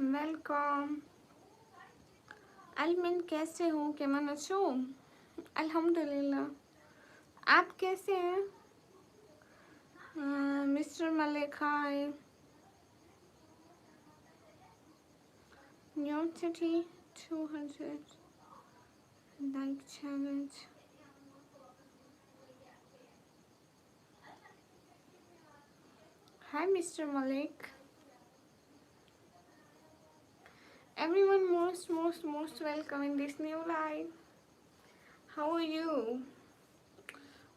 Welcome. अलमिन कैसे हो? केमन अच्छो? अल्हम्दुलिल्लाह। आप कैसे हैं? Mister Malik hi. Your city 200 like challenge. Hi Mr. Malik. Everyone most welcome in this new live. How are you?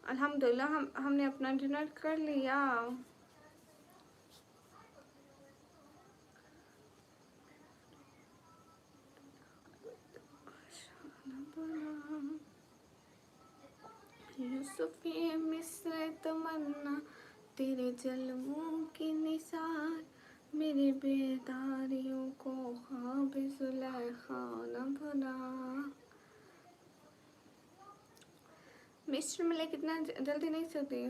अल्हम्दुलिल्लाह हमने अपना डिनर कर लिया। यूसुफ़ी मिस्र तमन्ना तेरे जलवों की निसार मेरे बेदारियों को ख्वाब ज़ुलेखा न भुला। मिस्र मलिक इतना जल्दी नहीं सोते।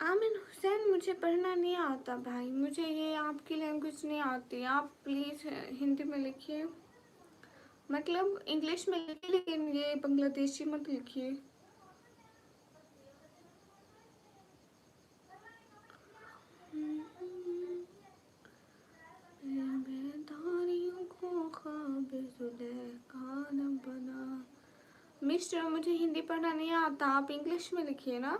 आमिन हुसैन मुझे पढ़ना नहीं आता भाई, मुझे ये आपकी लैंग्वेज नहीं आती। आप प्लीज़ हिंदी में लिखिए, मतलब इंग्लिश में लिखिए लेकिन ये बांग्लादेशी मत लिखिए। मिस्टर मुझे हिंदी पढ़ना नहीं आता, आप इंग्लिश में लिखिए ना।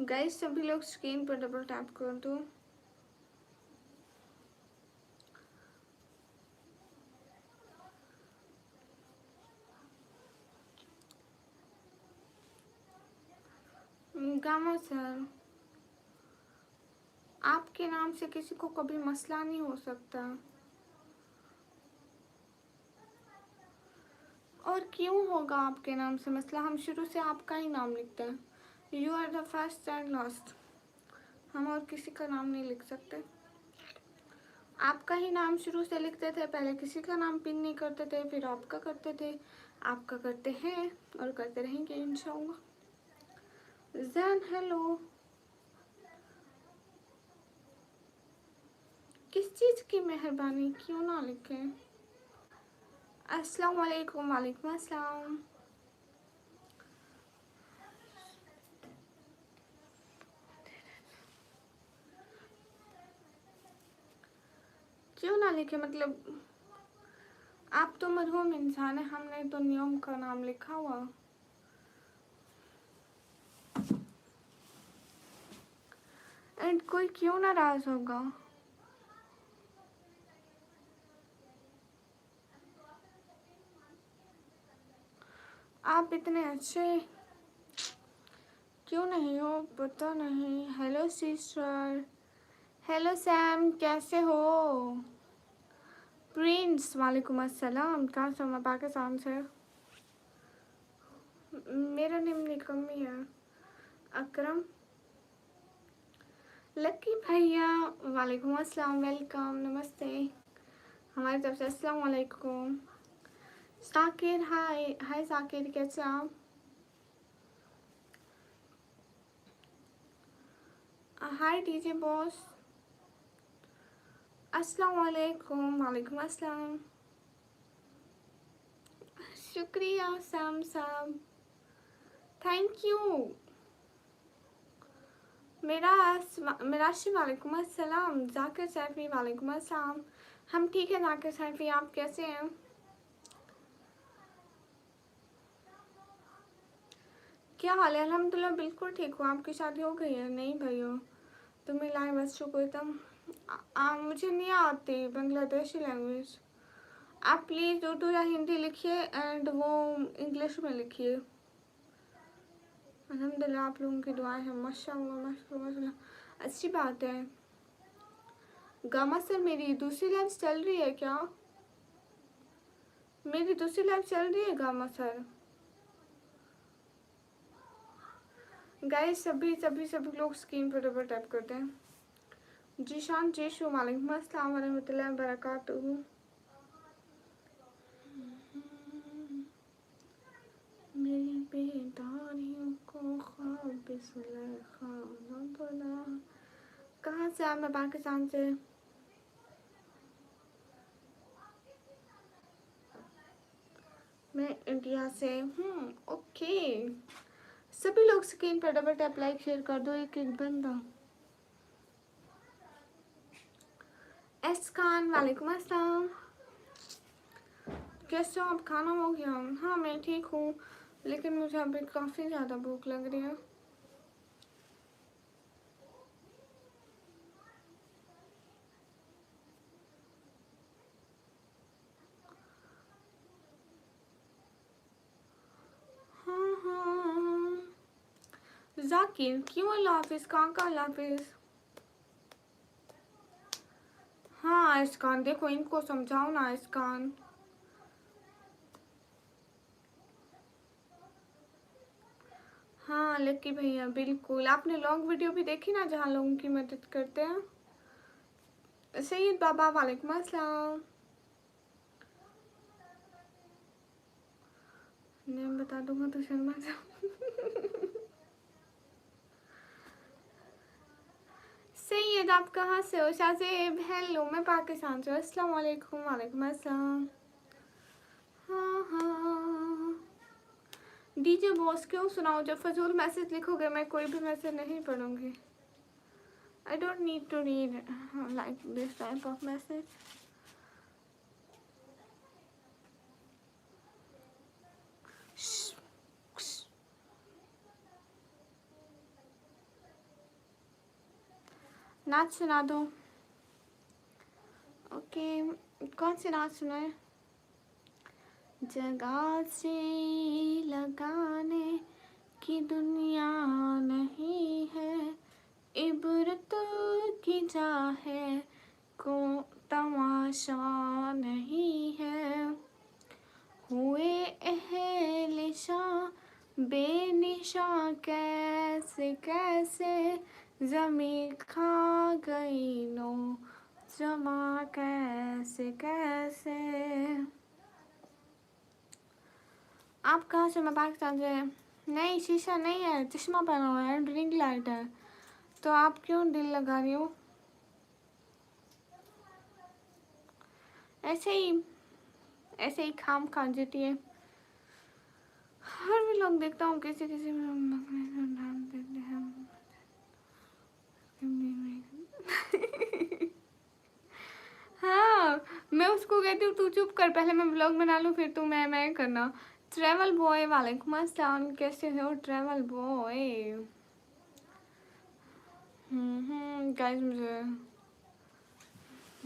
गाइस सभी लोग स्क्रीन पर डबल टैप कर दो। गामा सर, आपके नाम से किसी को कभी मसला नहीं हो सकता। और क्यों होगा आपके नाम से मसला? हम शुरू से आपका ही नाम लिखते हैं। You are the first and last. हम और किसी का नाम नहीं लिख सकते। आपका ही नाम शुरू से लिखते थे, पहले किसी का नाम पिन नहीं करते थे, फिर आपका करते थे, आपका करते हैं और करते रहेंगे इंशाअल्लाह। जैन हेलो। किस चीज़ की मेहरबानी, क्यों ना लिखें? अस्सलाम वालेकुम। वालेकुम अस्सलाम। क्यों ना लिखे, मतलब आप तो मरहूम इंसान है, हमने तो नियम का नाम लिखा हुआ। एंड कोई क्यों नाराज होगा? आप इतने अच्छे क्यों नहीं हो पता नहीं। Hello sister. हेलो सैम, कैसे हो? प्रिंस वालेकुम अस्सलाम। कहाँ से? मैं पाकिस्तान से। मेरा नेम निकम्मी है। अकरम। लकी भैया वालेकुम अस्सलाम, वेलकम, नमस्ते हमारी तरफ से। अस्सलाम वालेकुम। साकिर हाय। हाय साकिर, कैसे आप? हाय डीजे बॉस। अस्सलाम वालेकुम। वालेकुम अस्सलाम। शुक्रिया सैम साहब, थैंक यू। मिराशी वालेकुम अस्सलाम। जाकिर सैफी वालेकुम अस्सलाम। हम ठीक है जाकिर सैफी, आप कैसे हैं? क्या हाल है? अल्हम्दुलिल्लाह बिल्कुल ठीक हूँ। आपकी शादी हो गई है? नहीं भैया, तुम्हें लाए बस शुक्र। तुम मुझे नहीं आती बांग्लादेशी लैंग्वेज। आप प्लीज़ उर्दू या हिंदी लिखिए एंड वो इंग्लिश में लिखिए। अल्हम्दुलिल्लाह आप लोगों की दुआएं हैं, माशाल्लाह माशाल्लाह माशाल्लाह। अच्छी बात है। गामा सर मेरी दूसरी लाइव चल रही है क्या? मेरी दूसरी लाइव चल रही है गामा सर? गाइस सभी सभी सभी लोग स्क्रीन पर डबल टैप करते हैं। जीशान जीशु वालेकुम अस्सलाम वरहमतुल्लाहि वबरकातुहू। मेरी बेदारियों को ख्वाब सुलेखा न बुला। कहाँ से आप? मैं पाकिस्तान से। मैं इंडिया से हूँ। ओके, सभी लोग स्क्रीन पर डबल टैप लाइक शेयर कर दो, एक एक बंदा। एस खान वालेकुम अस्सलाम। कैसे हो आप? खाना हो गया? हाँ मैं ठीक हूँ, लेकिन मुझे अभी काफ़ी ज़्यादा भूख लग रही है। हाँ हाँ जाकिर, क्यों अल्लाह हाफिज़? कहाँ का अल्लाह हाफिज़? हाँ इसकान, देखो इनको समझाओ ना इसकान। हाँ लक्की भैया बिल्कुल। आपने लॉन्ग वीडियो भी देखी ना जहाँ लोगों की मदद करते हैं? सईद बाबा वालेकुम अस्सलाम। नेम बता दूंगा तो शर्मा जाओ। सैयद आप कहाँ से हो? शाहजेब हेलो, मैं पाकिस्तान से। अस्सलाम वालेकुम। वालेकुम अस्सलाम। हाँ हाँ डीजे बॉस क्यों सुनाओ? जब फजूल मैसेज लिखोगे मैं कोई भी मैसेज नहीं पढ़ूंगी। I don't need to read like this type of message. नाच सुना दो। ओके, कौन सी नाच सुनाए? जगह से लगाने की दुनिया नहीं है, इबरत की जा है को तमाशा नहीं है। हुए एहलिशा बेनिशा कैसे कैसे, ज़मीं खा गई नो जमा कैसे कैसे। आप कहाँ से? मैं पाकिस्तान से। नहीं शीशा नहीं है, चश्मा पहना हुआ है, ड्रिंक लाइट है। तो आप क्यों दिल लगा रही हो? ऐसे ही खाम खा जाती है। हर भी लोग देखता हूँ किसी किसी में नाम देते हैं। हाँ मैं उसको कहती हूँ तू चुप कर, पहले मैं ब्लॉग बना लूँ फिर तू मैं करना। ट्रैवल बॉय वालेकुम अस्सलाम, कैसे हो ट्रैवल बॉय?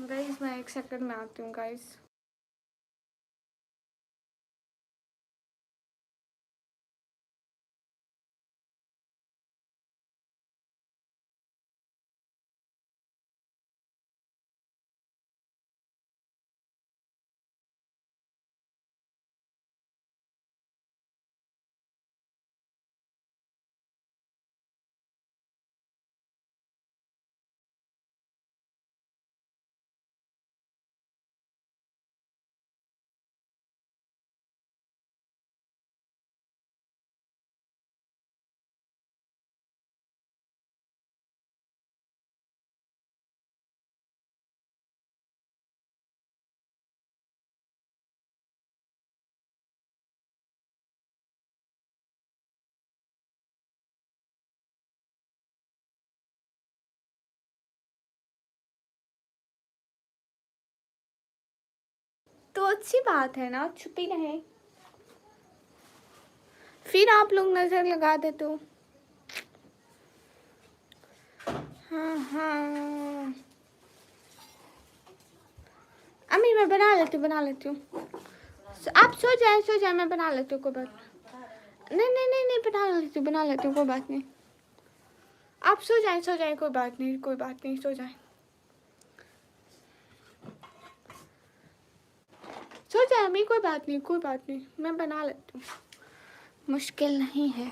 गाइस मैं एक सेकंड में आती हूँ गाइस। तो अच्छी बात है ना, छुपी रहे। फिर आप लोग नजर लगा देते हो। हाँ हाँ अम्मी मैं बना लेती हूँ। आप सो जाए मैं बना लेती हूँ, कोई बात नहीं बना लेती हूँ कोई बात नहीं। आप सो जाए कोई बात नहीं सो जाए अम्मी, कोई बात नहीं मैं बना लेती हूँ, मुश्किल नहीं है।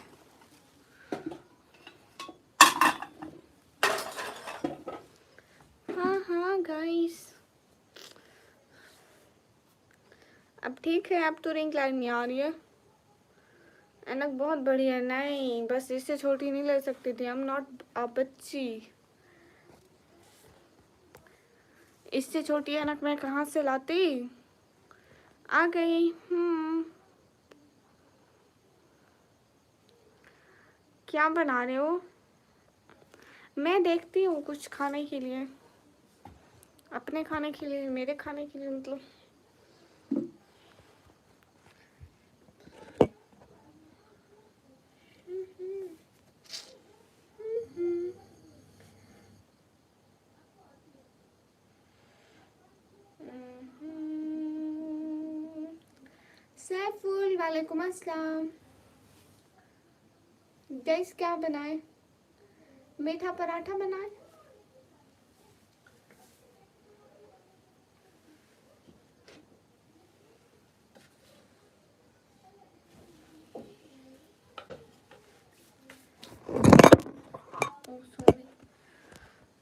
हाँ गाइस, अब ठीक है, अब तो रिंग लाइट नहीं आ रही है। ऐनक बहुत बढ़िया है। नहीं, बस इससे छोटी नहीं ले सकती थी। आई एम नॉट अ बच्ची। इससे छोटी ऐनक मैं कहाँ से लाती। आ गई। क्या बना रहे हो? मैं देखती हूँ कुछ खाने के लिए, अपने खाने के लिए, मेरे खाने के लिए मतलब। सैफुल, वालेकुम अस्सलाम। गाइस क्या बनाए? मीठा पराठा बनाए।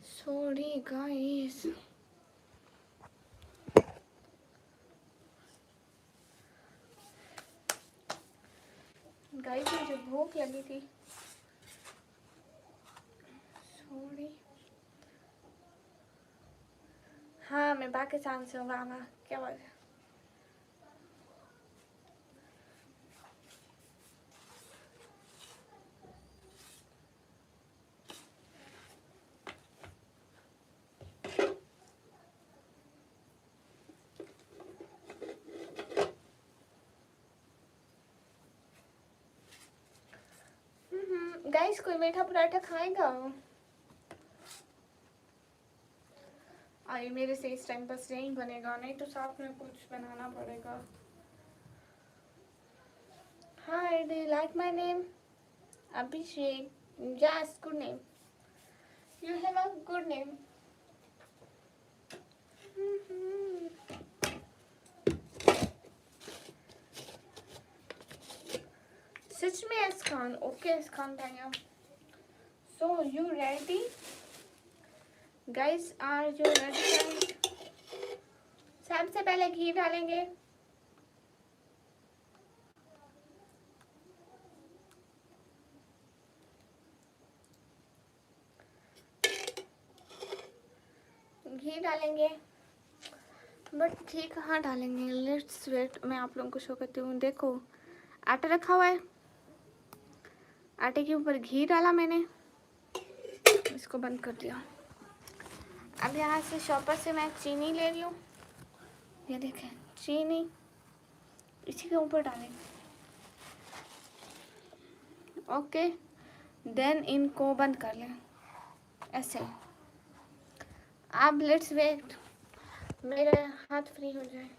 Sorry guys. गाइस मुझे भूख लगी थी। सॉरी। हाँ मैं पाकिस्तान से हूँ। वाह, क्या बात है। गाइस कोई मीठा पराठा खाएगा? आई मेरे से इस टाइम बस यही बनेगा, नहीं तो साथ में कुछ बनाना पड़ेगा। हाय, do you like my name? Abhishek. Yes, good name. You have a good name. सच में एसखान? ओके एसखान भैया। So you ready guys? Are you ready? सबसे पहले घी डालेंगे। घी डालेंगे, बट घी कहाँ डालेंगे? लेट्स वेट, मैं आप लोगों को शो करती हूँ। देखो आटा रखा हुआ है, आटे के ऊपर घी डाला मैंने, इसको बंद कर दिया। अब यहाँ से शॉपर से मैं चीनी ले रही हूँ। ये देखें चीनी, इसी के ऊपर डालेंगे। ओके, देन इनको बंद कर लें ऐसे। अब लेट्स वेट, मेरे हाथ फ्री हो जाए।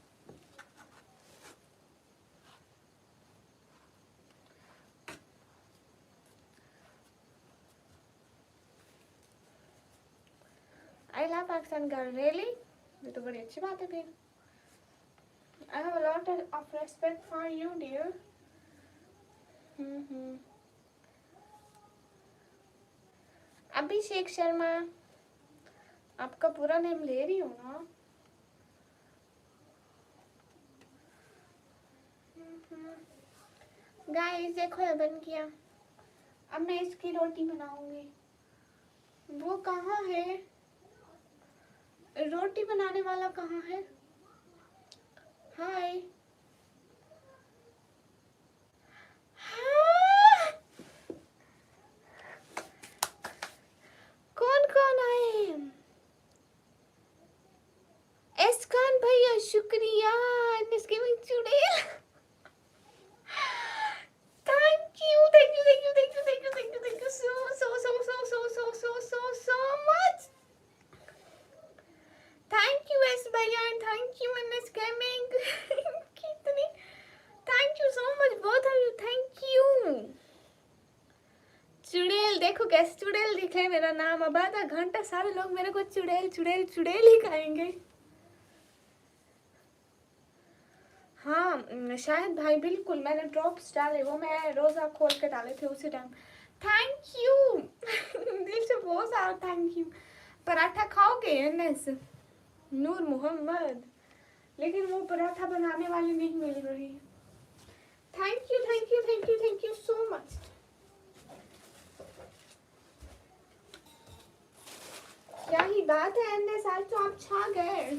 I love Pakistan girl, really? ये तो बड़ी अच्छी बात है फिर। I have a lot of respect for you dear. Abhishek Sharma, आपका पूरा नेम ले रही हूँ ना? गाइस देखो ये बन गया। अब मैं इसकी रोटी बनाऊंगी। वो कहाँ है? रोटी बनाने वाला कहाँ है? हाय। हाँ! कौन कौन आए? एसखान भैया शुक्रिया। चुड़ैल, thank you thank you thank you thank you thank you thank you thank you so much. Thank you S भैया and thank you NS gaming. कितनी thank you so much both of you, thank you. चुड़ैल, देखो कैसे चुड़ैल दिख है मेरा नाम। अब आधा घंटा सारे लोग मेरे को चुड़ैल चुड़ैल चुड़ैल ही कहेंगे। हाँ शायद भाई, बिल्कुल मैंने ड्रॉप्स डाले, वो मैं रोज़ा खोल के डाले थे उसी टाइम। थैंक यू दिल से बहुत सारा थैंक यू। पराठा खाओगे एनएस? नूर मोहम्मद, लेकिन वो पराठा बनाने वाली नहीं मिल रही। Thank you thank you thank you thank you so much. क्या ही बात है एनएस, आज तो आप छा गए,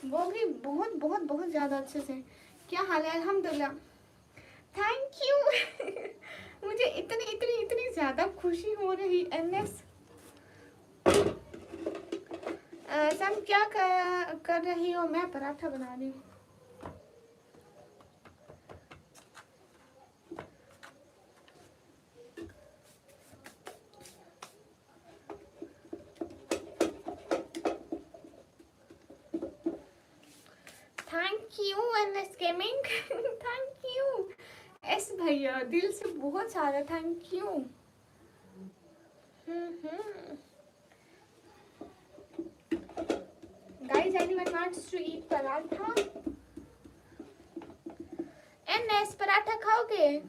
वो भी बहुत बहुत बहुत ज्यादा अच्छे से। क्या हाल है? अल्हम्दुलिल्लाह। थैंक यू मुझे इतनी इतनी इतनी ज्यादा खुशी हो रही एनएस। सम क्या कर रही हो? मैं पराठा बना रही हूँ। Thank you NS gaming thank you S भैया, दिल से बहुत सारा thank you. Guys anyone wants to eat paratha? NS paratha खाओगे?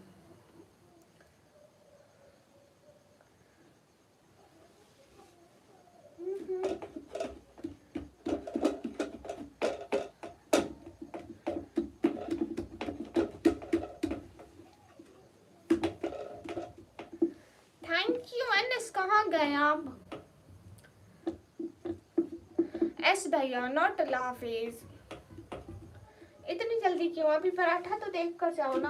थैंक यू एनएस, कहाँ गए आप? एस भैया नॉट लाफिज, इतनी जल्दी क्यों? अभी पराठा तो देख कर जाओ ना।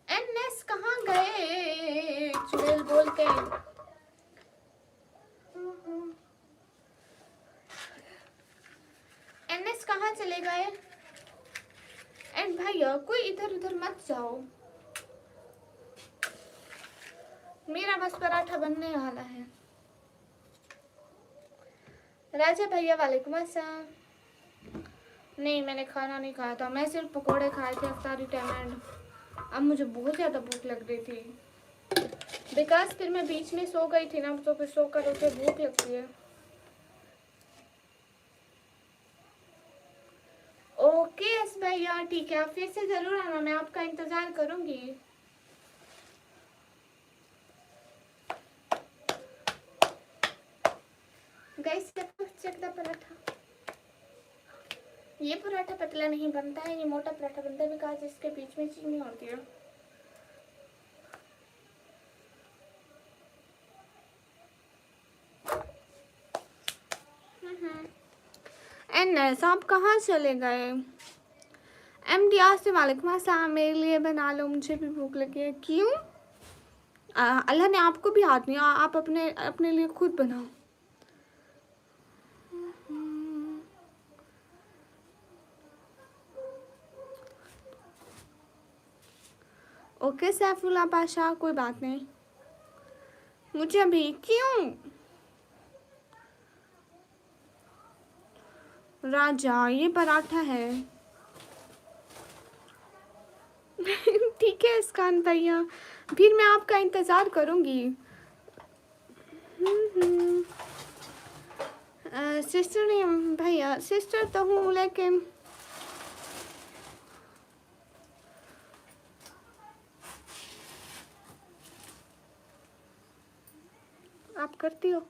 एनएस कहाँ गए चुड़ैल बोल के? एनएस कहाँ चले गए? एंड भैया कोई इधर उधर मत जाओ, मेरा बस पराठा बनने वाला है। राजा भैया वालेकुम अस्सलाम। नहीं मैंने खाना नहीं खाया था, मैं सिर्फ पकोड़े खाए थे अफ्तारी टाइम एंड अब मुझे बहुत ज़्यादा भूख लग रही थी बिकॉज फिर मैं बीच में सो गई थी ना, तो फिर सो कर उठे भूख लगती है। ओके एस भैया ठीक है, आप फिर से ज़रूर आना, मैं आपका इंतज़ार करूँगी। गाइस चेक द पराठा, ये पराठा पतला नहीं बनता है, ये मोटा पराठा बनता है बिकॉज इसके बीच में चीनी होती है। एनएस आप कहाँ चले गए? एमडी से वालेकुम अस्सलाम, मेरे लिए बना लो, मुझे भी भूख लगी है। क्यों? अल्लाह ने आपको भी हाथ नहीं, आप अपने अपने लिए खुद बनाओ। ओके सैफुल्ला पाशा, कोई बात नहीं, मुझे भी। क्यों राजा, ये पराठा है ठीक है इसकान भैया, फिर मैं आपका इंतज़ार करूँगी। सिस्टर नहीं भैया, सिस्टर तो हूँ लेकिन आप करती हो।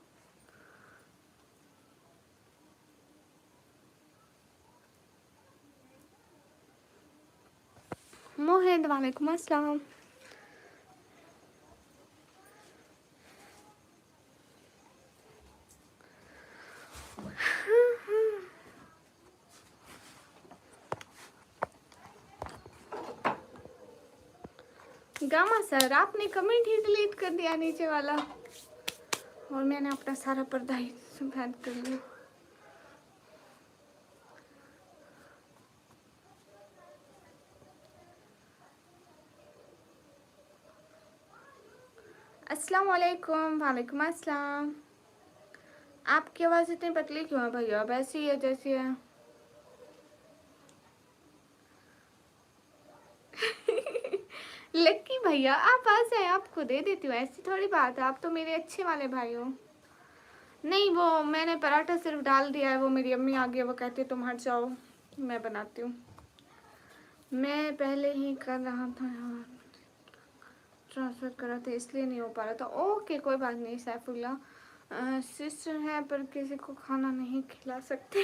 मोहित वालेकुम अस्सलाम। गामा सर आपने कमेंट ही डिलीट कर दिया नीचे वाला, और मैंने अपना सारा पर्दा ही सफेद कर लिया। अस्सलाम वालेकुम। वालेकुम अस्सलाम। आपकी आवाज़ इतनी पतली क्यों है भैया? वैसी ही है जैसी है लक्की भैया आप आ जाए, आपको दे देती हूँ, ऐसी थोड़ी बात है, आप तो मेरे अच्छे वाले भाई हो। नहीं वो मैंने पराठा सिर्फ डाल दिया है, वो मेरी अम्मी आ गई, वो कहती है तुम हट जाओ मैं बनाती हूँ। मैं पहले ही कर रहा था यार। ट्रांसफ़र करा था इसलिए नहीं हो पा रहा था। ओके कोई बात नहीं सैफुल्ला, सिस्टर है पर किसी को खाना नहीं खिला सकते।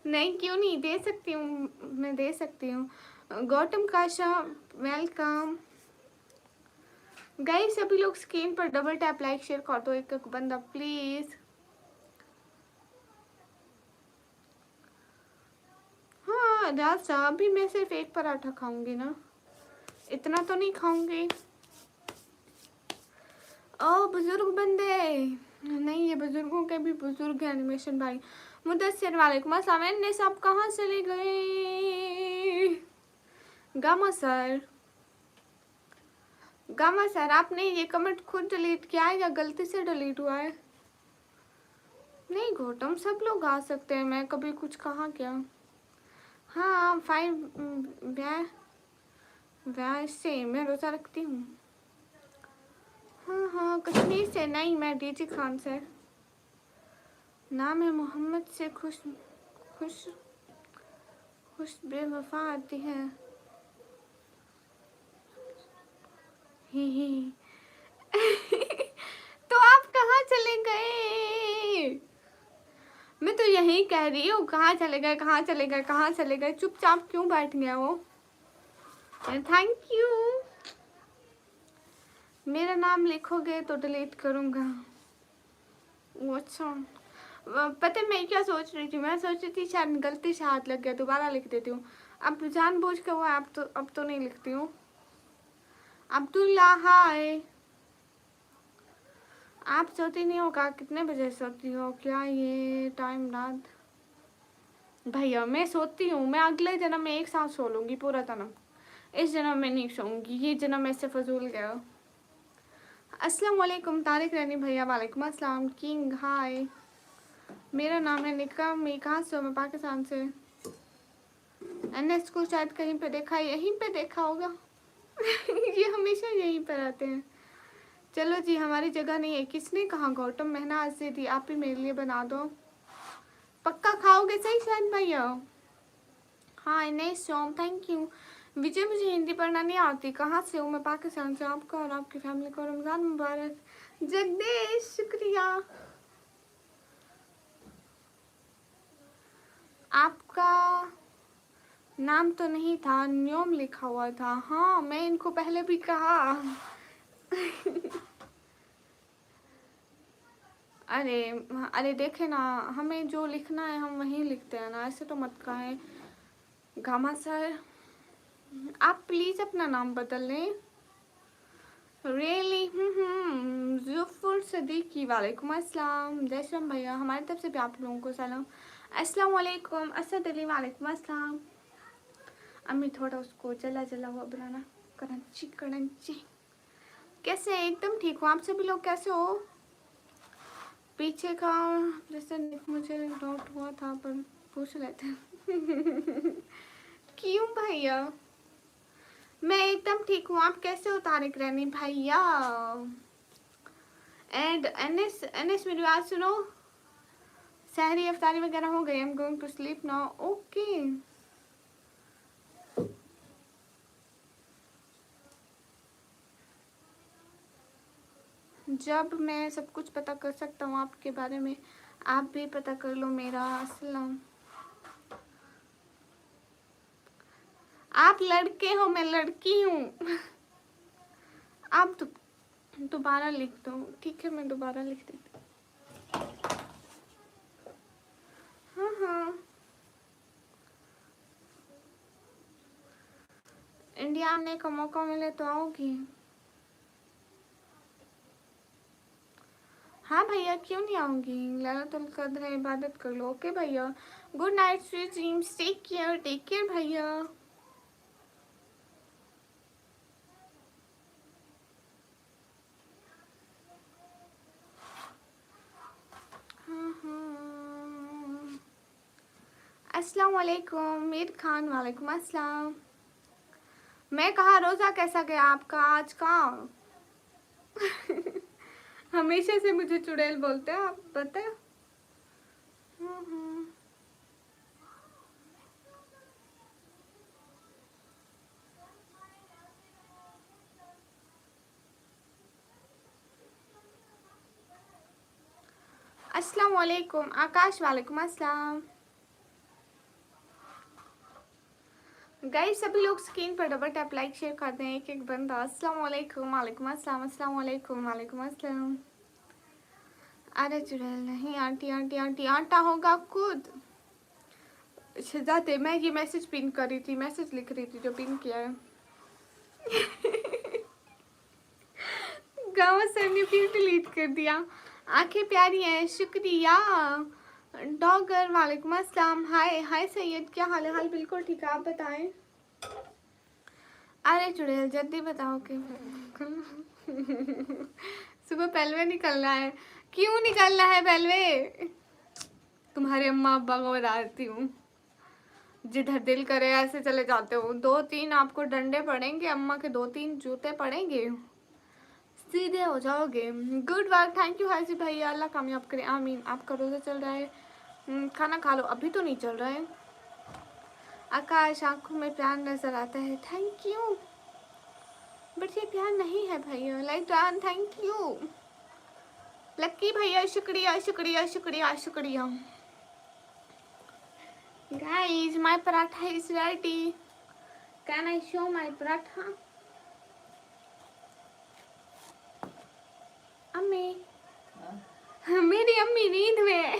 नहीं क्यों नहीं, दे सकती हूँ, मैं दे सकती हूँ। गौतम काशा वेलकम। गाइस सभी लोग स्क्रीन पर डबल टैप लाइक शेयर कर दो, एक एक बंदा प्लीज। हाँ राजा, अभी मैं सिर्फ एक पराठा खाऊंगी ना, इतना तो नहीं खाऊंगी। ओ बुजुर्ग बंदे, नहीं ये बुजुर्गों के भी बुजुर्ग एनिमेशन भाई। मुदस्सिर वालेकुम अस्सलाम। इन्ने सब कहाँ चले गए? गामा सर, गामा सर आपने ये कमेंट खुद डिलीट किया है या गलती से डिलीट हुआ है? नहीं गौतम सब लोग आ सकते हैं, मैं कभी कुछ कहा क्या? हाँ 5 वैसे मैं रोज़ा रखती हूँ। हाँ हाँ कश्मीर से नहीं, मैं डीजी खान से। नाम है मोहम्मद से खुश खुश खुश बेवफा आती है। ही तो आप कहाँ चले गए? मैं तो यही कह रही हूँ, कहाँ चले गए, कहाँ चले गए, कहाँ चले गए, चुपचाप क्यों बैठ गया वो? Thank you. मेरा नाम लिखोगे तो डिलीट करूँगा। अच्छा पता है मैं क्या सोच रही थी, मैं सोच रही थी शायद गलती से हाथ लग गया, दोबारा लिख देती हूँ। अब जानबूझ के हुआ, अब तो नहीं लिखती हूँ। अब्दुल्ला हाय, आप सोती नहीं हो का? कितने बजे सोती हो क्या ये टाइम रात? भैया मैं सोती हूँ, मैं अगले जन्म में एक साथ सो लूँगी पूरा जन्म, इस जन्म में नहीं सोऊंगी, ये जन्म ऐसे फजूल गया। अस्सलाम वालेकुम तारिक रैनी भैया। वालेकुम अस्सलाम किंग हाय। मेरा नाम है निका, मैं कहाँ से हूँ? मैं पाकिस्तान से। एनएस को शायद कहीं पे देखा, यहीं पे देखा होगा। ये हमेशा यहीं पर आते हैं। चलो जी हमारी जगह नहीं है। किसने कहा? गौतम महीना आज से थी, आप ही मेरे लिए बना दो। पक्का खाओगे सही शायद भैया? हाँ एनएस शॉम थैंक यू। विजय मुझे हिंदी पढ़ना नहीं आती। कहाँ से हूँ? मैं पाकिस्तान से। आपका और आपकी फैमिली को रमज़ान मुबारक। जगदीश शुक्रिया। आपका नाम तो नहीं था, न्योम लिखा हुआ था। हाँ मैं इनको पहले भी कहा। अरे अरे देखे ना, हमें जो लिखना है हम वहीं लिखते हैं ना, ऐसे तो मत कहें। गामा सर आप प्लीज़ अपना नाम बदल लें। रियली जुफुर सदीकी वालेकुम अस्सलाम। जय श्याम भैया हमारी तरफ से भी आप लोगों को सलाम। अस्सलाम वालेकुम। असद अली वालेकुम अस्सलाम। अम्मी थोड़ा उसको जला जला हुआ बनाना, क्रंची क्रंची। कैसे? एकदम ठीक हूँ। आप सभी लोग कैसे हो? पीछे का जैसे मुझे डाउट हुआ था पर पूछ लेते। क्यों भैया? मैं एकदम ठीक हूँ। आप कैसे हो तारिक रैनी भैया? एंड एनएस मेरी बात सुनो, सहरी अफ्तारी वगैरह हो गई? I am going to sleep now. Okay जब मैं सब कुछ पता कर सकता हूँ आपके बारे में, आप भी पता कर लो मेरा। अस्सलाम। आप लड़के हो, मैं लड़की हूँ। आप दोबारा लिख दो। ठीक है मैं दोबारा लिख देती हूँ। हाँ हाँ इंडिया आने का मौका मिले तो आओगी। हाँ भैया क्यों नहीं आऊँगी। लैलतुल कद्र है, इबादत कर लो। ओके भैया good night sweet dreams, take care भैया। हाँ हाँ अस्सलाम वालेकुम मीर खान। वालेकुम अस्सलाम। मैं कहा रोज़ा कैसा गया आपका आज का? हमेशा से मुझे चुड़ैल बोलते हैं आप, पता है। अस्सलाम वालेकुम आकाश, वालेकुम अस्सलाम। गाइस सभी लोग स्क्रीन पर डबल टैप लाइक शेयर करते हैं, एक एक बंदा। अस्सलाम वालेकुम, वालेकुम अस्सलाम, अस्सलाम वालेकुम, वालेकुम अस्सलाम। अरे चुड़ैल नहीं, आंटी आंटी आंटी आटा होगा खुद। शहजादे, मैं ये मैसेज पिन कर रही थी, मैसेज लिख रही थी जो पिन किया है। गाँव सर ने फिर डिलीट कर दिया। आंखें प्यारी हैं, शुक्रिया। डॉगर, वालेकुम अस्सलाम। हाय हाय सैयद, क्या हाल है? हाल बिल्कुल ठीक है, आप बताएं। अरे चुड़ैल जल्दी बताओ कि सुबह पहलवे निकलना है। क्यों निकलना है पहलवे? तुम्हारे अम्मा अब्बा को बता देती हूँ, जिधर दिल करे ऐसे चले जाते हो। 2-3 आपको डंडे पड़ेंगे, अम्मा के 2-3 जूते पड़ेंगे, सीधे हो जाओगे। गुड वर्क, थैंक यू हाजी भाई, अल्लाह कामयाब करे, आमीन। आपका रोजा चल रहा है? खाना खा लो। अभी तो नहीं चल रहा है। आकाश, आंखों में प्यार नजर आता है, थैंक यू। बट ये प्यार नहीं है भैया। Like Dan, thank you. Lucky भैया, शुक्रिया शुक्रिया शुक्रिया शुक्रिया। Guys my paratha is ready, can I show my paratha? अम्मी, मेरी अम्मी नींद में है।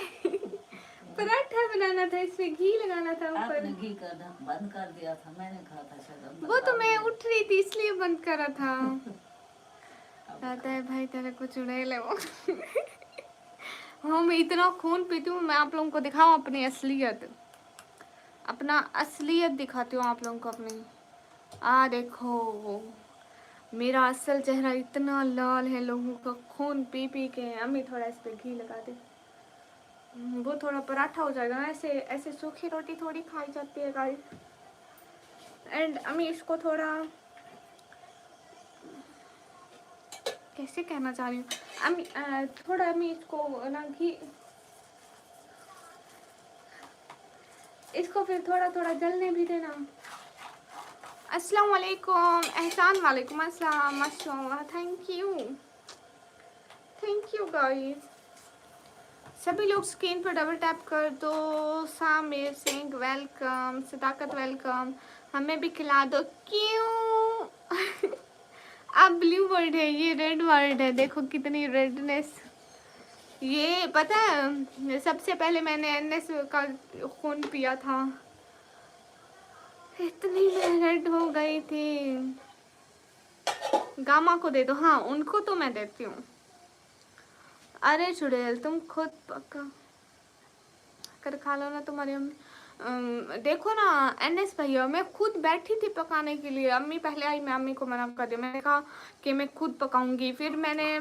पराठा बनाना था, इसमें घी लगाना था ऊपर। आपने घी का बंद कर दिया था, मैंने कहा था शायद वो तो मैं उठ रही थी इसलिए बंद करा था। कहता है भाई तेरे को चुड़ैल है वो। हाँ मैं इतना खून पीती हूँ। मैं आप लोगों को दिखाऊँ अपनी असलियत, अपना असलियत दिखाती हूँ आप लोगों को अपनी। आ देखो मेरा असल चेहरा इतना लाल है, लोगों का खून पी पी के। अम्मी थोड़ा इस पे घी लगा दे, वो थोड़ा पराठा हो जाएगा ना। ऐसे ऐसे सूखी रोटी थोड़ी खाई जाती है गाइस। एंड अम्मी इसको थोड़ा कैसे कहना चाह रही हूँ अम्मी, थोड़ा अम्मी इसको ना घी, इसको फिर थोड़ा थोड़ा जलने भी देना। अस्सलाम वालेकुम एहसान, वालेकुम अस्सलाम, माशाल्लाह, थैंक यू गाइस। सभी लोग स्क्रीन पर डबल टैप कर दो। सामिर सिंह वेलकम, सदाकत वेलकम। हमें भी खिला दो। क्यों? अब ब्लू वर्ड है, ये रेड वर्ड है, देखो कितनी रेडनेस। ये पता है सबसे पहले मैंने एनएस का खून पिया था, इतनी मैं रेड हो गई थी। गामा को दे दो। हाँ उनको तो मैं देती हूँ। अरे चुड़ैल तुम खुद पका कर खा लो ना तुम्हारी अम्मी। देखो ना एनएस भैया, मैं खुद बैठी थी पकाने के लिए। अम्मी पहले आई, मैं अम्मी को मना कर दिया। मैंने कहा कि मैं खुद पकाऊंगी। फिर मैंने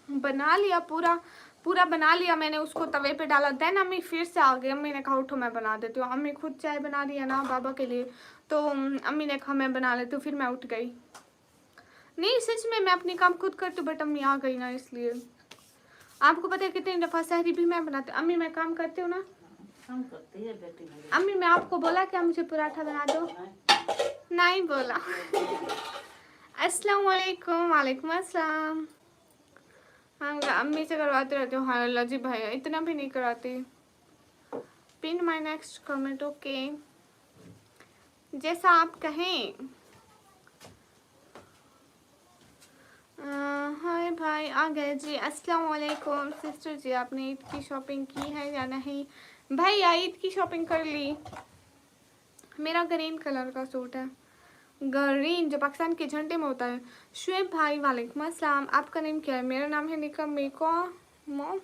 बना लिया, पूरा पूरा बना लिया मैंने, उसको तवे पे डाला। देन अम्मी फिर से आ गई। अम्मी ने कहा उठो मैं बना देती हूँ। अम्मी खुद चाय बना रही है ना बाबा के लिए, तो अम्मी ने कहा मैं बना लेती हूँ। फिर मैं उठ गई। नहीं सच में मैं अपनी काम खुद करती हूँ, बट अम्मी आ गई ना इसलिए। आपको पता है कितनी दफ़ा सहरी भी मैं बनाती हूँ। अम्मी मैं काम करती हूँ ना, काम करती है बेटी मेरी। अम्मी मैं आपको बोला क्या मुझे पराठा बना दो? नहीं बोला। अस्सलाम वालेकुम, वालेकुम अस्सलाम। हम अम्मी से करवाते रहते हो। हाँ अल्लाह जी भाई, इतना भी नहीं कराती। Pin my next comment, okay जैसा आप कहें। हाय भाई आ गए जी। अस्सलाम वालेकुम सिस्टर जी, आपने ईद की शॉपिंग की है या नहीं? भाई ईद की शॉपिंग कर ली। मेरा ग्रीन कलर का सूट है, ग्रीन जो पाकिस्तान के झंडे में होता है। शुएब भाई वालेकुम अस्सलाम। आपका नेम क्या है? मेरा नाम है निकम। मेको mom,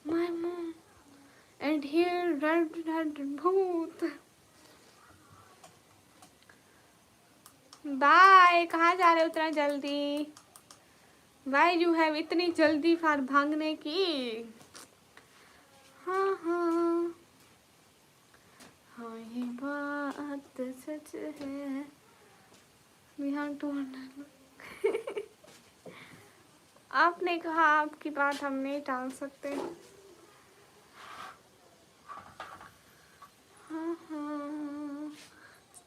my mom and here red red भूत। बाय, कहाँ जा रहे हो इतना जल्दी? वाई यू हैव इतनी जल्दी फार भागने की? हाँ हाँ हाँ ये बात सच है। आपने कहा आपकी बात हम नहीं टाल सकते। हाँ हाँ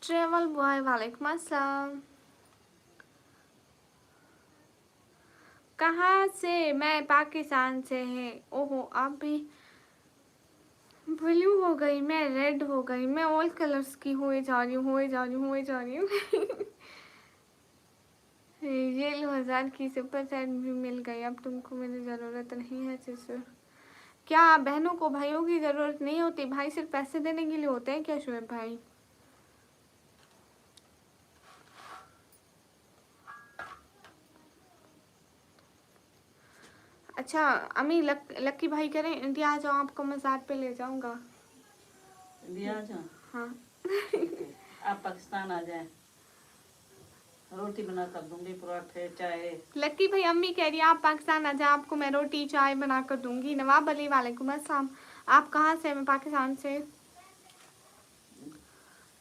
ट्रेवल बॉय वालेकुम अस्सलाम। कहाँ से? मैं पाकिस्तान से है। ओहो, आप भी ब्लू हो गई, मैं रेड हो गई, मैं ऑल कलर्स की हुए जा रही हूँ, हुए जा रही हूँ, हुए जा रही हूँ। ये लो 1000 की सुपर चैट भी मिल गई। अब तुमको मेरी ज़रूरत नहीं है सिस्टर। क्या बहनों को भाइयों की ज़रूरत नहीं होती? भाई सिर्फ पैसे देने के लिए होते हैं क्या शुएब भाई? अच्छा अम्मी, लक्की भाई करें इंडिया आ जाओ, आपको मैं साथ पे ले जाऊंगा। इंडिया आ जाओ। हाँ। ठीक है, आप पाकिस्तान आ जाए, रोटी बना कर दूंगी, पराठे चाय। लक्की भाई अम्मी कह रही है आप पाकिस्तान आ जाए, आपको मैं रोटी चाय बना कर दूंगी। नवाब अली वालेकुम अस्सलाम। आप कहाँ से? मैं पाकिस्तान से।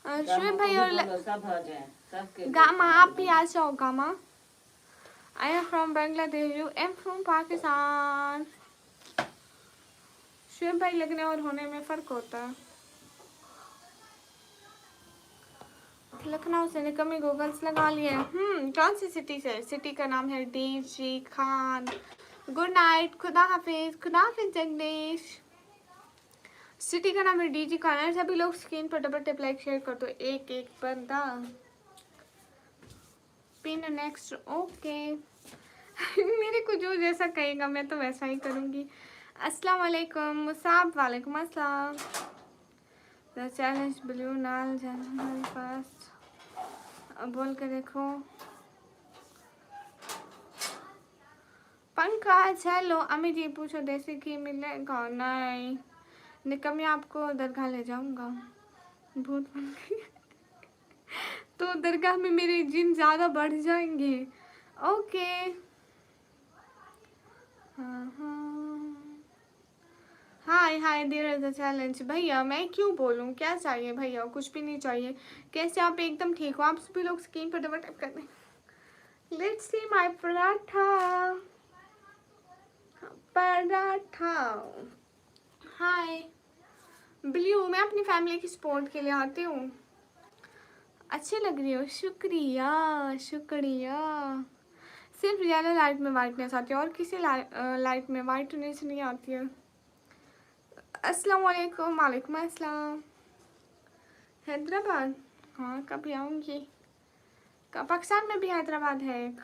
गामा शुएब को भाई भी और बोलो सब आ जाए, सबके लिए गामा खाना आप भी बनाऊंगी। आ जाओ। Gamma, I am from Bangladesh, you M from Pakistan. Shoaib भाई लगने और होने में फ़र्क होता है। लखनऊ से निकम्मी गूगल्स लगा लिए। कौन सी सिटी से? सिटी का नाम है डीजी खान। गुड नाइट, खुदा हाफिज जगदीश। सिटी का नाम है डीजी खान है। सभी लोग स्क्रीन पर डबल टिप लाइक शेयर कर दो, एक एक बंदा। Pin next, okay. मेरे को जो जैसा कहेगा मैं तो वैसा ही करूँगी। अस्सलाम वालेकुम मुसाब, वालेकुम अस्सलाम। द चैलेंज ब्लू नाल जनवरी फर्स्ट। अब बोल के देखो। पंकज हेलो। अम्मी जी पूछो देसी घी मिलेगा? नहीं, निकम्मी आपको दरगाह ले जाऊंगा। भूत बन गई तो दरगाह में मेरे जिन ज़्यादा बढ़ जाएंगे। ओके। हाँ, हाय हाय, देयर इज अ चैलेंज। भैया मैं क्यों बोलूँ? क्या चाहिए भैया? कुछ भी नहीं चाहिए। कैसे आप एकदम ठीक हो? आप सभी लोग स्क्रीन पर डबल टैप कर दें। Let's see my paratha. Paratha. Hi blue, मैं अपनी फैमिली की सपोर्ट के लिए आती हूँ। अच्छी लग रही हो, शुक्रिया शुक्रिया। सिर्फ येलो लाइट में वाइटनेस आती है और किसी लाइट में वाइटनेस नहीं आती है। अस्सलाम वालेकुम, वालेकुम अस्सलाम। हैदराबाद, हाँ कभी आऊँगी। पाकिस्तान में भी हैदराबाद है एक।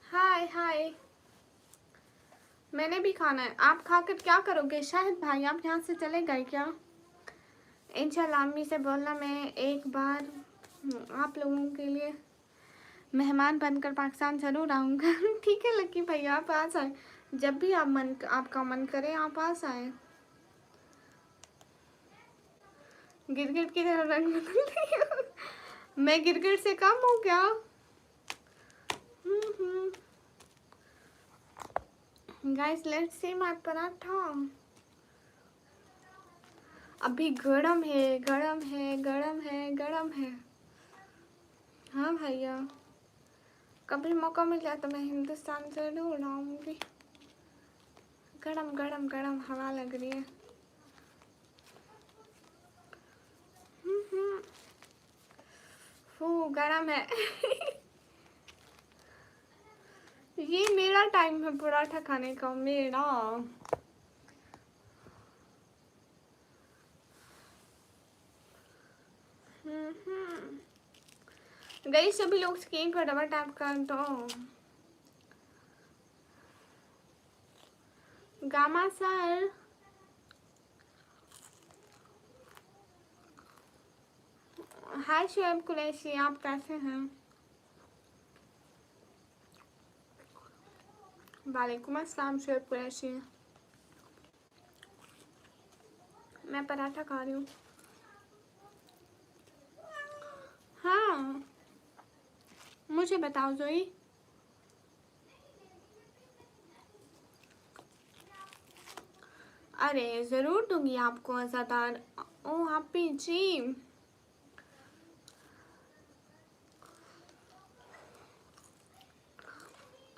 हाय हाय, मैंने भी खाना है। आप खाकर क्या करोगे? शाहिद भाई आप यहाँ से चले गए क्या? इंशाल्लाह अम्मी से बोलना मैं एक बार आप लोगों के लिए मेहमान बनकर पाकिस्तान ज़रूर आऊँगा। ठीक है लक्की भाई, आप आ जाए जब भी आपका मन करे, आप आ जाए। गिरगिट की तरह रंग बदल रही हो। मैं गिरगिट से कम हूँ क्या? Guys let's see my paratha. अभी गरम है, गरम है, गरम है, गरम है। हाँ भैया, कभी मौका मिल जाए तो मैं हिंदुस्तान जरूर आऊँगी। गरम गरम गरम हवा लग रही है। फू गरम है। ये मेरा टाइम है पराठा खाने का, मेरा। गई सभी लोग स्क्रीन पर डबल टैप कर दो। गामा सर, हाय शुएब कुरैशी, आप कैसे हैं? वालेकुम अस्सलाम शुएब कुरैशी। मैं पराठा खा रही हूँ। हाँ मुझे बताओ जोई। अरे ज़रूर दूंगी आपको आज़ादार। ओ हैप्पी जी।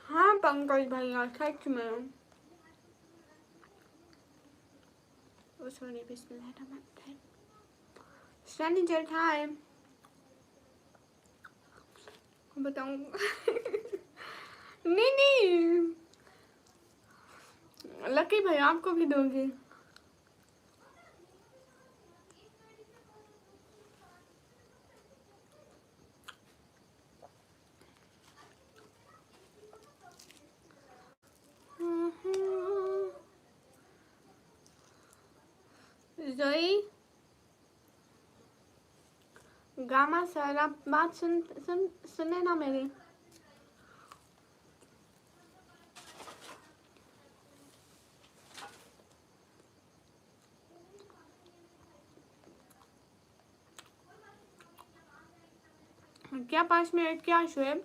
हाँ पंकज भैया सच में। Sorry, Bismillahirrahmanirrahim. Standing chair time. बताऊँ? नहीं नहीं, लकी भाई आपको भी दोगे। जोई गामा सर, आप बात सुने ना मेरी। क्या 5 मिनट क्या शुएब?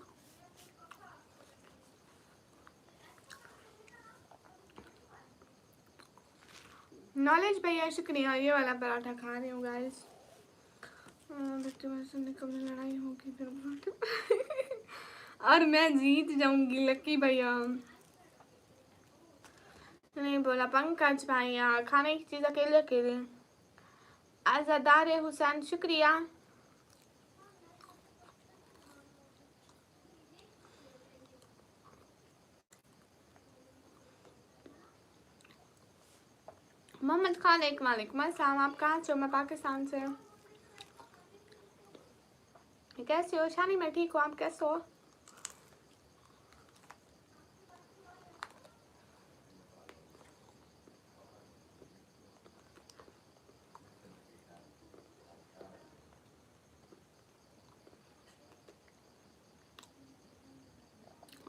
नॉलेज भैया शुक्रिया। ये वाला पराठा खा रही हूँ गाइस। कब लड़ाई होगी फिर और मैं जीत जाऊंगी लकी भैया। नहीं बोला पंकज भैया, खाने की चीज अकेले अकेले। आजादार हुसैन शुक्रिया। मोहम्मद खान एक वालेकुम अस्सलाम। आप कहाँ से हो? मैं पाकिस्तान से। कैसे हो शानी? मैं ठीक हूँ, आप कैसे हो?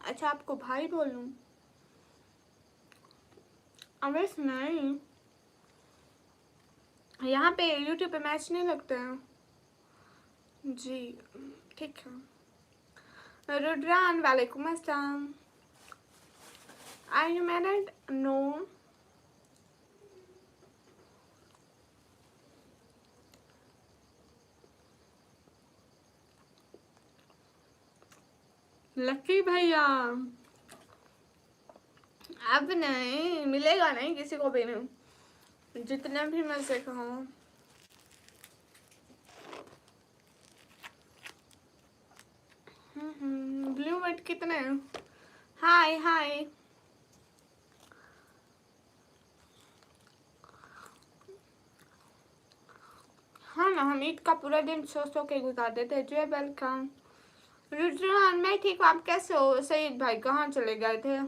अच्छा आपको भाई बोलूं? अवेश नहीं, यहाँ पे यूट्यूब पे मैच नहीं लगते हैं जी। ठीक है। रुद्रान वालेकुम अस्सलाम। Are you married? No. Lucky भैया अब नहीं मिलेगा, नहीं किसी को भी नहीं, जितने भी मैं से कहूँ। ब्लू बट कितने? हाय हाय। हाँ ना, हम ईद का पूरा दिन सो के गुजार देते। जो वेलकम। रुद्रान मैं ठीक हूँ, आप कैसे हो? सईद भाई कहाँ चले गए थे?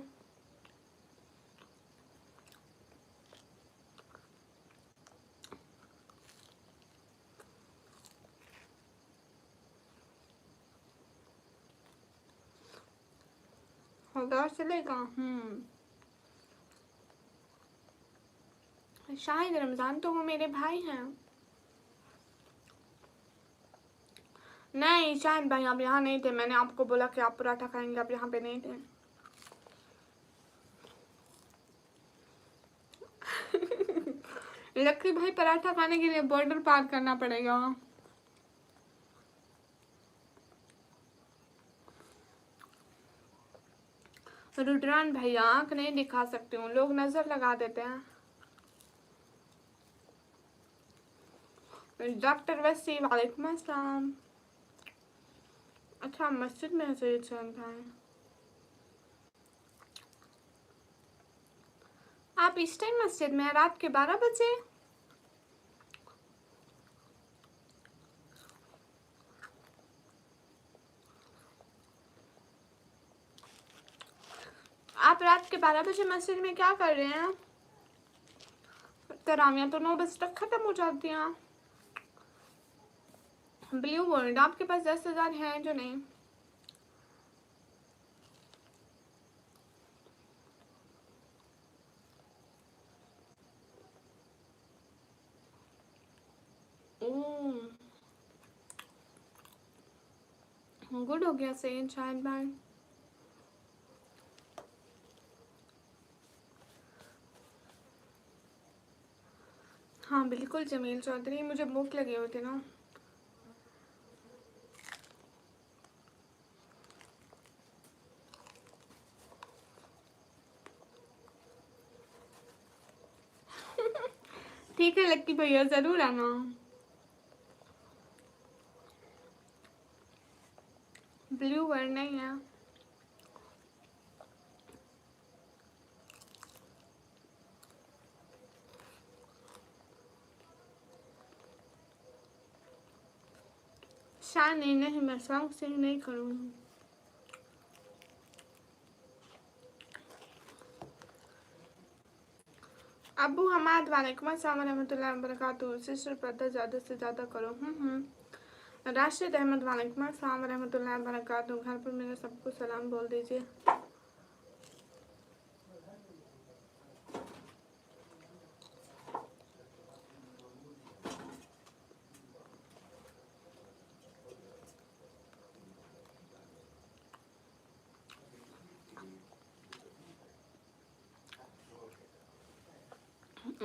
होगा चलेगा। शाहिद रमजान तो वो मेरे भाई हैं। नहीं शाहिद भाई आप यहाँ नहीं थे, मैंने आपको बोला कि आप पराठा खाएंगे, आप यहाँ पे नहीं थे। लक्की भाई पराठा खाने के लिए बॉर्डर पार करना पड़ेगा। रुद्रान भैया आँख नहीं दिखा सकती हूँ, लोग नजर लगा देते हैं। डॉक्टर वसी वालेकुम अस्सलाम। अच्छा मस्जिद में से चल था। आप इस टाइम मस्जिद में रात के 12 बजे? आप रात के 12 बजे मस्जिद में क्या कर रहे हैं? तरावियाँ तो 9 बजे तक खत्म हो जाती हैं। ब्लू वर्ल्ड आपके पास 10,000 हैं जो नहीं? गुड हो गया सही शायद भाई। हाँ बिल्कुल जमील चौधरी, मुझे भूख लगी हुई थी ना। ठीक है लक्की भैया, जरूर आना। ब्लू वर्ड नहीं है। शायद नहीं, मैं सॉन्ग सिंग नहीं करूँगी। अबू हमाद वालेकुम अस्सलाम रहमतुल्लाहि व बरकातुहू। सिस्टर पर्दा ज़्यादा से ज़्यादा करो। राशिद अहमद वालेकुम अस्सलाम रहमतुल्लाहि व बरकातुहू। घर पर मेरा सबको सलाम बोल दीजिए।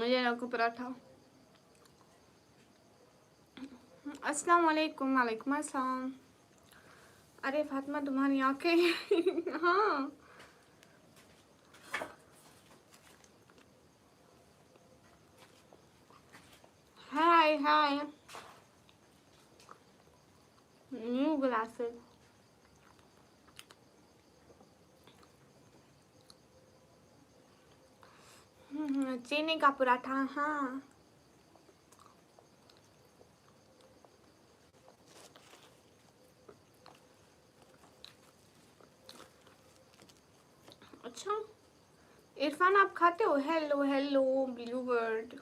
ये रखो पराठा। अस्सलाम वालेकुम। वालेकुम अस्सलाम। अरे फातिमा तुम्हारी आंखें हाँ हाय हाय। New glasses. चीनी का पराठा। हाँ अच्छा, इरफान आप खाते हो? Hello hello blue bird.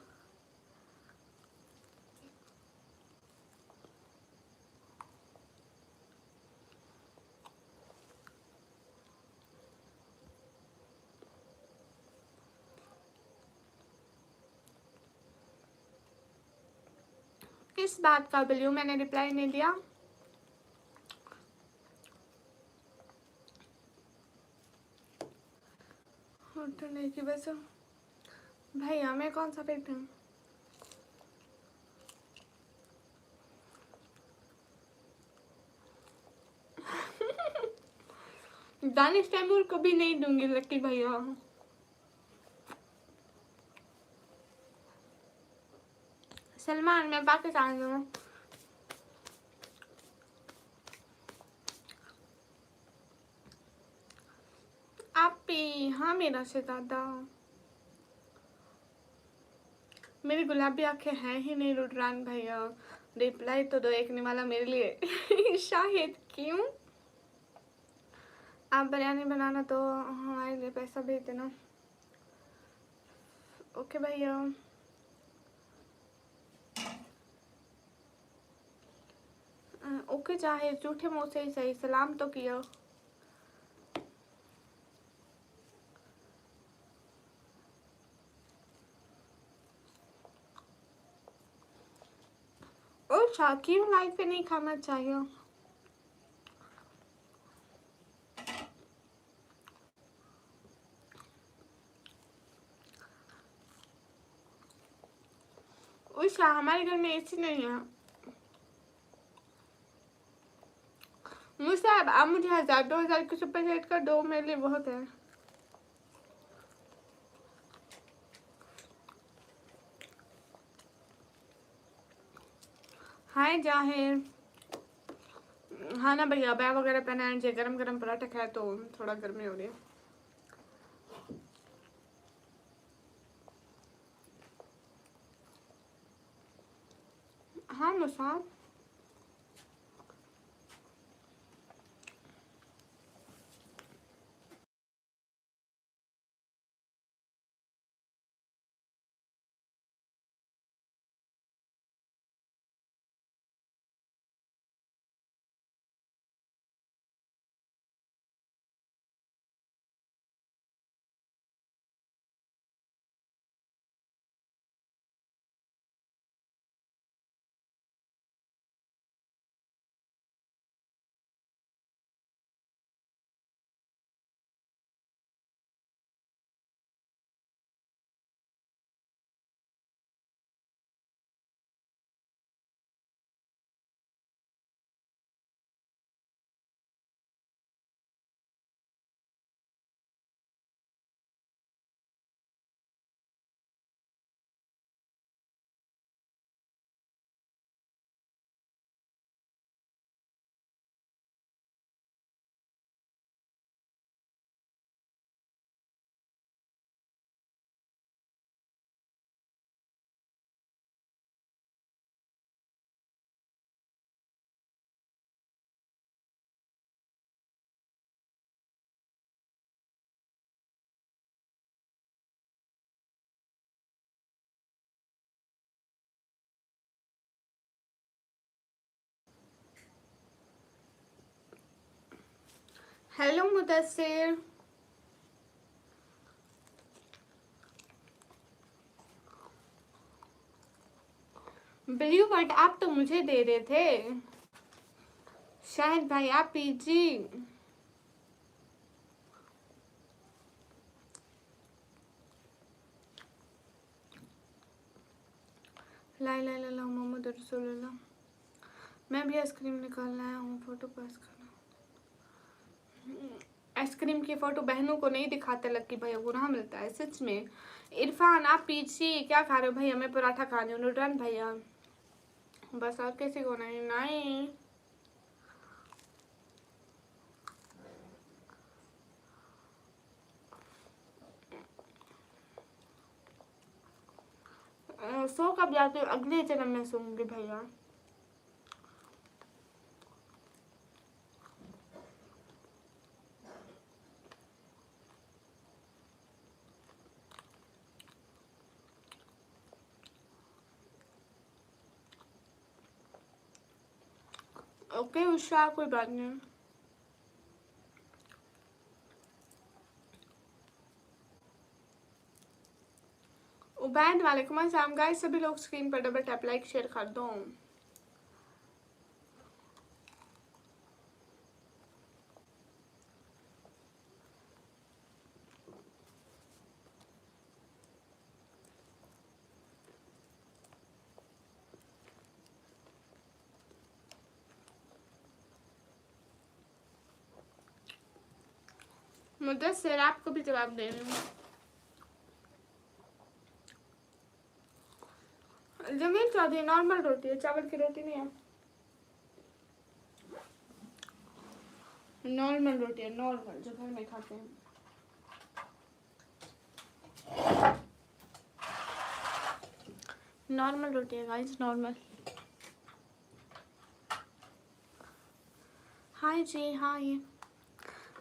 किस बात का ब्लू? मैंने रिप्लाई नहीं दिया। उठने की वजह भैया मैं कौन सा पेट हूँ? दानिश तैमूर को भी नहीं दूंगी लक्की भैया। सलमान मैं पाकिस्तान से हूँ। आप भी हाँ मेरा से ज्यादा। मेरी गुलाबी आंखें हैं ही नहीं रुद्रान भैया। रिप्लाई तो दो, एक निवाला मेरे लिए शाहिद क्यों? आप बिरयानी बनाना तो हमारे लिए पैसा भेज देना। ओके भैया। ओके चाहे झूठे मुंह से ही सही, सलाम तो किया। और शाकिर लाइफ पे नहीं खाना चाहिए। उषा हमारे घर में एसी नहीं है। मुझसे आप मुझे 1000-2000 की सुपर सेट कर दो, मेरे लिए बहुत है। हाय जाहिर। हाँ ना भैया, बैग वगैरह पहना है, गरम गरम पराठा खाए तो थोड़ा गर्मी हो रही है। हाँ Musab. Hello Mudassir. Blue but आप तो मुझे दे रहे थे। शाहिद भाई आप पीजी। ला ला ला ला मोहम्मद रसूलुल्लाह। मैं भी आइसक्रीम निकालने आया हूँ, फोटो पास करना। आइसक्रीम की फोटो बहनों को नहीं दिखाते, लक्की भैया गुनाह मिलता है सच में। इरफान आप पीछे क्या खा रहे हो भैया? मैं पराठा खा रही हूँ। नुरन भैया बस, और किसी को नहीं। नहीं सो कब जाती हूँ? अगले जन्म में सोऊंगी भैया। ओके उषा, कोई बात नहीं। उबैद वालेकुम अस्सलाम। गाइस सभी लोग स्क्रीन पर डबल टैप लाइक शेयर कर दो। मुदस्सिर आपको भी जवाब दे रही हूँ। जमीन चौधरी नॉर्मल रोटी है, चावल की रोटी नहीं है। नॉर्मल रोटी है, नॉर्मल जो घर में खाते हैं। नॉर्मल रोटी है गाइस, नॉर्मल। हाय जी हाय।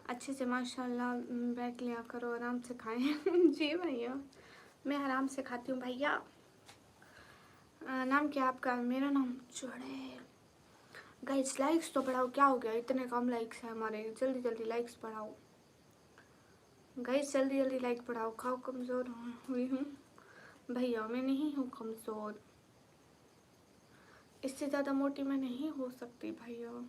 अच्छे से माशाल्लाह बैठ लिया करो, आराम से खाएं। जी भैया मैं आराम से खाती हूँ भैया। नाम क्या आपका? मेरा नाम चुड़े। गाइस लाइक्स तो बढ़ाओ, क्या हो गया इतने कम लाइक्स है हमारे? जल्दी जल्दी लाइक्स बढ़ाओ गाइस, जल्दी जल्दी लाइक बढ़ाओ। खाओ, कमज़ोर हुई हूँ भैया, मैं नहीं हूँ कमज़ोर। इससे ज़्यादा मोटी मैं नहीं हो सकती भैया।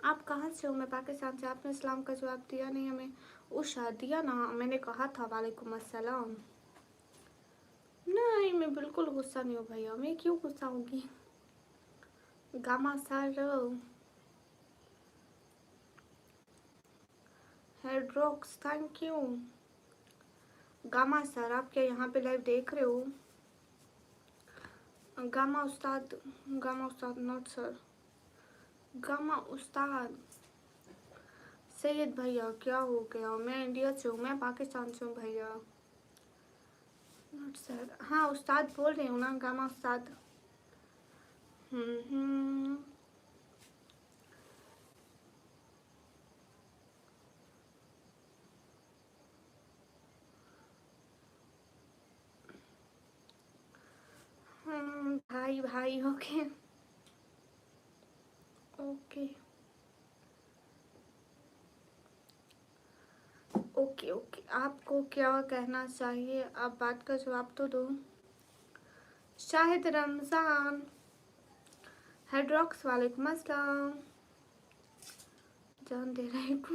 आप कहाँ से हो? मैं पाकिस्तान से। आपने इस्लाम का जवाब दिया नहीं हमें। उषा दिया ना, मैंने कहा था वालेकुम अस्सलाम। नहीं मैं बिल्कुल गुस्सा नहीं हूँ भैया, मैं क्यों गुस्सा होंगी? गामा सर हेड्रॉक्स थैंक यू। गामा सर आप क्या यहाँ पे लाइव देख रहे हो? Gamma Ustad not sir. Gamma उस्ताद। सैयद भैया क्या हो गया? मैं इंडिया से हूँ, मैं पाकिस्तान से हूँ भैया। नॉट सर, हाँ उस्ताद बोल रही हूँ ना, गामा उस्ताद। हम्म। भाई भाई ओके ओके ओके ओके। आपको क्या कहना चाहिए? आप बात का जवाब तो दो। शाहिद रमज़ान हेड्रॉक्स वालेकुम अस्सलाम। जान दे रहे को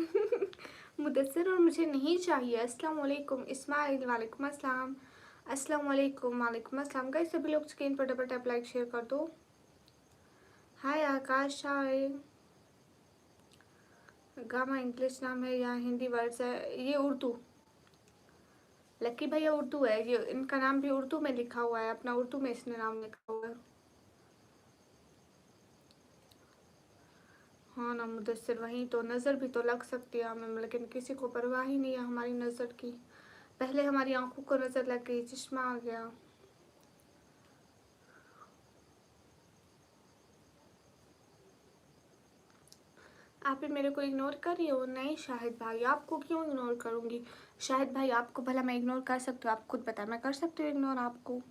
मुदस्सिर और मुझे नहीं चाहिए। अस्सलाम वालेकुम इस्माइल वालेकुम अस्सलाम। अस्सलाम वालेकुम वालेकुम अस्सलाम। गाइस सभी लोग स्क्रीन पर डबल टैप लाइक शेयर कर दो। हाय आकाश हाय। गामा इंग्लिश नाम है या हिंदी वर्ड्स है? ये उर्दू। लकी भैया उर्दू है ये, इनका नाम भी उर्दू में लिखा हुआ है, अपना उर्दू में इसने नाम लिखा हुआ है। हाँ ना मुदस्सिर, वहीं तो नज़र भी तो लग सकती है हमें, लेकिन किसी को परवाह ही नहीं है हमारी नज़र की। पहले हमारी आंखों को नज़र लग गई, चश्मा आ गया। आप भी मेरे को इग्नोर कर रही हो? नहीं शाहिद भाई आपको क्यों इग्नोर करूँगी? शाहिद भाई आपको भला मैं इग्नोर कर सकती हूँ? आप खुद बताएं, मैं कर सकती हूँ इग्नोर आपको?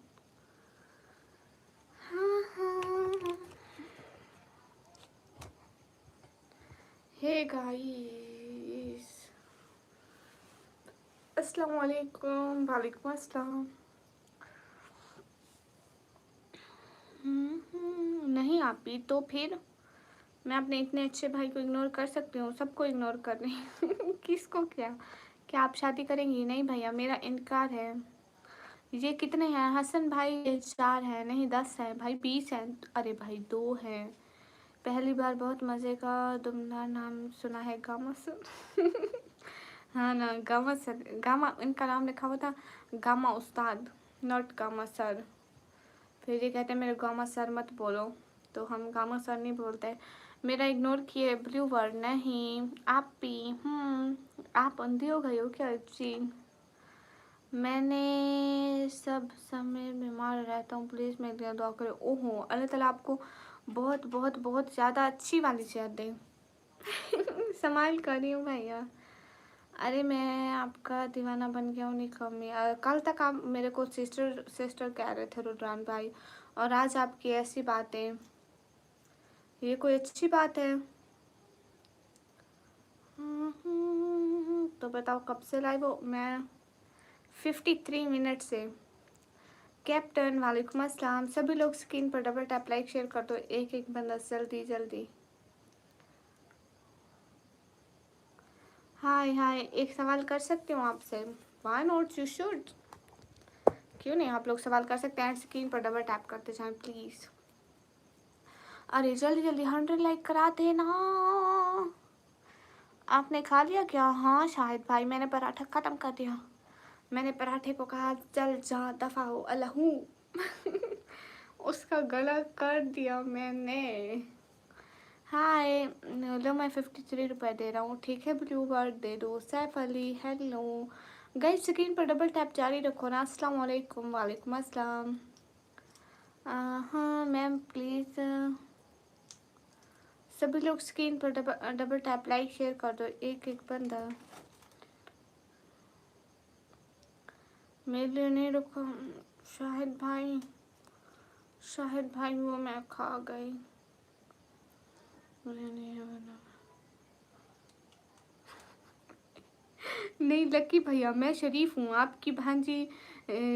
हाँ हे गाइस, अस्सलाम वालेकुम। वालेकुम अस्सलाम। नहीं आप भी तो फिर मैं अपने इतने अच्छे भाई को इग्नोर कर सकती हूँ, सबको इग्नोर कर रही हूँ। किसको क्या? क्या आप शादी करेंगी? नहीं भैया, मेरा इनकार है। ये कितने हैं हसन भाई? ये 4 हैं, नहीं 10 हैं भाई, 20 हैं। अरे भाई 2 हैं। पहली बार बहुत मज़े का दुमदार नाम सुना है, गामा सर। हाँ ना, गामा सर। गामा इनका नाम लिखा हुआ था, gamma Ustad, not gamma sir. फिर ये कहते हैं मेरे गामा सर मत बोलो, तो हम गामा सर नहीं बोलते। मेरा इग्नोर किए ब्लू वर्ड नहीं। आप भी आप अंधी हो गई हो क्या जी? मैंने सब समय बीमार रहता हूँ, प्लीज़ मेरे लिए दुआ करो। ओहो, अल्लाह ताला आपको बहुत बहुत बहुत ज़्यादा अच्छी वाली सेहत दे। संभाल कर रही हूँ भैया। अरे मैं आपका दीवाना बन गया हूँ निकम्मी। कल तक आप मेरे को सिस्टर सिस्टर कह रहे थे रुद्रान भाई, और आज आपकी ऐसी बातें, ये कोई अच्छी बात है? तो बताओ कब से लाइव हो? मैं 53 मिनट से। कैप्टन वालेकुम अस्सलाम। सभी लोग स्क्रीन पर डबल टैप लाइक शेयर कर दो, एक एक बंदा जल्दी जल्दी। हाय हाय, एक सवाल कर सकती हूँ आपसे? Why not, you should. क्यों नहीं, आप लोग सवाल कर सकते हैं, स्क्रीन पर डबल टैप करते जाएं प्लीज़। अरे जल्दी जल्दी 100 लाइक करा देना। आपने खा लिया क्या? हाँ शाहिद भाई, मैंने पराठा ख़त्म कर दिया। मैंने पराठे को कहा चल जा दफ़ा हो अल्लाहू। उसका गला कर दिया मैंने। हाय, लो मैं 53 रुपये दे रहा हूँ, ठीक है? ब्लू बर्ड दे दो। Saif Ali hello. Guys screen पर डबल टैप जारी रखो ना। अस्सलाम वालेकुम। वालेकुम अस्सलाम। हाँ मैम प्लीज़, सभी लोग स्क्रीन पर डबल टैप लाइक शेयर कर दो, एक एक बंदा। मेरे लिए नहीं रुका शाहिद भाई। शाहिद भाई वो मैं खा गई, मुझे नहीं बना। नहीं लकी भैया, मैं शरीफ हूँ, आपकी भांजी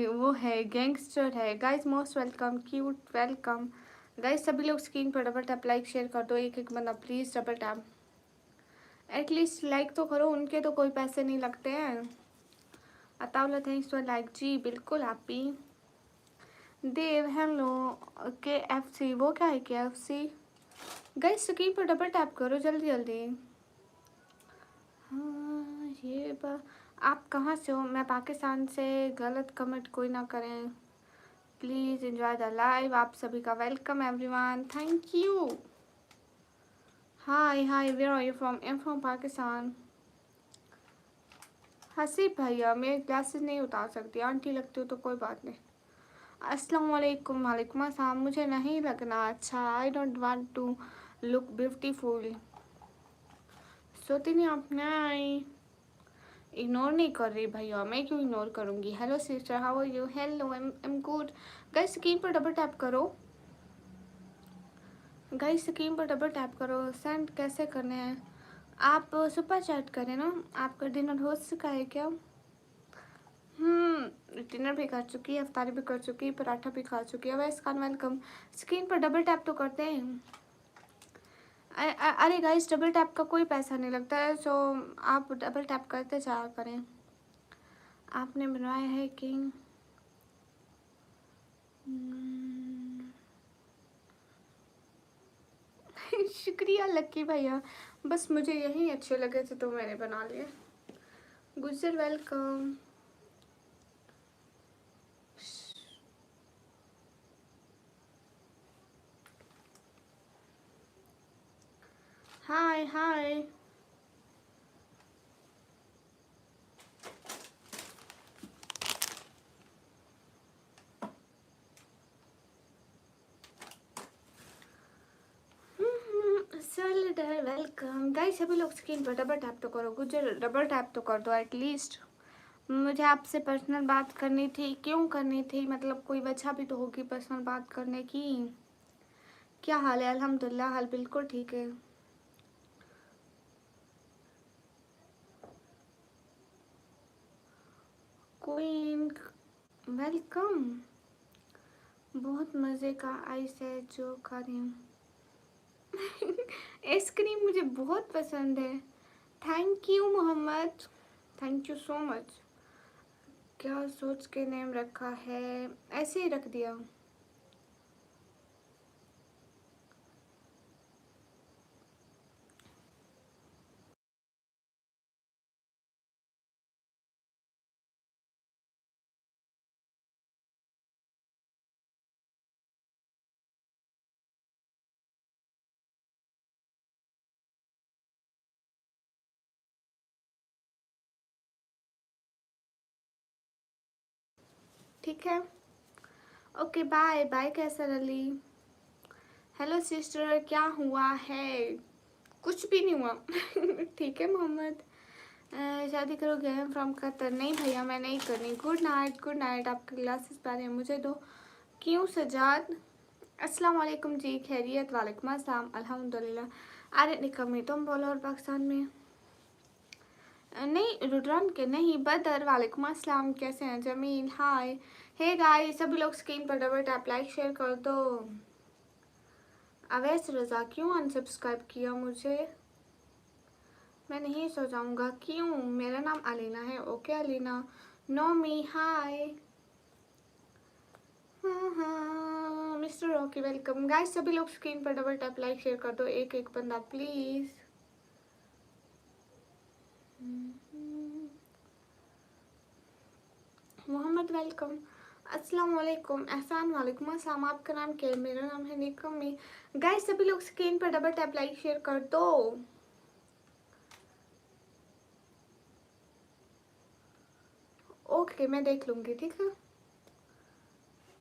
वो है गैंगस्टर है। Guys most welcome, cute welcome. Guys सभी लोग स्क्रीन पर डबल टैप लाइक शेयर कर दो, एक एक बंदा please double tap. At least like तो करो, उनके तो कोई पैसे नहीं लगते हैं। Ataullah thanks for like. जी बिल्कुल आप भी। देव हेलो। KFC, वो क्या है KFC? गाइस स्क्रीन पर डबल टैप करो जल्दी जल्दी। हाँ ये आप कहाँ से हो? मैं पाकिस्तान से। गलत कमेंट कोई ना करें प्लीज़। Enjoy the live. आप सभी का welcome everyone, thank you. Hi hi, where are you from? I am from Pakistan. Haseeb भैया, मैं ग्लासेस नहीं उतार सकती, आंटी लगती हूँ तो कोई बात नहीं। अस्सलाम वालेकुम। वालेकुम अस्सलाम। मुझे नहीं लगना अच्छा, I don't want to look beautiful. सोती नहीं आपने आई। इग्नोर नहीं कर रही भैया, मैं क्यों इग्नोर करूँगी? Hello sister, how are you? Hello, I am good. Guys screen पर डबल टैप करो। गाइस स्क्रीन पर डबल टैप करो। सेंड कैसे करने हैं? आप सुपर चैट करें ना। आपका डिनर हो चुका है क्या? डिनर भी कर चुकी है, अफ्तारी भी कर चुकी है, पराठा भी खा चुकी है। वैसे खान वेलकम। स्क्रीन पर डबल टैप तो करते हैं। अरे गाइस डबल टैप का कोई पैसा नहीं लगता है, सो आप डबल टैप करते जाया करें। आपने बनवाया है किंग। शुक्रिया लक्की भैया, बस मुझे यही अच्छे लगे थे तो मैंने बना लिए। गुजर वेलकम। हाय हाय। वेलकम गाइस, सभी लोग स्क्रीन पर डबल टैप तो करो। गुजर डबल टैप तो कर दो एटलीस्ट। मुझे आपसे पर्सनल बात करनी थी। क्यों करनी थी? मतलब कोई वजह भी तो होगी पर्सनल बात करने की। क्या हाल है? अल्हम्दुलिल्लाह, हाल बिल्कुल ठीक है। Queen welcome. बहुत मज़े का आइस है जो खा रही हूँ। आइसक्रीम मुझे बहुत पसंद है। Thank you Mohammad, thank you so much. क्या सोच के नेम रखा है? ऐसे ही रख दिया। ठीक है, ओके बाय बाय। कैसा रली? हेलो सिस्टर, क्या हुआ है? कुछ भी नहीं हुआ। ठीक है मोहम्मद। शादी करोगे? From Qatar. नहीं भैया मैं नहीं करनी। Good night good night. आपके ग्लासेस पहने हैं, मुझे दो। क्यों सजाद? अस्सलाम वालेकुम जी, खैरियत? वालेकुम अस्सलाम, अल्हम्दुलिल्लाह। अरे निकम्मी तुम बोलो। और पाकिस्तान में नहीं, रुद्रान के नहीं। बदर वालेकुम अस्सलाम, कैसे हैं? जमील हाय। हे गाइस, सभी लोग स्क्रीन पर डबल टैप लाइक शेयर कर दो। अवैस रज़ा क्यों अनसब्सक्राइब किया मुझे? मैं नहीं सो जाऊंगा। क्यों? मेरा नाम अलीना है। ओके अलीना। नोमी हाय। हाँ मिस्टर रॉकी वेलकम। गाइस सभी लोग स्क्रीन पर डबल टैप लाइक शेयर कर दो, एक एक बंदा प्लीज। मोहम्मद वेलकम। अस्सलाम वालेकुम। एहसान वालेकुम अस्सलाम। आपका नाम क्या है? मेरा नाम है निकम्मी। गाइस सभी लोग स्क्रीन पर डबल टैप लाइक शेयर कर दो। ओके मैं देख लूंगी। ठीक है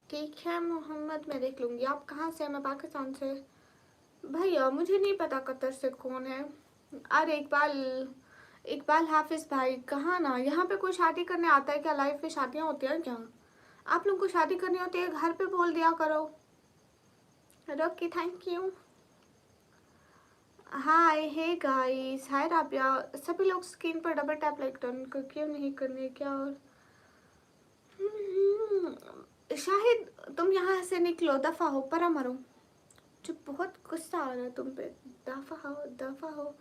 ठीक है मोहम्मद, मैं देख लूंगी। आप कहाँ से हैं? मैं पाकिस्तान से। भैया मुझे नहीं पता कतर से कौन है। अरे इकबाल हाफिज भाई कहाँ ना? यहाँ पे कोई शादी करने आता है क्या? लाइफ में शादियाँ होती हैं क्या? आप लोग को शादी करनी होती है घर पे बोल दिया करो। Rocky thank you. Hi hey guys, hi Rabia. सभी लोग स्क्रीन पर डबल टैप लाइक डन क्यों नहीं करने? क्या और शाहिद तुम यहाँ से निकलो, दफा हो, परा मरो। जो बहुत गुस्सा आ रहा है तुम पे। दफा हो दफा हो।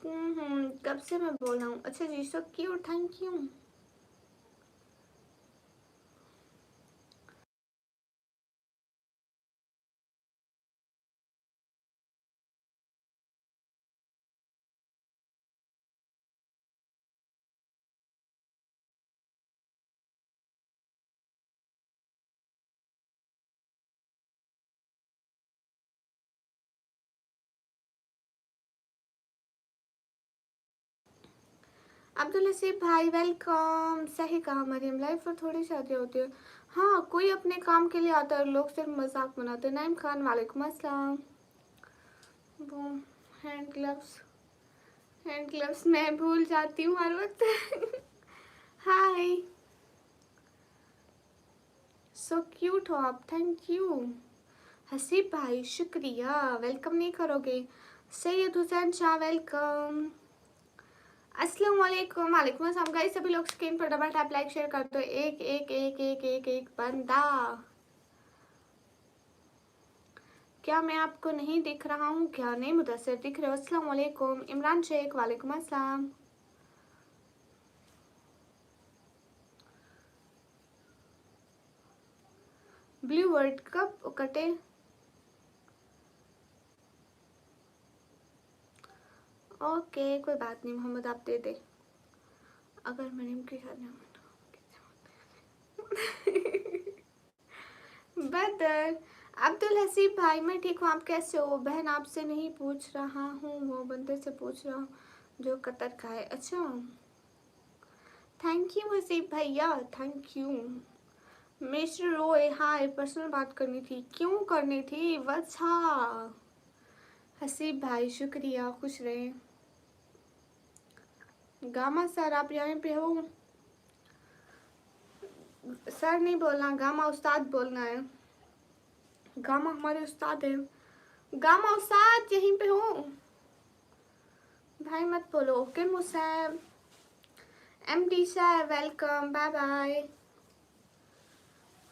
कब से मैं बोल रहा हूँ। अच्छा जी so cute, thank you. Abdul Haseeb भाई वेलकम। सही कहा मरियम, लाइफ पर थोड़ी शादी होती है। हाँ कोई अपने काम के लिए आता है, लोग सिर्फ मजाक बनाते हैं। नाइम खान वालेकुम अस्सलाम। वो हैंड ग्लव्स मैं भूल जाती हूँ हर वक्त। हाय सो क्यूट हो आप, थैंक यू। हसीब भाई शुक्रिया। वेलकम नहीं करोगे? सैयद हुसैन शाह वेलकम। अस्सलाम वालेकुम। वालेकुम अस्सलाम। गाइस सभी लोग स्क्रीन पर डबल टैप लाइक शेयर कर दो, एक एक एक एक एक एक बंदा। क्या मैं आपको नहीं दिख रहा हूँ क्या? नहीं मुदस्सिर दिख रहे हो। अस्सलाम वालेकुम। इमरान शेख वालेकुम अस्सलाम। ब्लू वर्ड कब कटे? ओके कोई बात नहीं मोहम्मद, आप दे दे। अगर मरीम की शादी बदर। अब्दुल हसीब भाई मैं ठीक हूँ, आप कैसे हो? बहन आपसे नहीं पूछ रहा हूँ, वो बंदे से पूछ रहा हूँ जो कतर का है। अच्छा थैंक यू हसीब भैया, थैंक यू। मिस्टर रोए हाय, पर्सनल बात करनी थी। क्यों करनी थी? वत्सा हसीब भाई शुक्रिया, खुश रहे। गामा सर आप यहाँ पे हो? सर नहीं बोलना, गामा उस्ताद बोलना है। गामा हमारे उस्ताद है। गामा उस्ताद यहीं पे हो भाई, मत बोलो। Okay Musaib MD sir welcome, bye bye.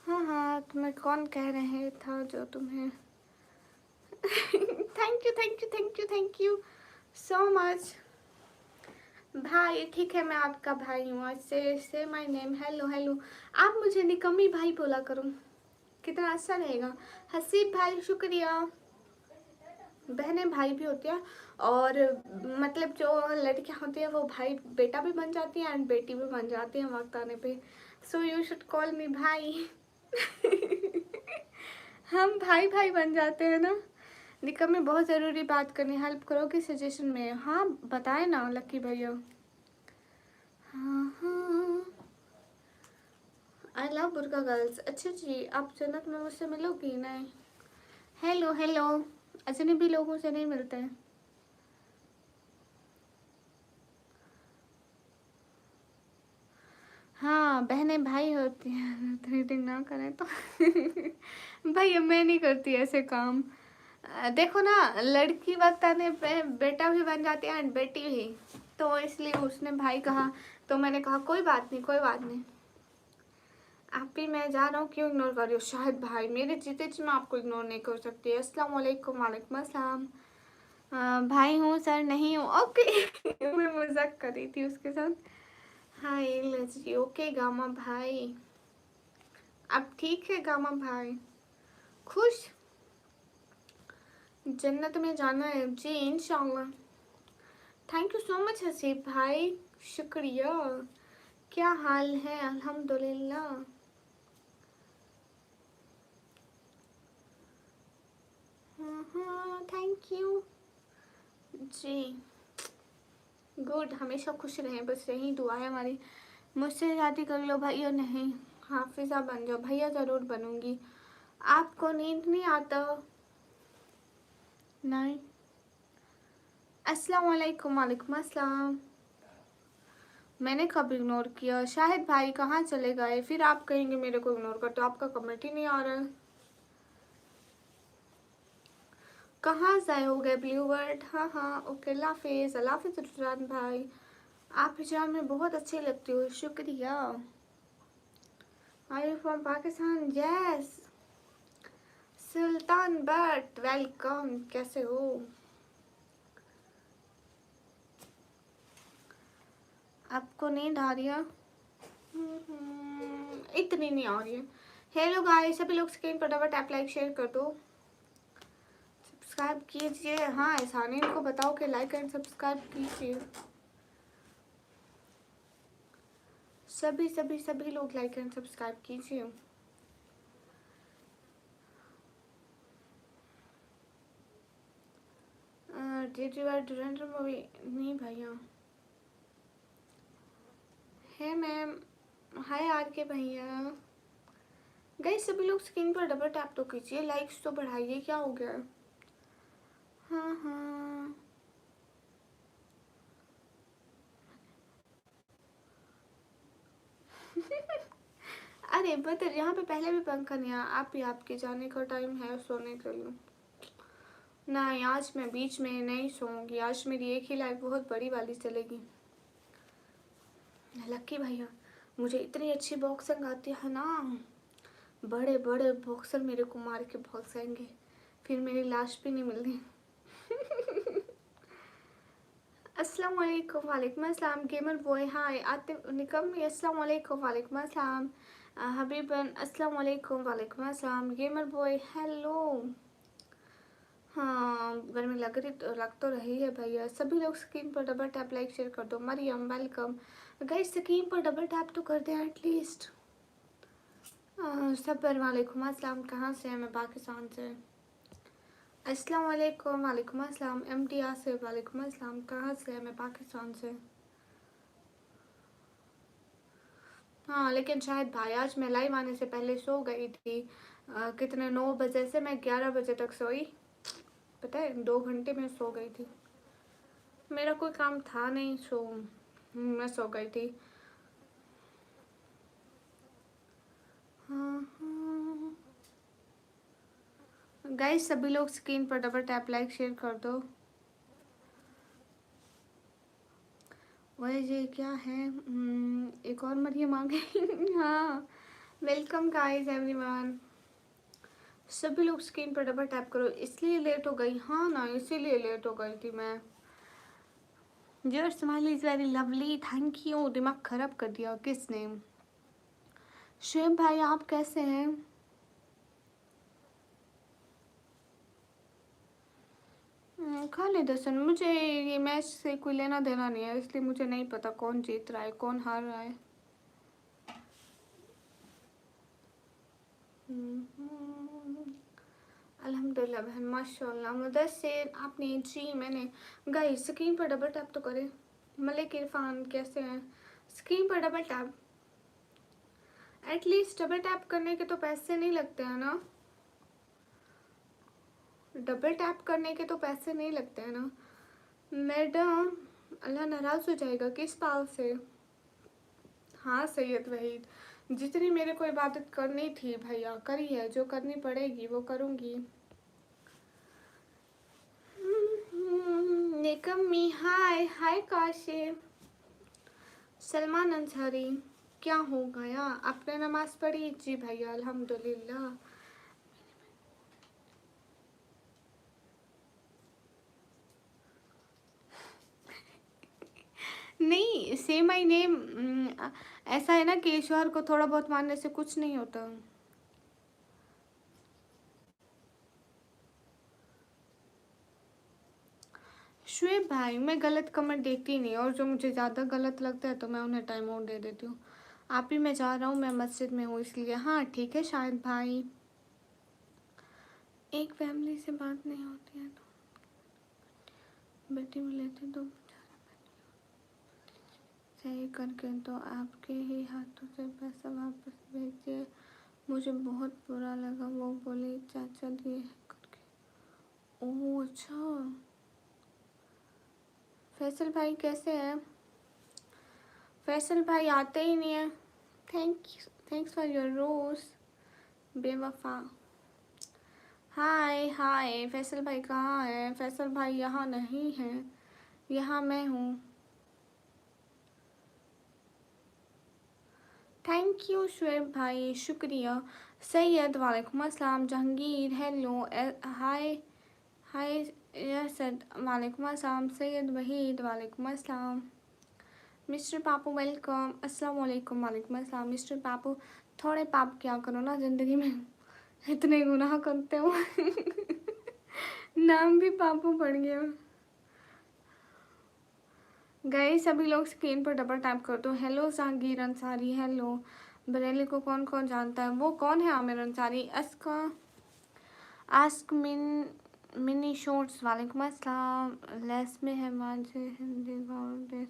हाँ हाँ, तुम्हें कौन कह रहे था जो तुम्हें thank you thank you thank you thank you so much भाई। ठीक है, मैं आपका भाई हूँ, आज से माय नेम। हेलो हेलो, आप मुझे निकम्मी भाई बोला करो, कितना अच्छा रहेगा। हसीब भाई शुक्रिया। बहनें भाई भी होती हैं, और मतलब जो लड़कियां होती हैं वो भाई बेटा भी बन जाती हैं एंड बेटी भी बन जाती हैं वक्त आने पे। सो यू शुड कॉल मी भाई हम भाई भाई बन जाते हैं ना। निकम में बहुत ज़रूरी बात करनी, हेल्प करोगे सजेशन में? हाँ बताए ना लक्की भैया। हाँ हाँ, आई लव बुर्का गर्ल्स। अच्छा जी, आप जन्नत में मुझसे मिलोगी? नहीं। हेलो हेलो, अजनबी लोगों से नहीं मिलते हैं। हाँ, बहनें भाई होती हैं तो रीडिंग ना करें तो भैया मैं नहीं करती ऐसे काम। देखो ना, लड़की वक्त आने पे बेटा भी बन जाती है एंड बेटी भी, तो इसलिए उसने भाई कहा तो मैंने कहा कोई बात नहीं कोई बात नहीं। आप भी, मैं जा रहा हूँ, क्यों इग्नोर कर रही हो? शाहिद भाई मेरे जीते जी मैं आपको इग्नोर नहीं कर सकती। अस्सलाम वालेकुम। वालेकुम अस्सलाम। भाई हूँ सर नहीं हूँ, ओके मैं मजाक कर रही थी उसके साथ। हाँ ये जी, ओके गामा भाई, अब ठीक है गामा भाई? खुश? जन्नत में जाना है जी इंशाल्लाह। Thank you so much Haseeb भाई, शुक्रिया। क्या हाल है? अल्हम्दुलिल्लाह। हाँ थैंक यू जी। गुड, हमेशा खुश रहें, बस यही दुआ है हमारी। मुझसे शादी कर लो भैया। नहीं, हाफिज़ा बन जाओ भैया, ज़रूर बनूंगी। आपको नींद नहीं आता? नहीं। अस्सलाम वालेकुम। वालेकुम अस्सलाम। मैंने कब इग्नोर किया? शाहिद भाई कहाँ चले गए? फिर आप कहेंगे मेरे को इग्नोर कर, तो आपका कमेंट ही नहीं आ रहा है। कहाँ जाए हो गए ब्लू वर्ड? हाँ हाँ ओके, अल्लाह हाफिज़। अल्लाह हाफिज़ रुजरान भाई, आप हिजाब में बहुत अच्छी लगती हो, शुक्रिया। Are you from Pakistan? Yes. Sultan Butt welcome, कैसे हो? आपको नींद आ रही है? इतनी नहीं आ रही है। हेलो गाइस, सभी लोग स्क्रीन पर डबल टैप लाइक शेयर कर दो, सब्सक्राइब कीजिए। हाँ एहसानीन को बताओ कि लाइक एंड सब्सक्राइब कीजिए। सभी सभी सभी लोग लाइक एंड सब्सक्राइब कीजिए। Did you are Dhurandhar movie? नहीं भैया। है मैम। हाय आर के भैया। गाइस सभी लोग स्क्रीन पर डबल टैप तो कीजिए, लाइक्स तो बढ़ाइए, क्या हो गया? हाँ हाँ अरे बता, यहाँ पे पहले भी पंखा नहीं आया, आप ही आपके जाने का टाइम है सोने के लिए। नहीं आज मैं बीच में नहीं सोऊंगी, आज मेरी एक ही लाइफ बहुत बड़ी वाली चलेगी। लक्की भैया, मुझे इतनी अच्छी बॉक्सिंग आती है ना, बड़े बड़े बॉक्सर मेरे को मार के भाग जाएंगे, फिर मेरी लाश भी नहीं मिलनी अस्सलाम वालेकुम। वालेकुम अस्सलाम। गेमर बॉय हाय। आतिफ निकम अस्सलाम वालेकुम। वालेकुम अस्सलाम। हबीबन अस्सलाम वालेकुम। वालेकुम अस्सलाम। Gamer boy hello. हाँ गर्मी लग तो रही है भैया। सभी लोग स्क्रीन पर डबल टैप लाइक शेयर कर दो। मरियम वेलकम। गाइस स्क्रीन पर डबल टैप तो कर दें एटलीस्ट। सब पर वालेकुम अस्सलाम। कहाँ से हैं? मैं पाकिस्तान से। अस्सलाम वालेकुम। वालेकुम अस्सलाम। MT आसिफ वालेकुम अस्सलाम। कहाँ से हैं? मैं पाकिस्तान से। हाँ लेकिन शायद भाई आज मैं लाइव आने से पहले सो गई थी। कितने 9 बजे से मैं 11 बजे तक सोई, पता है 2 घंटे में सो गई थी। मेरा कोई काम था नहीं, सो मैं सो गई थी। हाँ हाँ गाइस सभी लोग स्क्रीन पर डबल टैप लाइक शेयर कर दो। वैसे क्या है, एक और मरियम आ गई। हाँ, वेलकम गाइस एवरीवन। सभी लोग स्क्रीन पर डबल टैप करो। इसलिए लेट हो गई, हाँ ना, इसीलिए लेट हो गई थी मैं। Your smile is very lovely, thank you. दिमाग खराब कर दिया किसने? शुएब भाई आप कैसे हैं? खालिद हसन, मुझे ये मैच से कोई लेना देना नहीं है, इसलिए मुझे नहीं पता कौन जीत रहा है कौन हार रहा है। अल्हम्दुलिल्लाह बहन, माशाल्लाह। मुदस्सिर आपने जी, मैंने गाइस स्क्रीन पर डबल टैप तो करें। मलिक इरफान कैसे हैं? स्क्रीन पर double tap, at least double tap करने के तो पैसे नहीं लगते हैं ना। डबल टैप करने के तो पैसे नहीं लगते हैं ना मैडम। अल्लाह नाराज़ हो जाएगा किस बात से? हाँ सैयद वहीद, जितनी मेरे को इबादत करनी थी भैया करी है, जो करनी पड़ेगी वो करूँगी। निकम्मी हाय हाय काशिफ। सलमान अंसारी, क्या हो गया? आपने नमाज पढ़ी? जी भैया अल्हम्दुलिल्लाह। नहीं, से माई नेम, ऐसा है ना कि ईश्वर को थोड़ा बहुत मानने से कुछ नहीं होता। शुएब भाई मैं गलत कमेंट देखती नहीं, और जो मुझे ज़्यादा गलत लगता है तो मैं उन्हें टाइम आउट दे देती हूँ। आप ही मैं जा रहा हूँ, मैं मस्जिद में हूँ इसलिए। हाँ ठीक है शायद भाई, एक फैमिली से बात नहीं होती है तो बेटी में लेते तो सही करके तो आपके ही हाथों से पैसा वापस भेज दिए। मुझे बहुत बुरा लगा, वो बोले चाचा दिए है करके। ओह अच्छा, फैसल भाई कैसे हैं? फैसल भाई आते ही नहीं है। थैंक्स फॉर योर रोज बेवफा। हाय हाय, फैसल भाई कहाँ है? फैसल भाई यहाँ नहीं है, यहाँ मैं हूँ। थैंक यू शुएब भाई, शुक्रिया। सैयद वालेकुम अस्सलाम। जहांगीर हेलो, हाय हाय। यसद वालेकुम अस्सलाम। सैयद वहीद वालेकुम अस्सलाम। Mister Papu welcome. अस्सलाम वालेकुम। वालेकुम अस्सलाम। मिस्टर पापू, थोड़े पाप क्या करो ना ज़िंदगी में, इतने गुनाह करते हो। नाम भी पापू पड़ गया। गए सभी लोग स्क्रीन पर डबल टैप कर दो। Hello Jahangir Ansari, hello. बरेली को कौन कौन जानता है? वो कौन है Aamir Ansari? Ask mini shorts वालेकुम अस्सलाम। लेस में है मांझे हिंदी देश,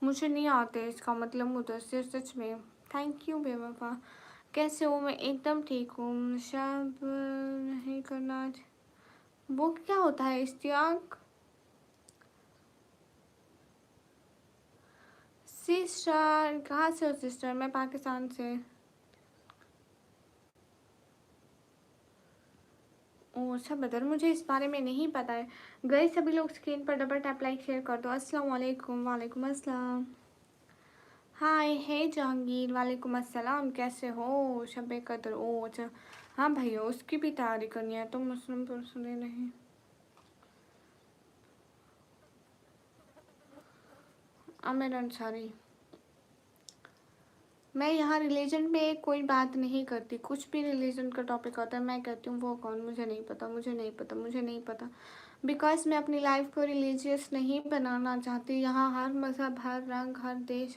मुझे नहीं आते इसका मतलब मुदस्सिर सच में। थैंक यू बेवफा। कैसे हो? मैं एकदम ठीक हूँ। शब नहीं करना आज, वो क्या होता है? इश्तियाक सिस्टर, कहाँ से हो सिस्टर? मैं पाकिस्तान से। ओह अच्छा बदर, मुझे इस बारे में नहीं पता है। गए सभी लोग स्क्रीन पर डबल टैप लाइक शेयर कर दो। अस्सलाम वालेकुम। वालेकुम अस्सलाम। हाय हे जहांगीर, वालेकुम अस्सलाम। कैसे हो? शब कदर, ओह अच्छा। हाँ भैया उसकी भी तैयारी करनी है, तो मुस्लिम पर सुने नहीं। आमिर अंसारी, मैं यहाँ रिलीजन पे कोई बात नहीं करती। कुछ भी रिलीजन का टॉपिक आता है मैं कहती हूँ वो कौन, मुझे नहीं पता, मुझे नहीं पता, मुझे नहीं पता। बिकॉज मैं अपनी लाइफ को रिलीजियस नहीं बनाना चाहती। यहाँ हर मज़हब, हर रंग, हर देश,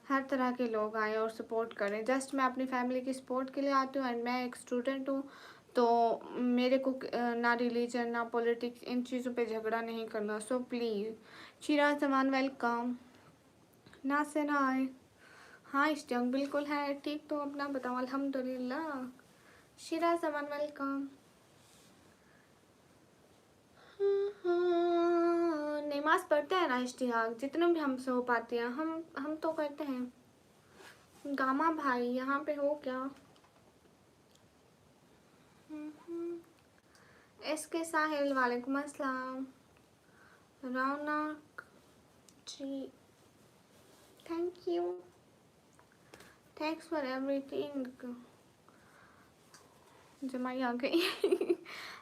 हर तरह के लोग आए और सपोर्ट करें। जस्ट मैं अपनी फैमिली की सपोर्ट के लिए आती हूँ, एंड मैं एक स्टूडेंट हूँ, तो मेरे को ना रिलीजन ना पॉलिटिक्स इन चीज़ों पे झगड़ा नहीं करना। So please. Siraj Zaman welcome. ना से ना आए। हाँ इश्तियाक बिल्कुल है ठीक, तो अपना बताओ? अल्हम्दुलिल्लाह। शिरा जमान वेलकम। नमाज पढ़ते हैं ना इश्तियाक, जितने भी हमसे हो पाती है हम तो करते हैं। गामा भाई यहाँ पे हो क्या? एसके साहिल वालेकुम अस्सलाम। Raunak ji thank you, thanks for everything. जमाई आ गई।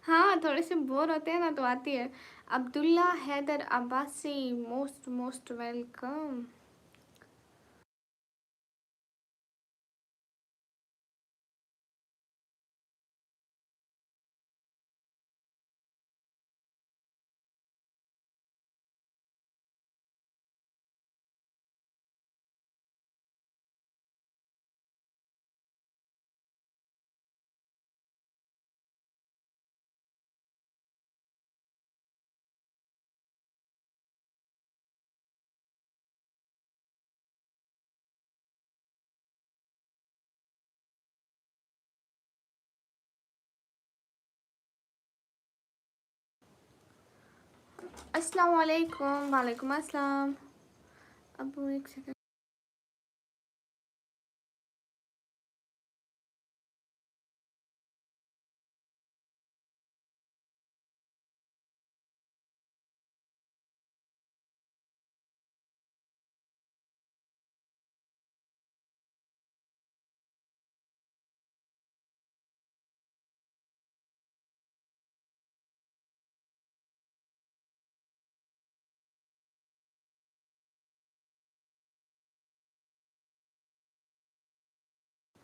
हाँ, थोड़े से बोर होते हैं ना तो आती है। Abdullah Haider Abbasi, most most welcome. अस्सलाम वालेकुम। वालेकुम अस्सलाम। अब एक सेकंड।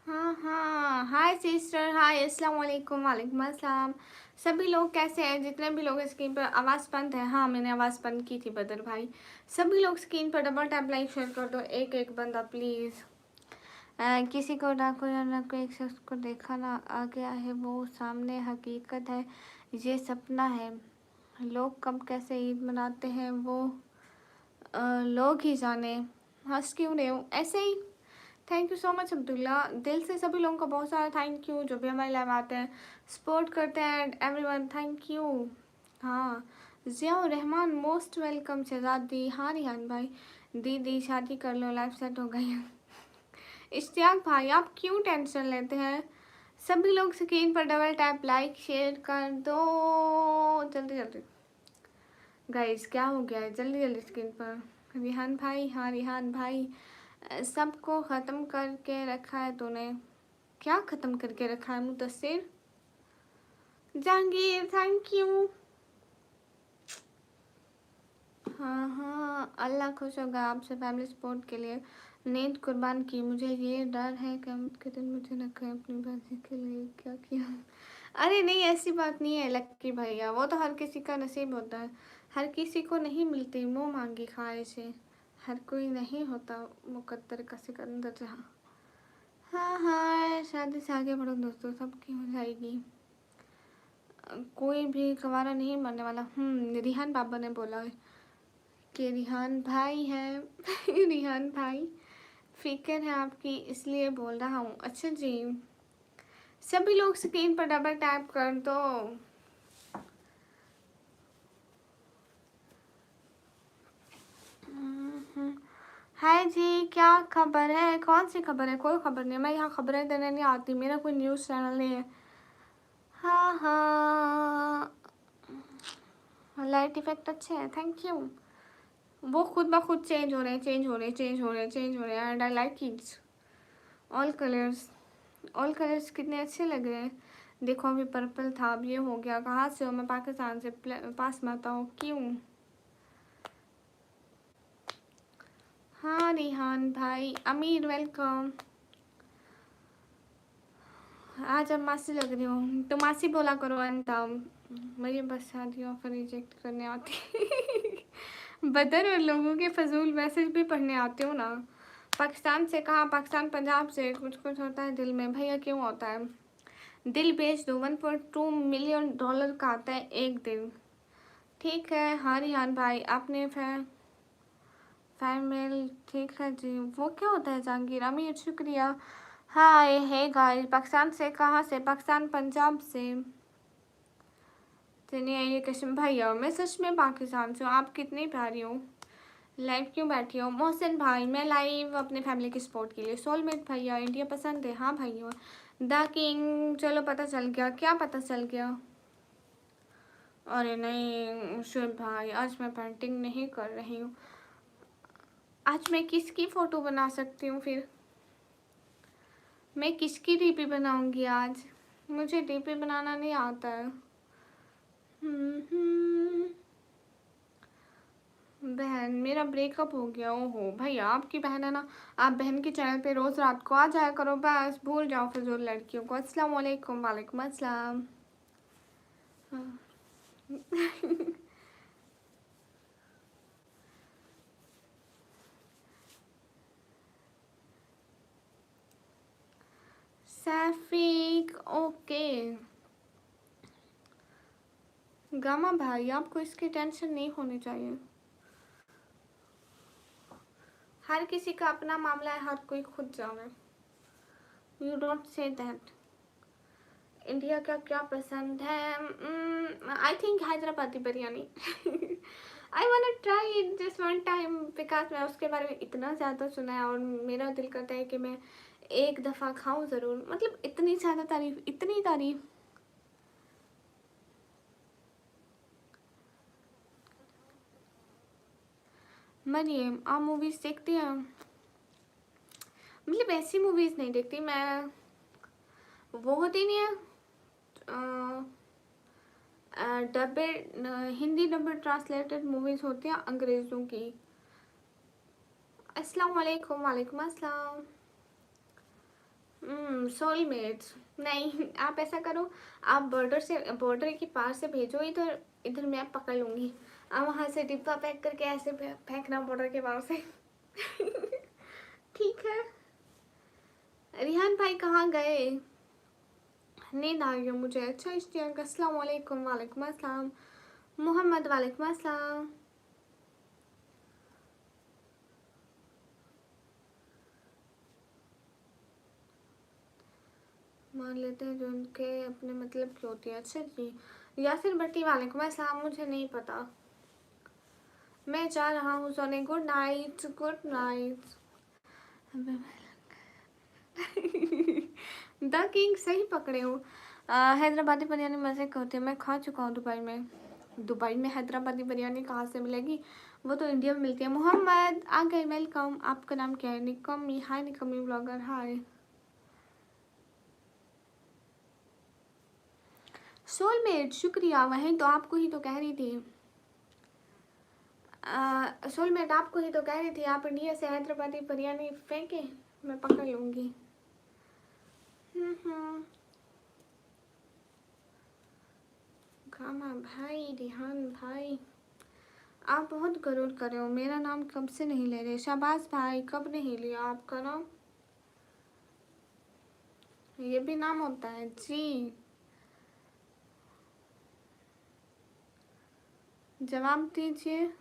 हाँ हाँ, हाय सिस्टर, हाय, अस्सलाम वालेकुम। वालेकुम अस्सलाम। सभी लोग कैसे हैं? जितने भी लोग स्क्रीन पर, आवाज़ बंद है? हाँ, मैंने आवाज़ बंद की थी बदर भाई। सभी लोग स्क्रीन पर डबल टैप लाइक शेयर कर दो, एक एक बंदा प्लीज़। किसी को डाको या ना को एक शख्स को देखा ना आ गया है, वो सामने हकीकत है, ये सपना है। लोग कब कैसे ईद मनाते हैं वो लोग ही जाने। हंस क्यों रहे हो? ऐसे ही। Thank you so much Abdullah, दिल से सभी लोगों को बहुत सारा थैंक यू जो भी हमारे लाइव आते हैं, सपोर्ट करते हैं। Everyone thank you. हाँ, जियाउर रहमान मोस्ट वेलकम। शहजाद दी, हाँ रिहान भाई, दीदी शादी कर लो, लाइफ सेट हो गई। इश्तियाक भाई, आप क्यों टेंशन लेते हैं? सभी लोग स्क्रीन पर डबल टैप लाइक शेयर कर दो, जल्दी जल्दी। गाइस क्या हो गया है? जल्दी जल्दी स्क्रीन पर। रिहान भाई, हाँ रिहान भाई, सबको ख़त्म करके रखा है तूने। क्या ख़त्म करके रखा है मुदस्सिर? Jahangir thank you. हाँ हाँ, अल्लाह खुश होगा आपसे फैमिली सपोर्ट के लिए। नींद कुर्बान की, मुझे ये डर है कि के दिन मुझे न कहे अपनी बाजी के लिए क्या किया। अरे नहीं, ऐसी बात नहीं है लक्की भैया, वो तो हर किसी का नसीब होता है। हर किसी को नहीं मिलती मुँह मांगी ख्वाहिशें, हर कोई नहीं होता मुकद्दर का सिकंदर जहाँ। हाँ हाँ, शादी से आगे बढ़ो दोस्तों, सबकी हो जाएगी। कोई भी गवारा नहीं मरने वाला। रिहान बाबा ने बोला है कि रिहान भाई है। रिहान भाई, फिक्र है आपकी इसलिए बोल रहा हूँ। अच्छा जी, सभी लोग स्क्रीन पर डबल टैप कर दो। हाय जी, क्या खबर है? कौन सी खबर है? कोई खबर नहीं, मैं यहाँ खबरें देने नहीं आती, मेरा कोई न्यूज़ चैनल नहीं है। हाँ हाँ, लाइट इफेक्ट अच्छे हैं, थैंक यू। वो खुद ब खुद चेंज हो रहे हैं, चेंज हो रहे हैं, चेंज हो रहे हैं, चेंज हो रहे हैं, and I like it's all colours. All colours कितने अच्छे लग रहे हैं। देखो अभी पर्पल था, अब ये हो गया। कहाँ से हो? मैं पाकिस्तान से, पास में आता हूँ। क्यों? हाँ रिहान भाई, अमीर वेलकम। आज अब मासी लग रही हूँ तो मासी बोला करो अंता। मुझे बस शादी ऑफर रिजेक्ट करने आती। बदर और लोगों के फजूल मैसेज भी पढ़ने आते हो ना। पाकिस्तान से कहाँ? पाकिस्तान पंजाब से। कुछ कुछ होता है दिल में भैया, क्यों होता है? दिल बेच दो, $1.2 मिलियन का आता है एक दिन। ठीक है। हाँ रिहान भाई, आपने फैमिल ठीक है जी। वो क्या होता है जहांगीर? अमीर शुक्रिया। हाय है गाइस, पाकिस्तान से कहाँ से? पाकिस्तान पंजाब से। चलिए कश्मीर भैया, मैं सच में पाकिस्तान से हूँ। आप कितनी प्यारी हो। लाइव क्यों बैठी हो? मोहसिन भाई, मैं लाइव अपने फैमिली के सपोर्ट के लिए। सोलमेट भैया, इंडिया पसंद है? हाँ भैया। द किंग, चलो पता चल गया। क्या पता चल गया? अरे नहीं शुभ भाई, आज मैं पेंटिंग नहीं कर रही हूँ। आज मैं किसकी फ़ोटो बना सकती हूँ फिर? मैं किसकी डीपी बनाऊँगी आज? मुझे डीपी बनाना नहीं आता है। बहन, मेरा ब्रेकअप हो गया। ओहो भैया, आपकी बहन है ना, आप बहन के चैनल पे रोज़ रात को आ जाया करो, बस भूल जाओ फिजूल लड़कियों को। अस्सलाम वालेकुम। वालेकुम अस्सलाम। हाँ। सैफिक, ओके। गामा भाई, आपको इसकी टेंशन नहीं होनी चाहिए। हर किसी का अपना मामला है, हर कोई खुद जाने। You don't say that. India का क्या पसंद है? I think Hyderabadi biryani. I want try it just one time because मैं उसके बारे में इतना ज़्यादा सुना है और मेरा दिल करता है कि मैं एक दफ़ा खाऊं ज़रूर। मतलब इतनी ज़्यादा तारीफ, इतनी तारीफ। मरियम, आप मूवीज़ देखती हैं? मतलब ऐसी मूवीज़ नहीं देखती मैं। वो होती नहीं है डबेड, हिंदी डबेड ट्रांसलेटेड मूवीज़ होती हैं अंग्रेज़ों की। अस्सलाम वालेकुम। वालेकुम अस्सलाम। सोलमेट्स नहीं, आप ऐसा करो, आप बॉर्डर के पार से भेजो, इधर इधर मैं पकड़ लूँगी। आप वहाँ से डिब्बा पैक करके ऐसे फेंकना बॉर्डर के पार से। ठीक है। रिहान भाई कहाँ गए? नींद आ गया मुझे। अच्छा इश्तियाक, अस्सलाम वालेकुम। वालेकुम अस्सलाम। मोहम्मद, वालेकुम अस्सलाम। मान लेते हैं जो उनके अपने मतलब की होती है। अच्छा जी। यासिर भट्टी, वालेकुम अस्सलाम। मुझे नहीं पता, मैं जा रहा हूँ सोने। Good night, good night. The king सही पकड़े हो। हैदराबादी बिरयानी मज़े की होती है, मैं खा चुका हूँ दुबई में। दुबई में हैदराबादी बिरयानी कहाँ से मिलेगी? वो तो इंडिया में मिलती है। मोहम्मद आ गए, वेलकम। आपका नाम क्या है? निकमी। हाय निकमी ब्लॉगर, हाय। सोलमेट, शुक्रिया। वहीं तो आपको ही तो कह रही थी। सोलमेट, आपको ही तो कह रही थी, आप इंडिया से हैदराबादी बिरयानी फेंके, मैं पकड़ लूँगी। गामा भाई, रिहान भाई, आप बहुत गरूर कर रहे हो। मेरा नाम कब से नहीं ले रहे? शाबाश भाई, कब नहीं लिया आपका नाम? ये भी नाम होता है जी। जवाब दीजिए।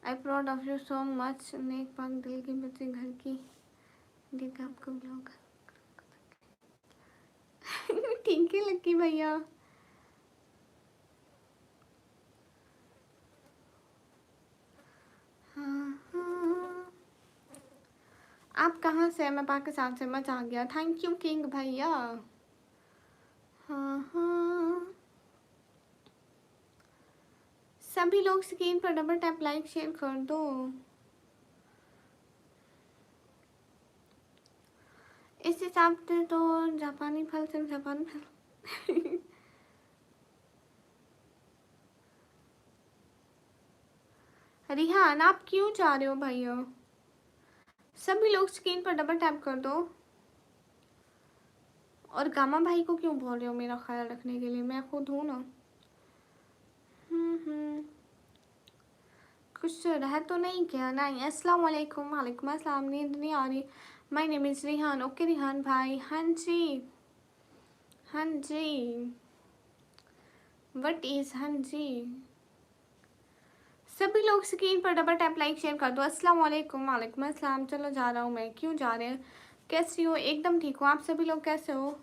I proud of you so much. नेक पाक दिल की बच्ची घर की देख आपको ब्लॉग। ठीक है लक्की भैया। हाँ। आप कहाँ से? मैं पाकिस्तान से। मजा आ गया। थैंक यू किंग भैया। हाँ। सभी लोग स्क्रीन पर डबल टैप लाइक शेयर कर दो। इस हिसाब से तो जापानी फल से जापानी फल। रिहान, आप क्यों जा रहे हो भैया? सभी लोग स्क्रीन पर डबल टैप कर दो। और गामा भाई को क्यों बोल रहे हो मेरा ख्याल रखने के लिए? मैं खुद हूँ ना। कुछ रह तो नहीं क्या? नहीं। अस्सलाम वालेकुम। वालेकुम अस्सलाम। नींद नहीं आ रही। My name is Rihan. Okay Rihan भाई। हाँ जी, हाँ जी। व्हाट इज़ हाँ जी? सभी लोग स्क्रीन पर डबल टैप लाइक शेयर कर दो। अस्सलाम वालेकुम। वालेकुम अस्सलाम। चलो जा रहा हूँ मैं। क्यों जा रहे हैं? कैसी हो? एकदम ठीक हो। आप सभी लोग कैसे हो?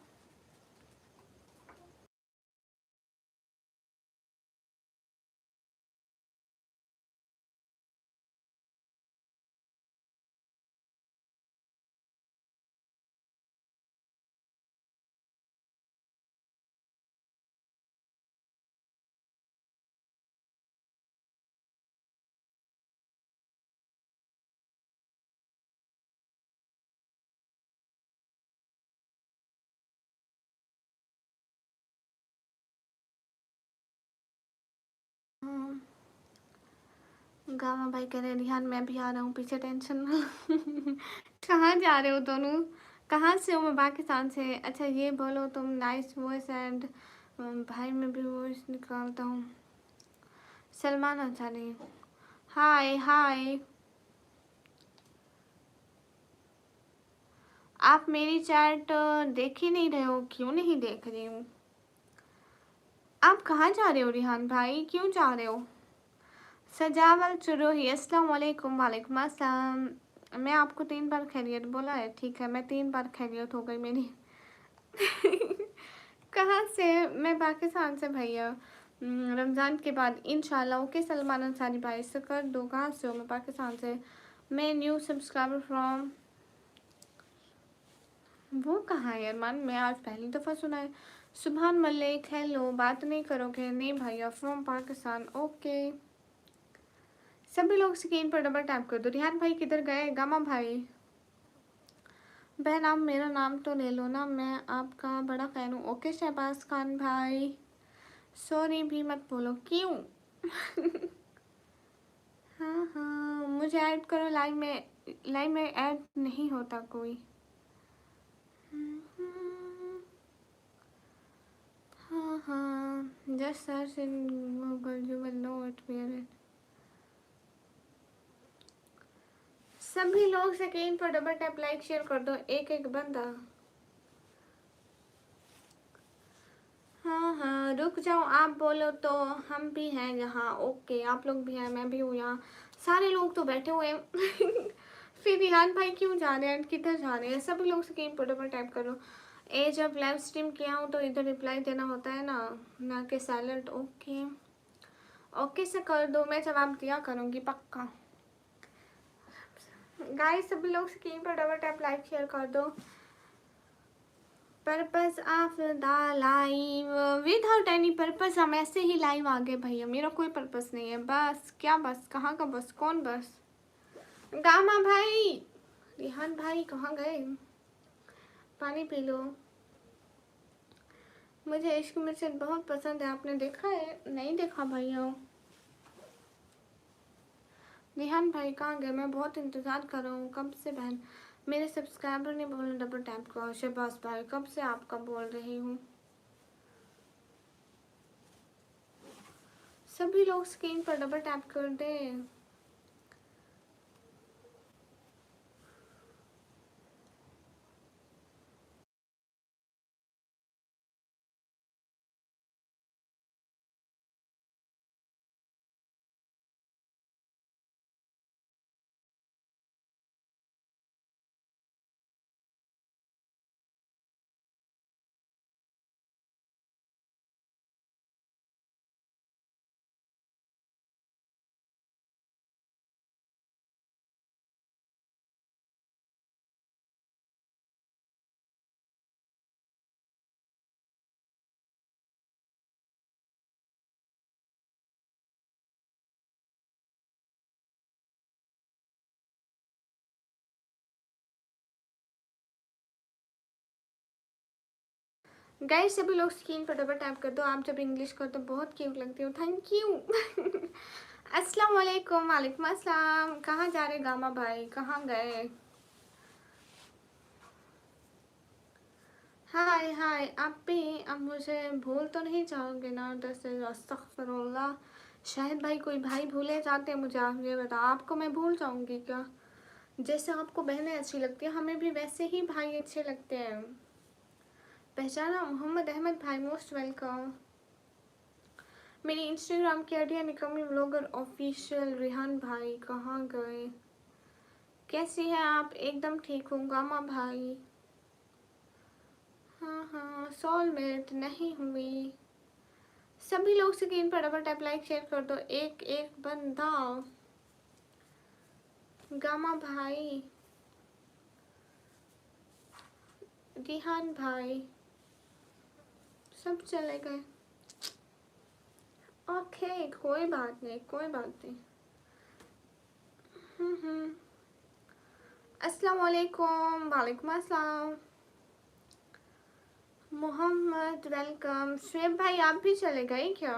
गामा भाई कह रहे हैं रिहान मैं भी आ रहा हूँ, पीछे टेंशन ना लो। कहाँ जा रहे हो दोनों? कहाँ से हो? मैं पाकिस्तान से। अच्छा ये बोलो तुम नाइस वॉइस एंड भाई मैं भी वॉइस निकालता हूँ। सलमान अंसारी हाय हाय। आप मेरी चैट देख ही नहीं रहे हो? क्यों नहीं देख रही हूँ? आप कहाँ जा रहे हो रिहान भाई, क्यों जा रहे हो? सजावल चुरूही अस्सलाम वालेकुम। वालेकुम अस्सलाम। मैं आपको 3 बार खैरियत बोला है, ठीक है मैं 3 बार खैरियत हो गई मेरी। कहाँ से? मैं पाकिस्तान से भैया। रमज़ान के बाद इंशाल्लाह। ओके सलमान अंसारी भाई से कर दो। कहाँ से हो? मैं पाकिस्तान से। मैं न्यू सब्सक्राइबर फ्रॉम, वो कहाँ है अरमान? मैं आज पहली दफ़ा सुना है। सुभान मलिक हेलो, बात नहीं करोगे? नहीं भैया फ्रॉम पाकिस्तान। ओके सभी लोग स्क्रीन पर डबल टैप कर दो। रिहान भाई किधर गए? गामा भाई बहन आप मेरा नाम तो ले लो ना, मैं आपका बड़ा फ़ैन हूँ। ओके शहबाज खान भाई सॉरी भी मत बोलो। क्यों? हाँ हाँ मुझे ऐड करो लाइव में। लाइव में ऐड नहीं होता कोई। हाँ हाँ just search in Google you will know it where it. सभी लोग स्क्रीन पर डबल टैप लाइक शेयर कर दो, एक एक बंदा। हाँ हाँ रुक जाओ, आप बोलो तो हम भी हैं यहाँ। ओके आप लोग भी हैं, मैं भी हूँ यहाँ, सारे लोग तो बैठे हुए हैं। फिर रिहान भाई क्यों जा रहे हैं, किधर जा रहे हैं? सभी लोग स्क्रीन पर डबल टैप करो। जब लाइव स्ट्रीम किया हूँ तो इधर रिप्लाई देना होता है ना कि साइलेंट। ओके ओके से कर दो, मैं जवाब दिया करूँगी पक्का। गाइस सभी लोग स्क्रीन पर डबल टैप लाइक शेयर कर दो। Purpose of the live without any purpose, हम ऐसे ही लाइव आ गए भैया, मेरा कोई पर्पस नहीं है। बस क्या बस? कहाँ का बस? कौन बस? गामा भाई रिहान भाई कहाँ गए? पानी पी लो। मुझे इश्क मिर्चत बहुत पसंद है, आपने देखा है? नहीं देखा भैया। रिहान भाई कहाँ गए? मैं बहुत इंतज़ार कर रहा हूँ कब से बहन। मेरे सब्सक्राइबर ने बोला डबल टैप करो। शहबाज भाई कब से आपका बोल रही हूँ। सभी लोग स्क्रीन पर डबल टैप कर दे। गाइस सभी लोग स्क्रीन पर डबल टैप कर दो। आप जब इंग्लिश कर तो बहुत क्यूट लगती हो, थैंक यू। अस्सलाम वालेकुम। वालेकुम अस्सलाम। कहाँ जा रहे गामा भाई, कहाँ गए? हाय हाय आप भी। अब मुझे भूल तो नहीं जाओगे ना? जैसे अस्तगफिरुल्लाह, शायद भाई कोई भाई भूले जाते हैं मुझे। आप ये बताओ, आपको मैं भूल जाऊंगी क्या? जैसे आपको बहनें अच्छी लगती हैं, हमें भी वैसे ही भाई अच्छे लगते हैं। पहचाना? मोहम्मद अहमद भाई मोस्ट वेलकम। मेरी इंस्टाग्राम की आईडी निकमी ब्लॉगर ऑफिशियल। रिहान भाई कहाँ गए? कैसी हैं आप? एकदम ठीक हूँ गामा भाई। हाँ हाँ सोलमेट नहीं हुई। सभी लोग स्क्रीन पर डबल टैप लाइक शेयर कर दो, एक एक बंदा। गामा भाई रिहान भाई सब चले गए। ओके कोई बात नहीं, कोई बात नहीं। हम्म। अस्सलाम वालेकुम। वालेकुम अस्सलाम। मोहम्मद वेलकम। शुएब भाई आप भी चले गए क्या?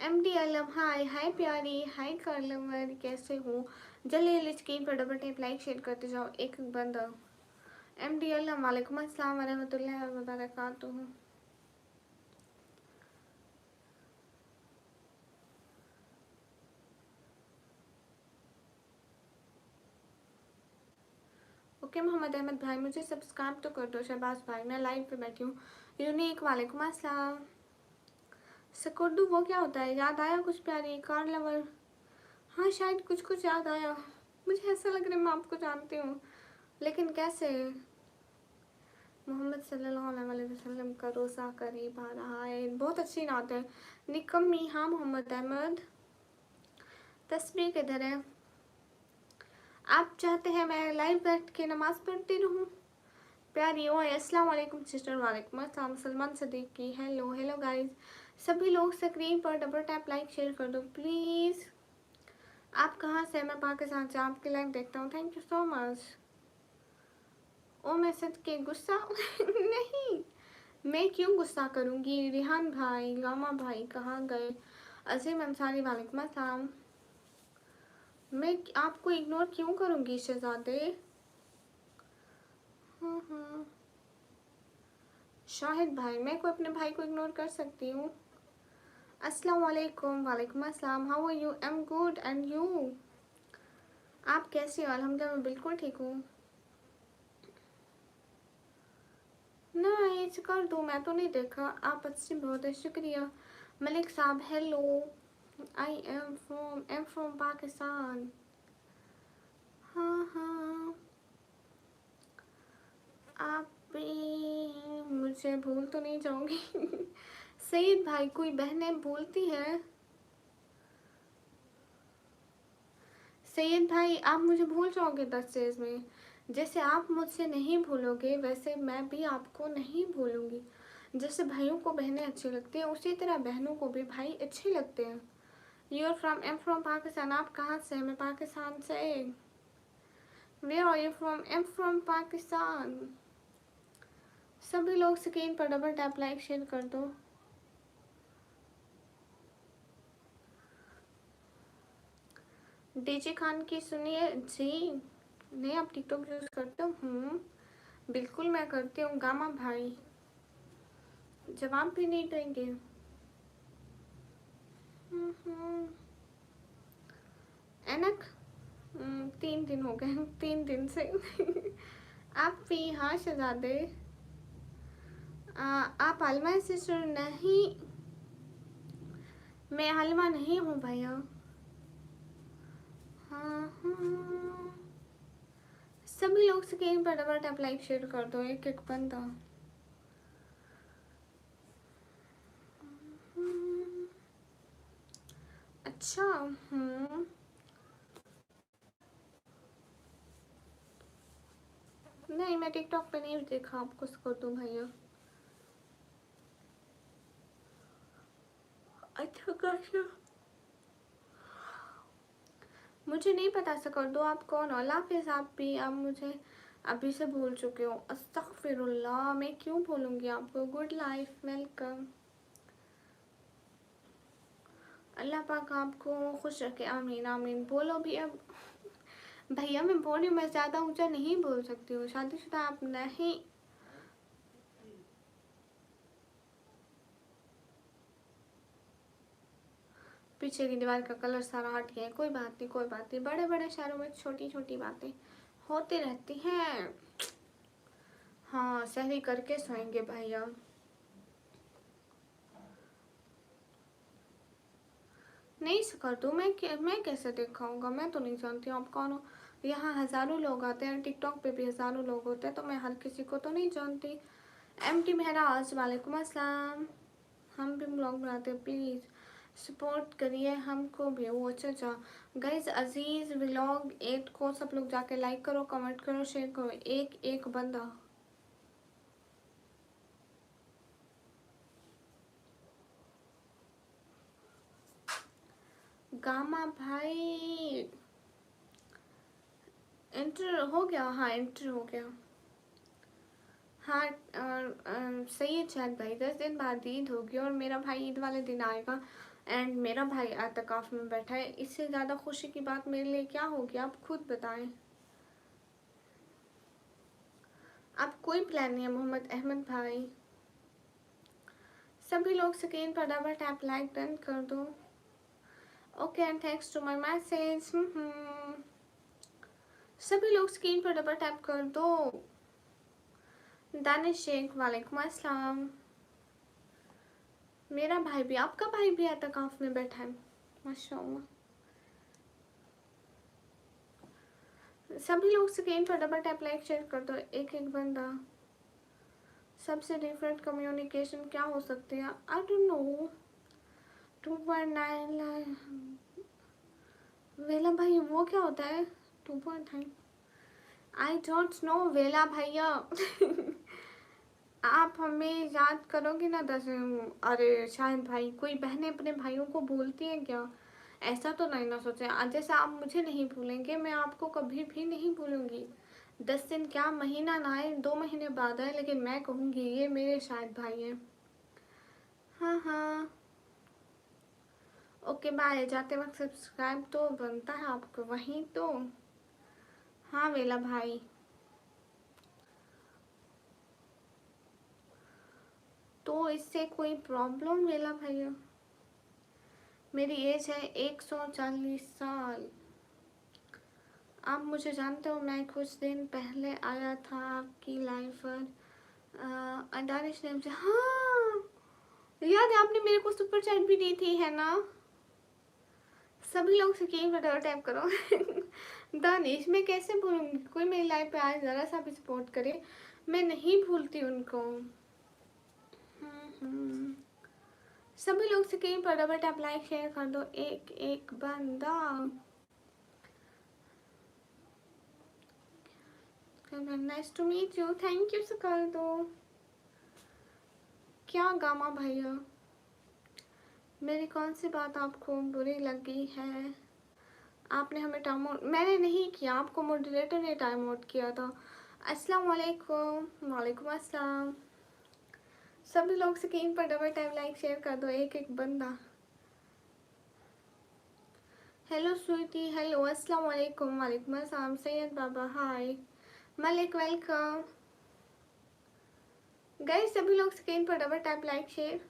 MD अलम हाय हाय प्यारी हाय करलमर कैसे हो। जल्दी स्क्रीन पर डबल टैप लाइक शेयर करते जाओ एक एक बंदा। MD अलम वालेकुम अस्सलाम वरहमतुल्लाहि वबरकातुहू। ओके मोहम्मद अहमद भाई मुझे सब्सक्राइब तो कर दो। शहबाज भाई मैं लाइव पे बैठी हूँ। यूनिक वालेकुम अस्सलाम। सकर्दू वो क्या होता है? याद आया कुछ प्यारी कार लवर? हाँ शायद कुछ कुछ याद आया। मुझे ऐसा लग रहा है मैं आपको जानती हूँ, लेकिन कैसे? मोहम्मद सल्लल्लाहु अलैहि वसल्लम का रोज़ा करीब आ रहा है। बहुत अच्छी नात है। निकम्मी हाँ मोहम्मद अहमद। तस्बीह किधर है? आप चाहते हैं मैं लाइव बैठ के नमाज़ पढ़ती रहूँ? प्यारी ओ अस्सलाम वालेकुम सिस्टर। वालेकुम अस्सलाम। Salman Siddiqui hello hello guys. सभी लोग स्क्रीन पर डबल टैप लाइक शेयर कर दो प्लीज़। आप कहाँ से? मैं पाकिस्तान से आपकी लाइव देखता हूँ। Thank you so much. ओ मैं सच के गुस्सा नहीं, मैं क्यों गुस्सा करूँगी? रिहान भाई गामा भाई कहाँ गए? अजीम अंसारी वालेकुम अस्सलाम। मैं आपको इग्नोर क्यों करूँगी शहजादे? शाहिद भाई मैं को अपने भाई को इग्नोर कर सकती हूँ? अस्सलाम वालेकुम। वालेकुम अस्सलाम। How are you? I am good and you? आप कैसी हो? अल्हम्दुलिल्लाह मैं बिल्कुल ठीक हूँ। नाइस कर दो, मैं तो नहीं देखा। आप अच्छी बहुत है, शुक्रिया। मलिक साहब hello. I am from Pakistan. हाँ हाँ आप भी मुझे भूल तो नहीं जाओगी? सईद भाई कोई बहनें भूलती हैं? सैयद भाई आप मुझे भूल जाओगे 10 डेज में। जैसे आप मुझसे नहीं भूलोगे वैसे मैं भी आपको नहीं भूलूंगी। जैसे भाइयों को बहनें अच्छी लगती हैं उसी तरह बहनों को भी भाई अच्छे लगते हैं। You are from? Am from Pakistan. आप कहाँ से? मैं पाकिस्तान से। Where are you from? Am from Pakistan. सभी लोग स्क्रीन पर डबल टैप लाइक शेयर कर दो। डीजे खान की सुनिए जी। नहीं आप टिकटॉक यूज़ करते हो? बिल्कुल मैं करती हूँ। गामा भाई जवाब भी नहीं देंगे। एनक 3 दिन हो गए 3 दिन से। आप भी? हाँ शहजादे। आप अलमा सिस्टर? नहीं मैं हलवा नहीं हूँ भैया। हाँ सभी लोग स्क्रीन पर डबल टैप लाइक शेयर कर दो एक एक बंदा। अच्छा नहीं मैं टिकटॉक पे नहीं देखा आपको कर दूँ भैया। अच्छा कैसे? मुझे नहीं पता सा कर दो आप कौन हो। अल्लाह हाफिज़। आप भी आप मुझे अभी से भूल चुके हो। अस्तगफिरुल्लाह मैं क्यों भूलूंगी आपको। Good life welcome. अल्लाह पाक आपको खुश रखे आमीन आमीन। बोलो भी अब। भैया मैं बोल रही हूँ मैं ज़्यादा ऊंचा नहीं बोल सकती हूँ। शादीशुदा आप नहीं। पीछे की दीवार का कलर सारा हट गया है। कोई बात नहीं कोई बात नहीं। बड़े बड़े शहरों में छोटी छोटी बातें होती रहती हैं। हाँ सहरी करके सोएंगे भैया। नहीं कर दूँ मैं कैसे दिखाऊंगा? मैं तो नहीं जानती हूँ आप कौन हो। यहाँ हज़ारों लोग आते हैं, टिकटॉक पे भी हज़ारों लोग होते हैं, तो मैं हर किसी को तो नहीं जानती। MT महराज वालेकुम अस्सलाम। हम भी ब्लॉग बनाते हैं प्लीज़ सपोर्ट करिए हमको भी। वो अच्छा गाइज अजीज़ व्लॉग 8 को सब लोग जाके लाइक करो कमेंट करो शेयर करो एक एक बंदा। गामा भाई एंटर हो गया? हाँ एंटर हो गया। हाँ सही है। शायद भाई 10 दिन बाद ईद होगी और मेरा भाई ईद वाले दिन आएगा। एंड मेरा भाई एतकाफ में बैठा है। इससे ज़्यादा खुशी की बात मेरे लिए क्या होगी, आप खुद बताएं। अब कोई प्लान नहीं है मोहम्मद अहमद भाई। सभी लोग स्क्रीन पर डबल टैप लाइक डन कर दो। Okay and thanks to my message. सभी लोग स्क्रीन पर डबल टैप कर दो। दानिश शेख वालेकुम अस्सलाम। मेरा भाई भी, आपका भाई भी एतकाफ में बैठा है, माशाअल्लाह। सभी लोग स्क्रीन पर डबल टैप लाइक शेयर कर दो, एक एक बंदा। सबसे डिफरेंट कम्युनिकेशन क्या हो सकती है, आई डोंट नो। 2.9 वेला भाई वो क्या होता है 2.9? आई डोंट नो वेला भैया। आप हमें याद करोगे ना 10। अरे शायद भाई, कोई बहनें अपने भाइयों को भूलती हैं क्या? ऐसा तो नहीं ना सोचे। आज जैसे आप मुझे नहीं भूलेंगे, मैं आपको कभी भी नहीं भूलूंगी। 10 दिन क्या, महीना ना आए, 2 महीने बाद आए, लेकिन मैं कहूँगी ये मेरे शायद भाई हैं। हाँ हाँ ओके बाय। जाते वक्त सब्सक्राइब तो बनता है आपको, वहीं तो। हाँ वेला भाई, तो इससे कोई प्रॉब्लम वेला भैया? मेरी एज है 140 साल। आप मुझे जानते हो, मैं कुछ दिन पहले आया था आपकी लाइव पर अडानिश नेम से। हाँ याद है, आपने मेरे को सुपर चैट भी दी थी, है ना? सभी लोग स्क्रीन पर टैप करो। दानिश मैं कैसे भूलूंगी, कोई मेरी लाइव पे आए, ज़रा सा भी सपोर्ट करे, मैं नहीं भूलती उनको। सभी लोग स्क्रीन पर डबल टैप लाइक शेयर कर दो, एक एक बंदा। Nice to meet you, thank you से कर दो। क्या गामा भैया, मेरी कौन सी बात आपको बुरी लगी है? आपने हमें टाइम आउट, मैंने नहीं किया, आपको मॉडरेटर ने टाइम आउट किया था। अस्सलाम वालेकुम। वालेकुम अस्सलाम। सभी लोग स्क्रीन पर डबल टैप लाइक शेयर कर दो, एक एक बंदा। हेलो स्वीटी, हेलो, अस्सलाम वालेकुम। वालेकुम अस्सलाम। सैयद बाबा हाय। मलिक वेलकम। गाइस सभी लोग स्क्रीन पर डबल टैप लाइक शेयर।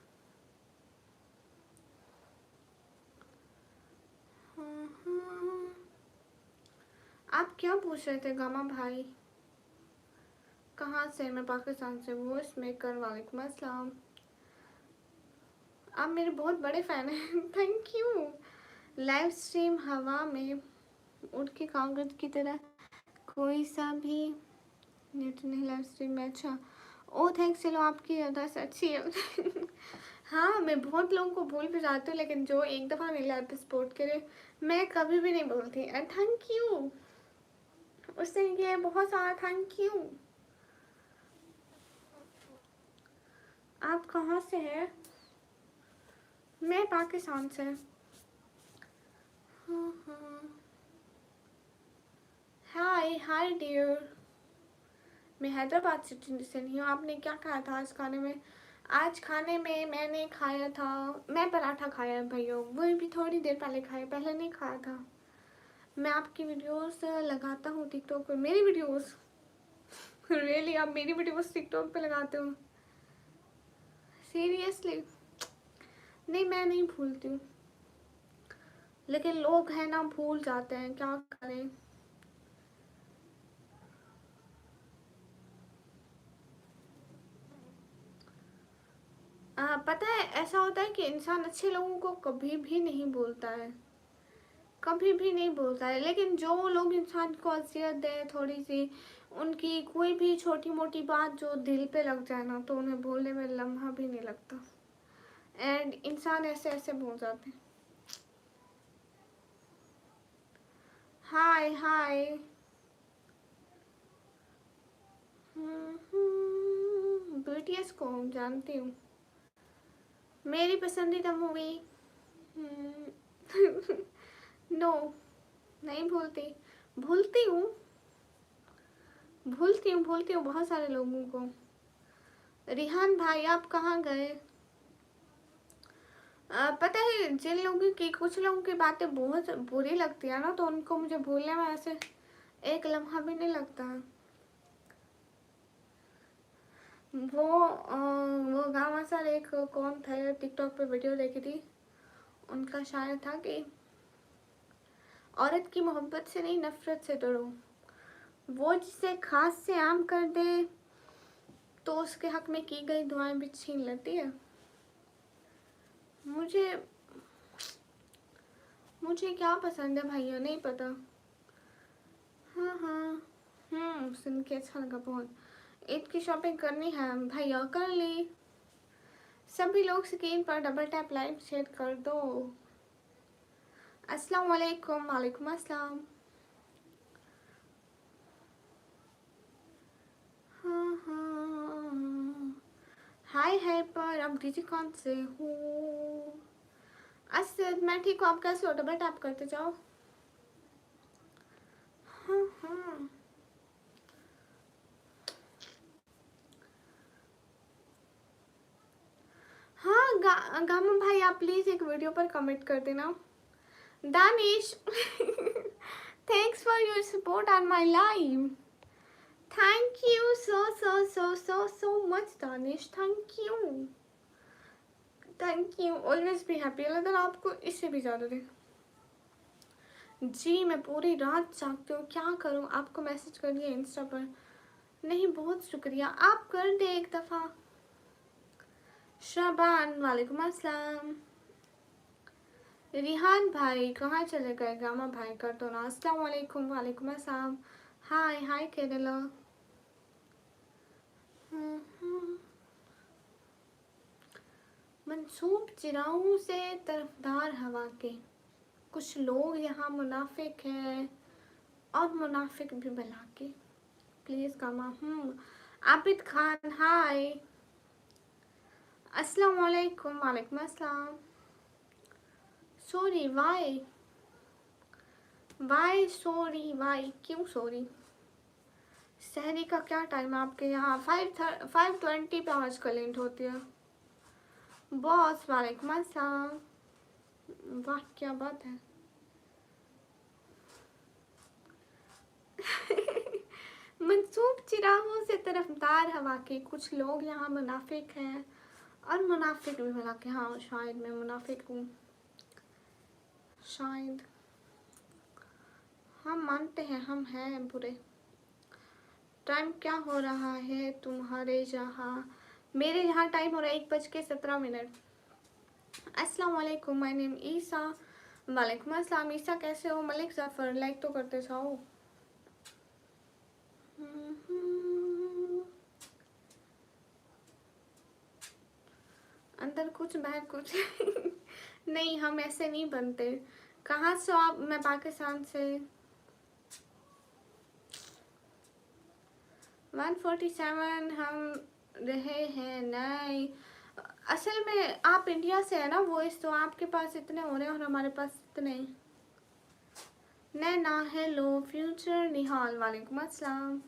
आप क्या पूछ रहे थे गामा भाई? कहाँ से? मैं पाकिस्तान से। वॉइस मेकर, वालेकुम अस्सलाम। आप मेरे बहुत बड़े फैन हैं। Thank you. लाइव स्ट्रीम हवा में उड़ के कागज की तरह, कोई सा भी नेट नहीं लाइव स्ट्रीम में। अच्छा ओ थैंक्स, चलो आपकी अरदास अच्छी है। हाँ मैं बहुत लोगों को भूल भी जाती हूँ, लेकिन जो एक दफ़ा मेरे लाइव पे सपोर्ट करे मैं कभी भी नहीं भूलती। एंड थैंक यू उसने किया बहुत सारा, थैंक यू। आप कहाँ से हैं? मैं पाकिस्तान से। हाय हाय डियर। मैं हैदराबाद सिटी से नहीं हूँ। आपने क्या खाया था आज खाने में? आज खाने में मैंने खाया था, मैं पराठा खाया भैया, वो भी थोड़ी देर पहले खाया, पहले नहीं खाया था। मैं आपकी वीडियोस लगाता हूँ टिकटॉक पे। मेरी वीडियोस? रियली आप मेरी वीडियोस टिकटॉक पे लगाते हो? सीरियसली? नहीं मैं नहीं भूलती हूँ, लेकिन लोग हैं ना भूल जाते हैं, क्या करें। पता है ऐसा होता है कि इंसान अच्छे लोगों को कभी भी नहीं भूलता है, कभी भी नहीं भूलता है, लेकिन जो लोग इंसान को अज़ियत दे थोड़ी सी, उनकी कोई भी छोटी मोटी बात जो दिल पे लग जाए ना, तो उन्हें भूलने में लम्हा भी नहीं लगता। एंड इंसान ऐसे ऐसे भूल जाते हैं। हाय हाय। बीटीएस को जानती हूँ, मेरी पसंदीदा मूवी। नो नहीं भूलती, भूलती हूँ, भूलती हूँ बहुत सारे लोगों को। रिहान भाई आप कहाँ गए? पता है जिन लोगों की, कुछ लोगों की बातें बहुत बुरी लगती है ना, तो उनको मुझे भूलने में ऐसे एक लम्हा भी नहीं लगता है। वो गामा सर, एक कौन था, टिकटॉक पे वीडियो देखी थी, उनका शायद था कि औरत की मोहब्बत से नहीं नफरत से डरो। वो जिसे खास से आम कर दे तो उसके हक में की गई दुआएं भी छीन लेती है। मुझे क्या पसंद है भैया नहीं पता। हाँ हाँ, सुन के अच्छा लगा बहुत। ईद की शॉपिंग करनी है भैया, कर ली। सभी लोग स्क्रीन पर डबल टैप लाइक शेयर कर दो। अस्सलाम वालेकुम। वालेकुम अस्सलाम। हाँ हाँ, हाय हाय पर अब डीजी कौन से हो। असद मैं ठीक हूँ, आप कैसे हो? डबल टैप करते जाओ। हाँ हाँ हाँ, गामा भाई आप प्लीज एक वीडियो पर कमेंट कर देना। Danish thanks for your support on my live. Thank you so so so so so much Danish, thank you. Always be happy. अगर आपको इससे भी ज़्यादा दे। जी मैं पूरी रात जागती हूँ, क्या करूँ? आपको मैसेज कर दिया इंस्टा पर। नहीं, बहुत शुक्रिया, आप कर दे एक दफ़ा। शाबान वालेकुम अस्सलाम। रिहान भाई कहाँ चले गए? गामा भाई कर दो ना। अस्सलाम वालेकुम। वालेकुम अस्सलाम। हाय हाय केरला। मंसूब चिराओं से तरफदार हवा के, कुछ लोग यहाँ मुनाफिक हैं और मुनाफिक भी भला के। प्लीज़ गामा। आबिद खान हाय। अस्सलाम वालेकुम। वालेकुम अस्सलाम। सॉरी वाई सॉरी वाई, क्यों सॉरी? सहरी का क्या टाइम है आपके यहाँ? 5:20 पे आज कलेंट होती है। बॉस वालेकुम अस्सलाम। वाह क्या बात है। मंसूब चिरागों से तरफदार हवा के, कुछ लोग यहाँ मुनाफिक हैं और मुनाफिक भी भला के। हाँ शायद मैं मुनाफिक हूँ, शायद। हम मानते हैं हम हैं बुरे। टाइम क्या हो रहा है तुम्हारे जहाँ? मेरे यहाँ टाइम हो रहा है 1:17। अस्सलाम वालेकुम, माय नेम ईसा। वालेकुम अस्सलाम। ईसा कैसे हो? मलिक जफर लाइक तो करते जाओ। अंदर कुछ बाहर कुछ नहीं, हम ऐसे नहीं बनते। कहाँ से हो आप? मैं पाकिस्तान से। 147 हम रहे हैं। नहीं, असल में आप इंडिया से है ना वॉइस, तो आपके पास इतने हो रहे हैं और हमारे पास इतने। नैना हेलो। फ्यूचर निहाल वालेकुम अस्सलाम।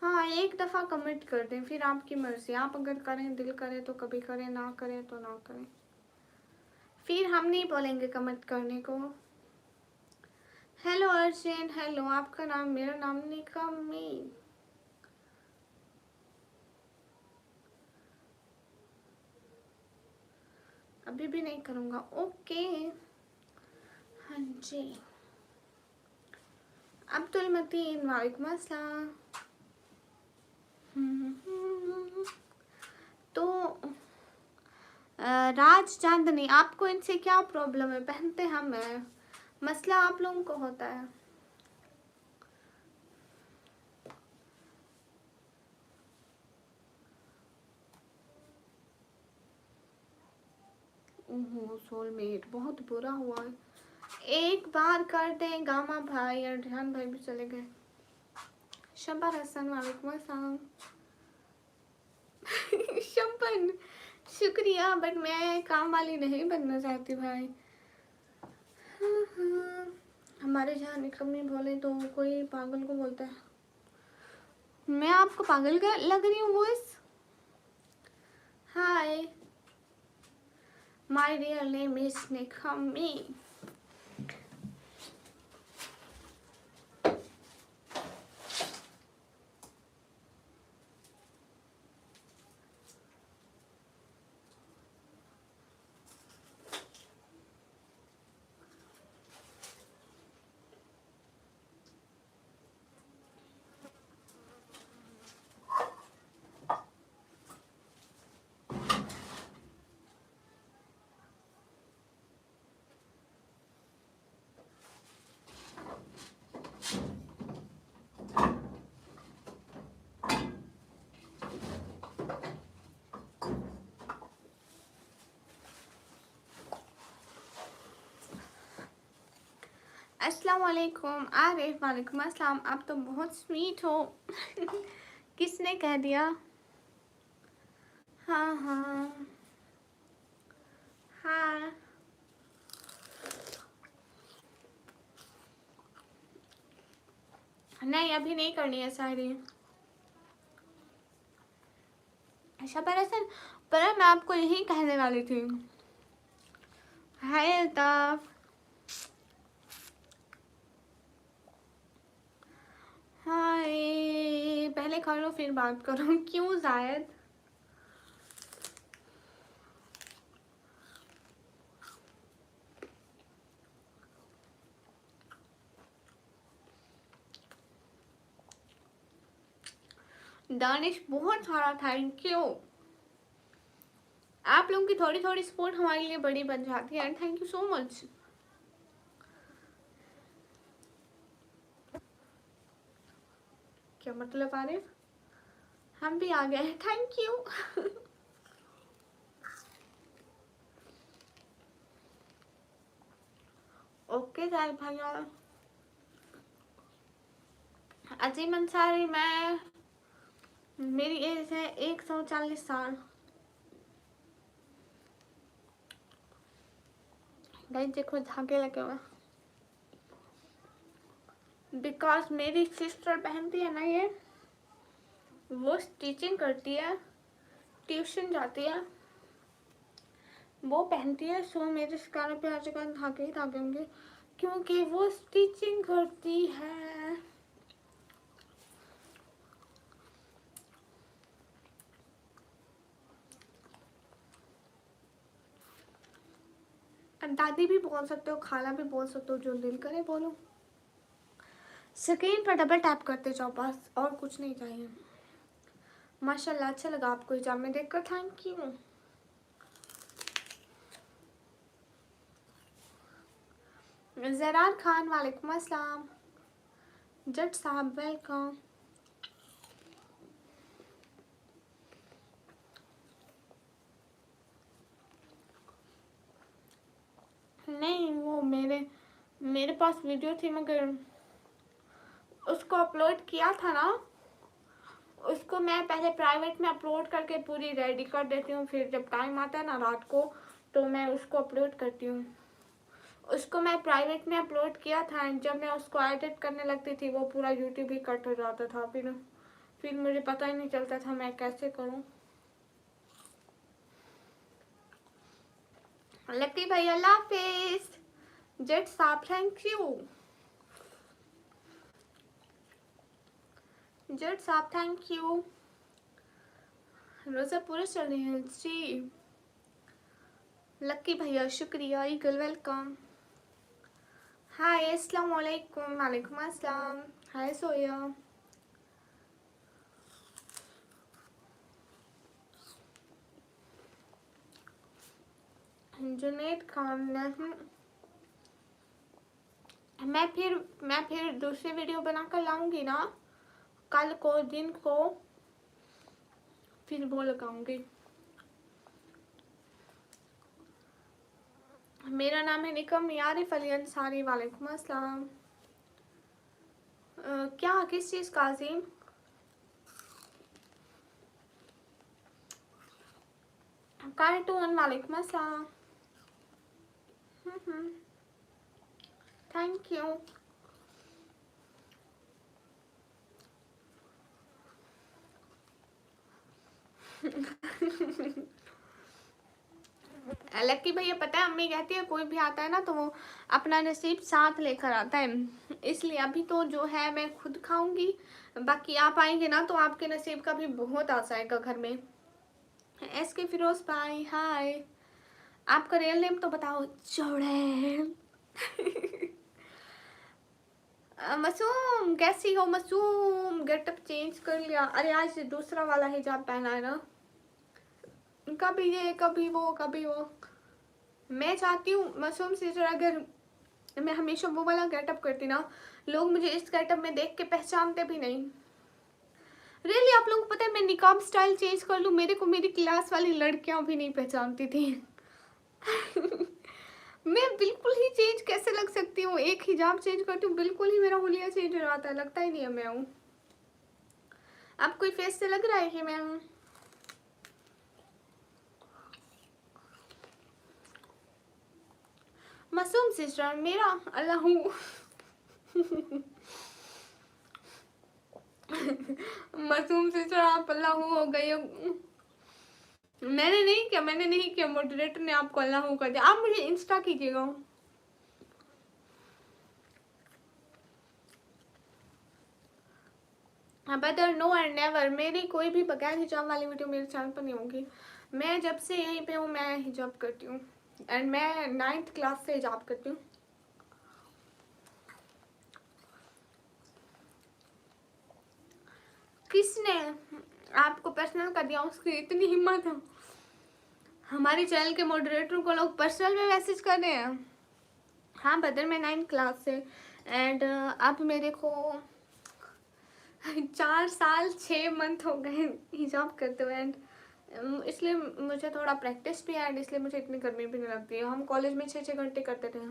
हाँ एक दफ़ा कमेंट कर दें, फिर आपकी मर्ज़ी। आप अगर करें, दिल करे तो कभी करें, ना करें तो ना करें। फिर हम नहीं बोलेंगे कमेंट करने को। हेलो अर्जेन हेलो। आपका नाम? मेरा नाम निकमी। अभी भी नहीं करूँगा, ओके। हाँ जी। अब्दुल मतीन वालेकुम अस्सलाम। तो राज चांदनी, आपको इनसे क्या प्रॉब्लम है? पहनते हम हैं, मसला आप लोगों को होता है। ओहो सोलमेट, बहुत बुरा हुआ है। एक बार कर दें गामा भाई। और ध्यान भाई भी चले गए। शंबर हसन वालेकुम अस्सलाम। शंपन शुक्रिया, बट मैं काम वाली नहीं बनना चाहती भाई। हमारे जहाँ निकम्मी बोले तो कोई पागल को बोलता है। मैं आपको पागल का लग रही हूँ voice? Hi, my real name is Nikami. अस्सलाम वालेकुम। आरिफ वालेकुम अस्सलाम। आप तो बहुत स्वीट हो। किसने कह दिया? हाँ हाँ हाँ। नहीं, अभी नहीं करनी है शायरी। अच्छा, पर मैं आपको यही कहने वाली थी। हाय अल्ताफ। हाय, पहले खा लो फिर बात करो। क्यों जायद? दानिश बहुत सारा थैंक यू। आप लोगों की थोड़ी थोड़ी सपोर्ट हमारे लिए बड़ी बन जाती है। Thank you so much. क्या मतलब आरिफ? हम भी आ गए। Thank you. ओके जायद भैया। अजीम अंसारी, मेरी एज है 140 साल। गाइस देखो धागे लगे हुए। बिकॉज मेरी सिस्टर पहनती है ना ये, वो स्टिचिंग करती है, ट्यूशन जाती है, वो पहनती है। सो मेरे स्कार्फ पे हर जगह धागे ही धागे होंगे क्योंकि वो स्टिचिंग करती है। दादी भी बोल सकते हो, खाला भी बोल सकते हो, जो दिल करे बोलो। स्क्रीन पर डबल टैप करते जाओ बस, और कुछ नहीं चाहिए। माशाल्लाह, अच्छा लगा आपको हिजाब में देखकर। Thank you. जरार खान वालेकुम अस्सलाम। जट साहब वेलकम। नहीं, वो मेरे पास वीडियो थी मगर उसको अपलोड किया था ना, उसको मैं पहले प्राइवेट में अपलोड करके पूरी रेडी कर देती हूँ। फिर जब टाइम आता है ना रात को, तो मैं उसको अपलोड करती हूँ। उसको मैं प्राइवेट में अपलोड किया था, जब मैं उसको एडिट करने लगती थी वो पूरा यूट्यूब ही कट हो जाता था। फिर मुझे पता ही नहीं चलता था मैं कैसे करूँ। लकी भाई अल्लाह हाफिज। जेट साहब थैंक यू। जेट साहब थैंक यू। रोज़ा पूरा चल रही है जी। लकी भैया शुक्रिया। Eagle welcome. हाय अस्सलाम वालेकुम। वालेकुम अस्सलाम। हाय सोया। जुनेद खान नहीं। मैं फिर दूसरी वीडियो बनाकर लाऊंगी ना कल को दिन को, फिर वो लगाऊंगी। मेरा नाम है निकम आरिफ अली अंसारी। वालेकुम अस्सलाम। क्या किस चीज़ का अजीम? कार्टून। वालेकुम अस्सलाम। Thank you. लक्की भैया पता है अम्मी कहती है कोई भी आता है ना तो वो अपना नसीब साथ लेकर आता है, इसलिए अभी तो जो है मैं खुद खाऊंगी, बाकी आप आएंगे ना तो आपके नसीब का भी बहुत आ जाएगा घर में। एस के फिरोज भाई हाय, आपका रियल नेम तो बताओ। चौड़ैल। मासूम कैसी हो मासूम, गेटअप चेंज कर लिया। अरे आज दूसरा वाला हिजाब पहना है ना, कभी ये कभी वो कभी वो। मैं चाहती हूँ मासूम से अगर मैं हमेशा वो वाला गेटअप करती ना, लोग मुझे इस गेटअप में देख के पहचानते भी नहीं। रियली आप लोगों को पता है मैं निकाब स्टाइल चेंज कर लूँ, मेरे को मेरी क्लास वाली लड़कियां भी नहीं पहचानती थी। मैं बिल्कुल ही चेंज कैसे लग सकती हूँ, एक हिजाब चेंज करती हूँ बिल्कुल ही मेरा हुलिया चेंज हो जाता है, लगता ही नहीं है मैं हूँ। अब कोई फेस से लग रहा है कि मैं हूँ। मासूम सिस्टर मेरा अल्लाह मासूम सिस्टर आप अल्लाह हो गए। मैंने नहीं किया, मॉडरेटर ने आपको अल्लाह कर दिया। आप मुझे इंस्टा कीजिएगा। बेटर नो एंड नेवर, मेरी कोई भी बगैर हिजाब वाली वीडियो मेरे चैनल पर नहीं होगी। मैं जब से यहीं पे हूँ मैं हिजाब करती हूँ, एंड मैं 9th क्लास से हिजाब करती हूँ। किसने आपको पर्सनल कर दिया, उसकी इतनी हिम्मत है? हमारे चैनल के मॉडरेटर को लोग पर्सनल में मैसेज कर रहे हैं। हाँ बदर मैं 9th क्लास से, एंड अब मेरे को 4 साल 6 मंथ हो गए हिजाब करते हुए, एंड इसलिए मुझे थोड़ा प्रैक्टिस भी है, एंड इसलिए मुझे इतनी गर्मी भी नहीं लगती है। हम कॉलेज में 6-6 घंटे करते थे।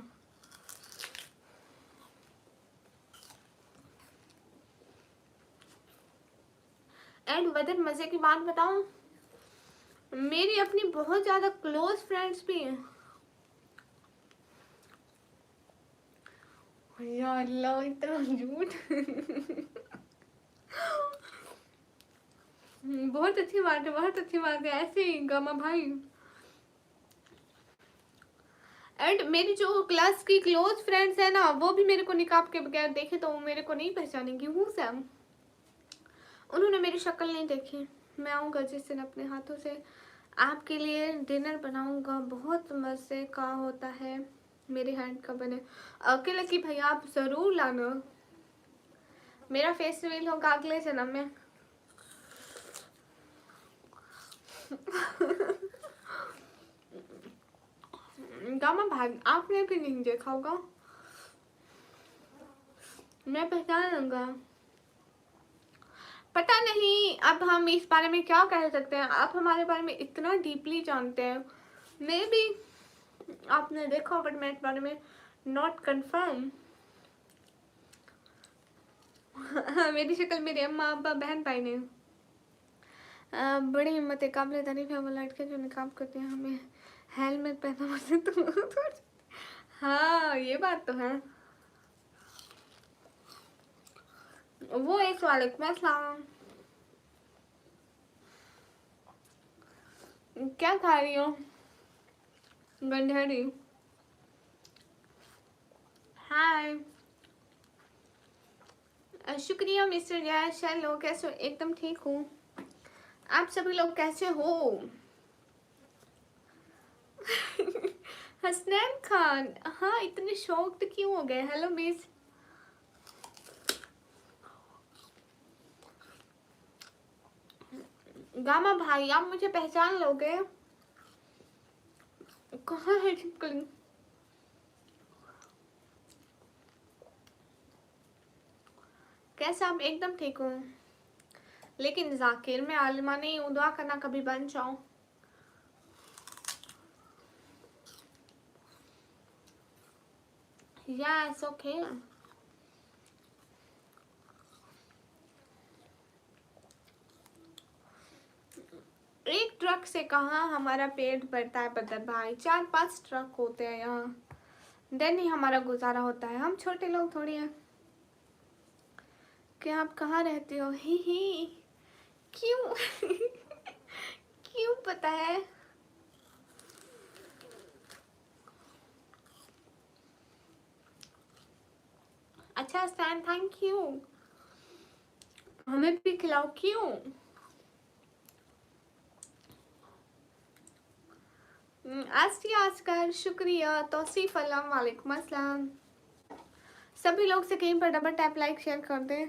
एंड वदर मज़े की बात बताऊं, मेरी अपनी बहुत ज़्यादा क्लोज फ्रेंड्स भी हैं। या अल्लाह इतना झूठ। बहुत अच्छी बात है, बहुत अच्छी बात है, ऐसे ही गामा भाई। एंड मेरी जो क्लास की क्लोज फ्रेंड्स है ना, वो भी मेरे को निकाब के बगैर देखे तो वो मेरे को नहीं पहचानेंगी। हूँ सैम, उन्होंने मेरी शक्ल नहीं देखी। मैं आऊँगा जिस दिन अपने हाथों से आपके लिए डिनर बनाऊँगा, बहुत मज़े का होता है मेरे हैंड का बने। अकेले की भैया आप ज़रूर लाना, मेरा फेस रिवील होगा अगले जन्म में। गामा भाई आपने भी नहीं देखा होगा, मैं पहचान लूंगा। पता नहीं अब हम इस बारे में क्या कह सकते हैं, आप हमारे बारे में इतना डीपली जानते हैं। मे बी आपने देखा बट मैं इस बारे में नॉट कंफर्म। मेरी शक्ल मेरे अम्मा अब्बा बहन भाई ने। बड़ी हिम्मत है, काबिल तारीफ है वो लड़के जो निकाब करते हैं, हमें हेलमेट पहना तो हाँ ये बात तो है। वो एक वालेकुम अस्सलाम। क्या खा रही हो गंधेड़ी? हाय शुक्रिया मिस्टर जैश। हेलो कैसे हो? एकदम ठीक हूँ, आप सभी लोग कैसे हो? हसनैन खान, हाँ इतने शॉक्ड क्यों हो गए? Hello miss. गामा भाई आप मुझे पहचान लोगे? कहाँ है छिपकली? कैसे आप? एकदम ठीक हूँ, लेकिन जाकिर मैं आलिमा नहीं हूँ, दुआ करना कभी बन जाऊँ। Yes okay. एक ट्रक से कहाँ हमारा पेट भरता है बदर भाई, 4-5 ट्रक होते हैं यहाँ, देन ही हमारा गुजारा होता है। हम छोटे लोग थोड़ी हैं। क्या आप कहाँ रहते हो? ही क्यों? क्यों पता है? अच्छा स्टैंड, थैंक यू। हमें भी खिलाओ, क्यों? आस्टिया अस्कर, शुक्रिया। तौसीफ अलम, वालेकुम अस्सलाम। सभी लोग से कहीं पर डबल टैप लाइक शेयर कर दे।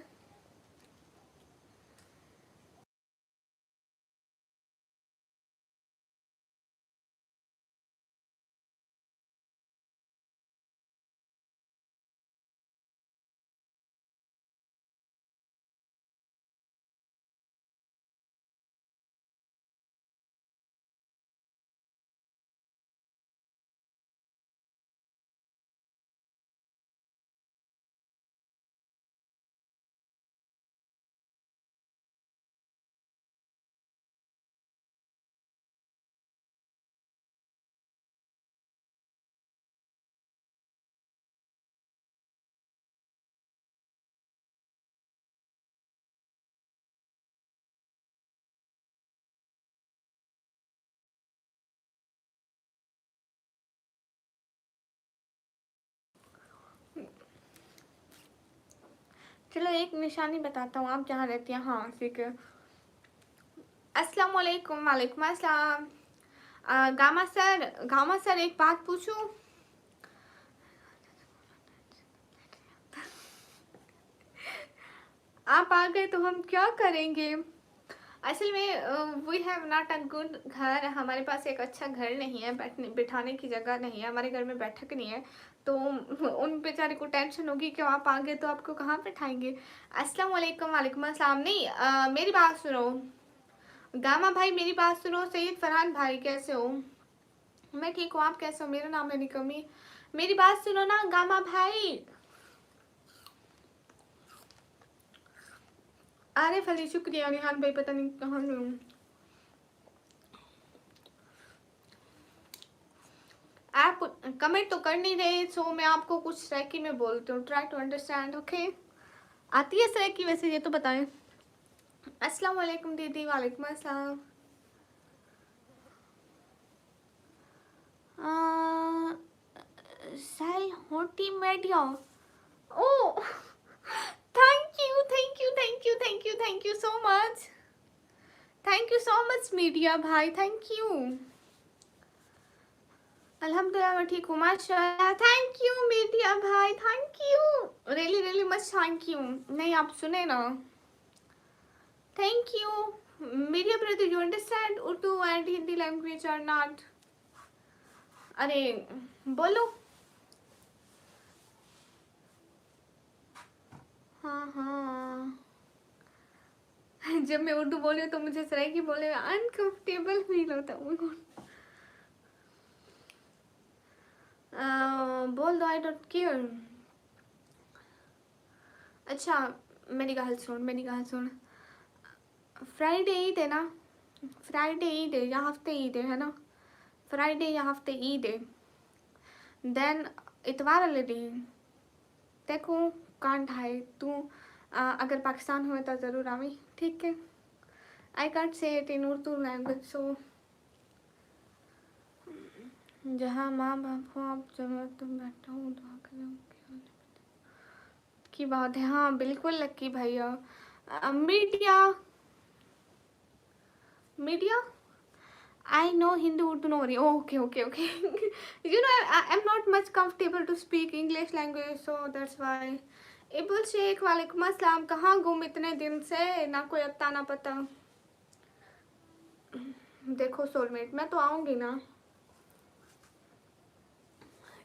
चलो एक निशानी बताता हूँ, आप जहाँ रहती हैं। हाँ ठीक है। अस्सलाम वालेकुम, वालेकुम अस्सलाम। गामा सर एक बात पूछूं? आप आ गए तो हम क्या करेंगे? असल में we have not a good घर, हमारे पास एक अच्छा घर नहीं है, बैठने बिठाने की जगह नहीं है, हमारे घर में बैठक नहीं है, तो उन बेचारे को टेंशन होगी कि आप आ गए तो आपको कहाँ बैठाएंगे। अस्सलाम वालेकुम, वालेकुम अस्सलाम। नहीं मेरी बात सुनो गामा भाई, मेरी बात सुनो। सैयद फरहान भाई कैसे हो? मैं ठीक हूँ, आप कैसे हो? मेरा नाम है निकमी। मेरी बात सुनो ना गामा भाई। अरे फली शुक्रिया रिहान भाई, पता नहीं कहाँ गए हूँ। आप कमेंट तो कर नहीं रहे, सो मैं आपको कुछ सैकी में बोलती हूँ। Try to understand, okay? आती है सैकी वैसे, ये तो बताएं। अस्सलाम वालेकुम दीदी। वालेकुम अस्सलाम। सेल होटी मीडिया। ओ thank you, thank you, thank you, thank you, thank you so much. Thank you so much media भाई, थैंक यू। अल्हम्दुलिल्लाह मैं ठीक हूँ, माशाल्लाह। थैंक यू मीडिया भाई, thank you, really really much thank you. नहीं आप सुने ना, thank you media brother. You understand Urdu and Hindi language or not? अरे बोलो। हाँ हाँ, जब मैं उर्दू बोली तो मुझे सराइकी बोले अनकंफर्टेबल फील होता है। बोल दो, आई डोंट केयर। अच्छा मेरी गल सुन, मेरी गल सुन। फ्राइडे ईद है ना, फ्राइडे ईद है या हफ्ते ईद है ना? फ्राइडे या हफ्ते ईद है, देन इतवार वाले दिन देखो कांट है तू। अगर पाकिस्तान हुए तो ज़रूर आवी, ठीक है? I can't say it in Urdu language, so जहाँ माँ बाप हो आप जगह तुम बैठा हूँ दुआ करो की बात है। हाँ बिल्कुल लक्की भैया। Media media I know Hindi, Urdu, no worry. Oh, okay, okay, okay. You know, I'm not much comfortable to speak English language, so that's why. Ibul Sheikh वालेकुम अस्सलाम। कहाँ गुम इतने दिन से, ना कोई अता ना पता। देखो सोलमेट, मैं तो आऊँगी ना।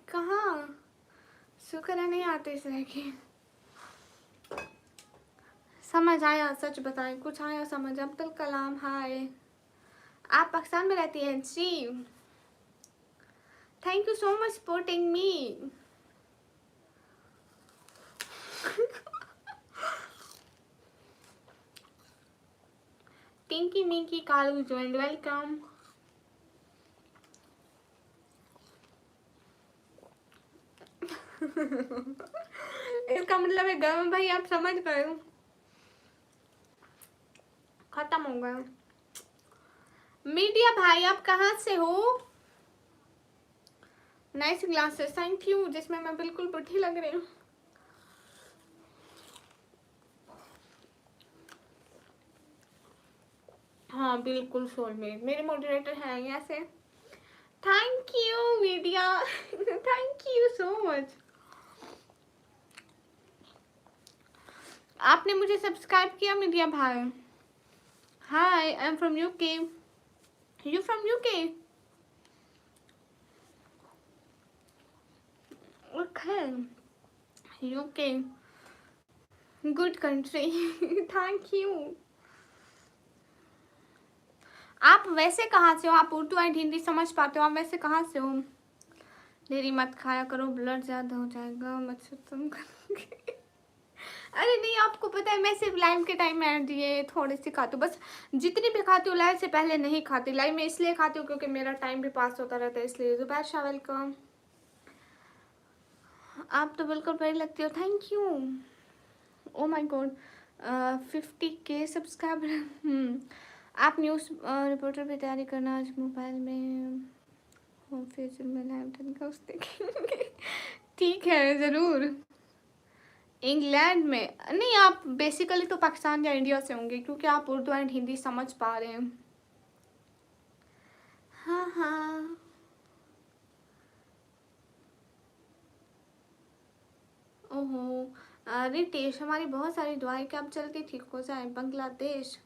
कहाँ? शुक्र है नहीं आते इस तरह की। समझ आया, सच बताएं कुछ आया समझ? अब्दुल कलाम हाय। आप पाकिस्तान में रहती हैं जी? Thank you so much supporting me. Tinky Minky Kalu join, welcome. इसका मतलब है गर्म भाई, आप समझ गए हो, खत्म हो गया। मीडिया भाई आप कहाँ से हो? नाइस ग्लासेस, थैंक यू, जिसमें मैं बिल्कुल बुढ़ी लग रही हूँ। हाँ बिल्कुल सोलमेट, मेरे मॉडरेटर हैं ऐसे। Thank you media, thank you so much. आपने मुझे सब्सक्राइब किया मीडिया भाई। Hi, I am from UK. You from UK? Okay, UK good country. Thank you. आप वैसे कहाँ से हो? आप उर्दू एंड हिंदी समझ पाते हो? आप वैसे कहाँ से हो? डेरी मत खाया करो, ब्लड ज़्यादा हो जाएगा, मत तुम करोगे। अरे नहीं, आपको पता है मैं सिर्फ लाइव के टाइम में ये थोड़ी सी खाती हूँ बस। जितनी भी खाती हूँ लाइव से पहले नहीं खाती। लाइव में इसलिए खाती हूँ क्योंकि मेरा टाइम भी पास होता रहता है, इसलिए। जुबैर शाह वेलकम। आप तो बिल्कुल बड़ी लगती हो, thank you. Oh my God, 50K subscriber. आप न्यूज़ रिपोर्टर की तैयारी करना, आज मोबाइल में हो, फ्यूचर में लाइव टेलीकास्ट देखेंगे। ठीक है, ज़रूर। इंग्लैंड में नहीं, आप बेसिकली तो पाकिस्तान या इंडिया से होंगे क्योंकि आप उर्दू एंड हिंदी समझ पा रहे हैं। हाँ हाँ, ओहो। रितेश, हमारी बहुत सारी दुआएं कि आप जल्दी ठीक हो जाए। बांग्लादेश,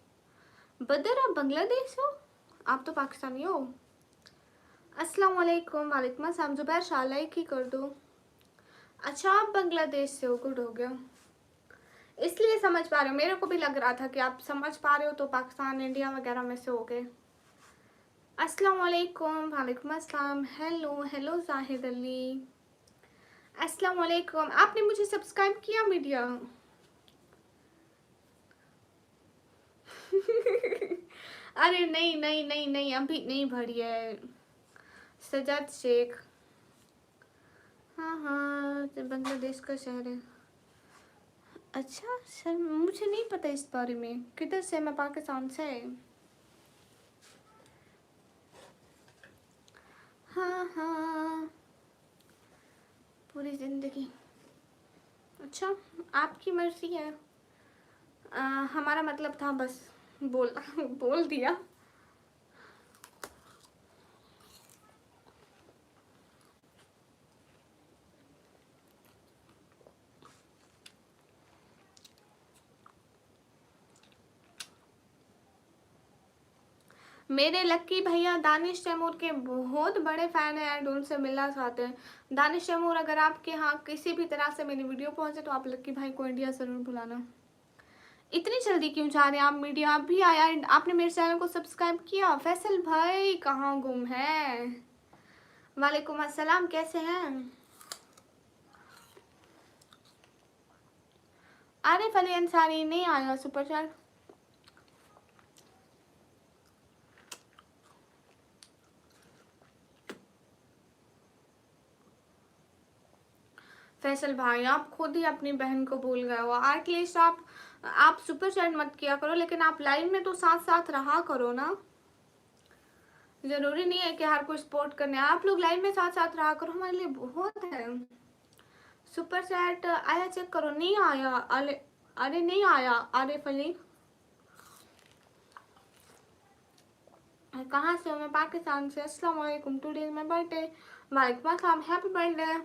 बदर आप बांग्लादेश हो? आप तो पाकिस्तानी हो। अस्सलाम वालेकुम। वालेकुम अस्सलाम। जुबैर शाह लाइक ही कर दो। अच्छा, आप बांग्लादेश से हो, गुड हो गया। इसलिए समझ पा रहे हो, मेरे को भी लग रहा था कि आप समझ पा रहे हो तो पाकिस्तान इंडिया वगैरह में से हो गए। अस्सलाम वालेकुम। वालेकुम अस्सलाम। हेलो हेलो जाहिद अली, अस्सलाम वालेकुम। आपने मुझे सब्सक्राइब किया मीडिया? अरे नहीं नहीं नहीं नहीं, अभी नहीं भरी है। सजाद शेख, हाँ हाँ, तो बांग्लादेश का शहर है। अच्छा सर, मुझे नहीं पता इस बारे में। किधर से? मैं पाकिस्तान से। हाँ हाँ, पूरी जिंदगी। अच्छा, आपकी मर्जी है। हमारा मतलब था बस बोल बोल दिया। मेरे लक्की भैया दानिश तैमूर के बहुत बड़े फ़ैन हैं एंड उनसे मिलना चाहते हैं। दानिश तैमूर, अगर आपके यहाँ किसी भी तरह से मेरी वीडियो पहुँचे तो आप लक्की भाई को इंडिया ज़रूर बुलाना। इतनी जल्दी क्यों जा रहे हैं आप मीडिया? आप भी आया, आपने मेरे चैनल को सब्सक्राइब किया। फैसल भाई कहाँ गुम है? वालेकुम अस्सलाम, कैसे हैं? आरिफ अली अंसारी नहीं आया सुपर चैट। फैसल भाई, आप खुद ही अपनी बहन को भूल गए हो। एटलीस्ट आप सुपर चैट मत किया करो, लेकिन आप लाइव में तो साथ साथ रहा करो ना। जरूरी नहीं है कि हर कोई सपोर्ट करने। आप लोग लाइव में साथ साथ रहा करो, हमारे लिए बहुत है। सुपर चैट आया, चेक करो। नहीं आया। अरे नहीं आया आरिफ अली। कहाँ से हो? मैं पाकिस्तान से। अस्सलाम वालेकुम, टुडे इज माय बर्थडे। वालेकुम अस्सलाम, हैप्पी बर्थडे।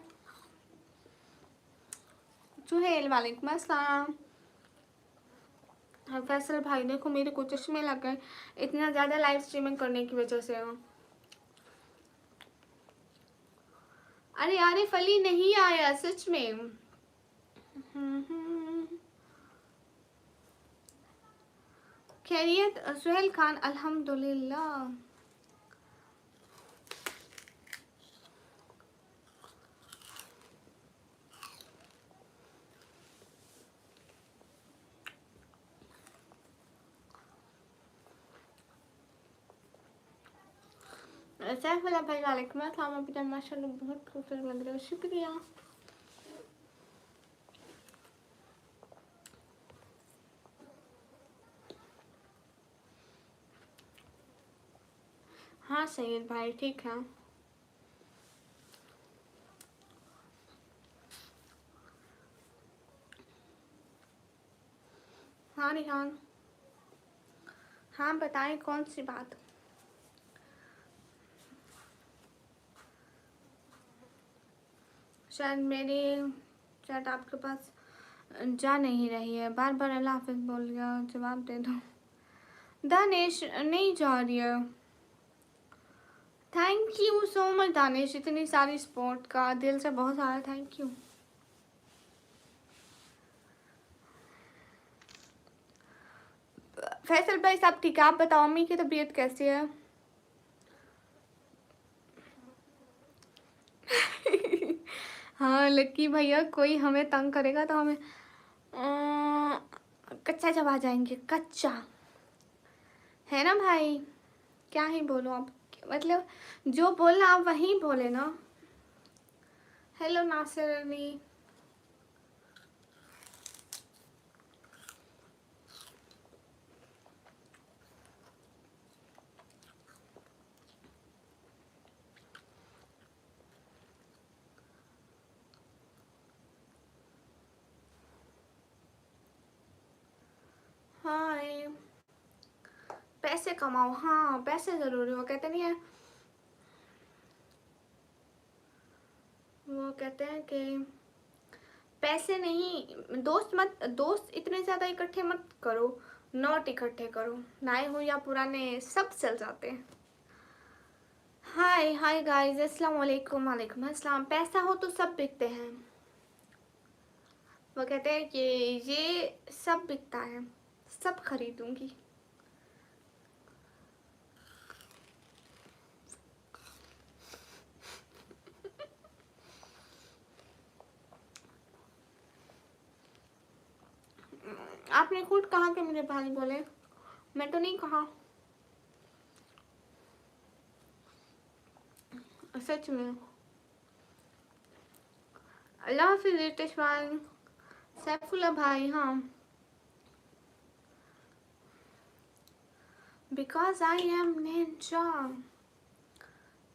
सुहेल, वालेकुम अस्सलाम। फैसल भाई देखो, मेरे को चश्मे लग गए इतना ज़्यादा लाइव स्ट्रीमिंग करने की वजह से। अरे आरिफ अली नहीं आया सच में। खैरियत? सुहेल खान, अल्हम्दुलिल्लाह। सैफुल्लाह भाई, वालेकुम अस्सलाम। अभी तक माशाल्लाह बहुत खूबसूरत लग रहे हो, शुक्रिया। हाँ सैयद भाई, ठीक है। हाँ रिहान, हाँ बताएं कौन सी बात। शायद मेरी चैट आपके पास जा नहीं रही है, बार बार अल्लाह हाफिज बोल गया, जवाब दे दो। दानिश नहीं जा रही है। Thank you so much Danish, इतनी सारी सपोर्ट का दिल से बहुत सारा थैंक यू। फैसल भाई सब ठीक है, आप बताओ अम्मी की तबीयत कैसी है? हाँ लक्की भैया, कोई हमें तंग करेगा तो हमें कच्चा चबा जाएंगे, कच्चा। है ना भाई, क्या ही बोलो आप, मतलब जो बोलना आप वही बोले ना। हेलो नासिर अली। हाय, पैसे कमाओ, हाँ पैसे जरूरी, वो कहते नहीं है, वो कहते हैं कि पैसे नहीं, दोस्त इतने ज्यादा इकट्ठे मत करो, नोट इकट्ठे करो, नए हो या पुराने सब चल जाते हैं। हाय हाय गाइस, अस्सलाम वालेकुम। वालेकुम अस्सलाम। पैसा हो तो सब बिकते हैं, वो कहते हैं कि ये सब बिकता है, सब खरीदूंगी। आपने खुद कहा कि मुझे भाई बोले, मैं तो नहीं कहा, सच में। अल्लाह हाफिज रितेश भाई, सैफुल्ला भाई। हाँ, because I am Ninja,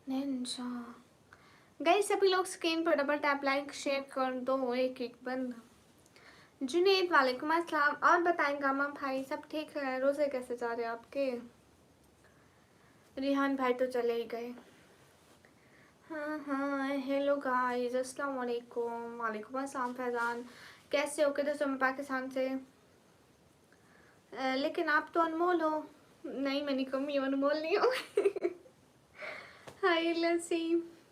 Ninja. गई सभी लोग स्क्रीन पर डबल टैप लाइक शेयर कर दो, एक एक बंद। जुनेद वालेकुम अस्सलाम। और बताएं गामा भाई सब ठीक है? रोजे कैसे जा रहे हैं आपके? रिहान भाई तो चले ही गए। हाँ हाँ, हेलो गाइस, अस्सलाम वालेकुम। वालेकुम अस्सलाम फैजान, कैसे हो? किधर से? मैं पाकिस्तान से। लेकिन आप तो अनमोल हो। नहीं मैं निकम्मी हूँ, अनमोल नहीं हो। हाय लसी,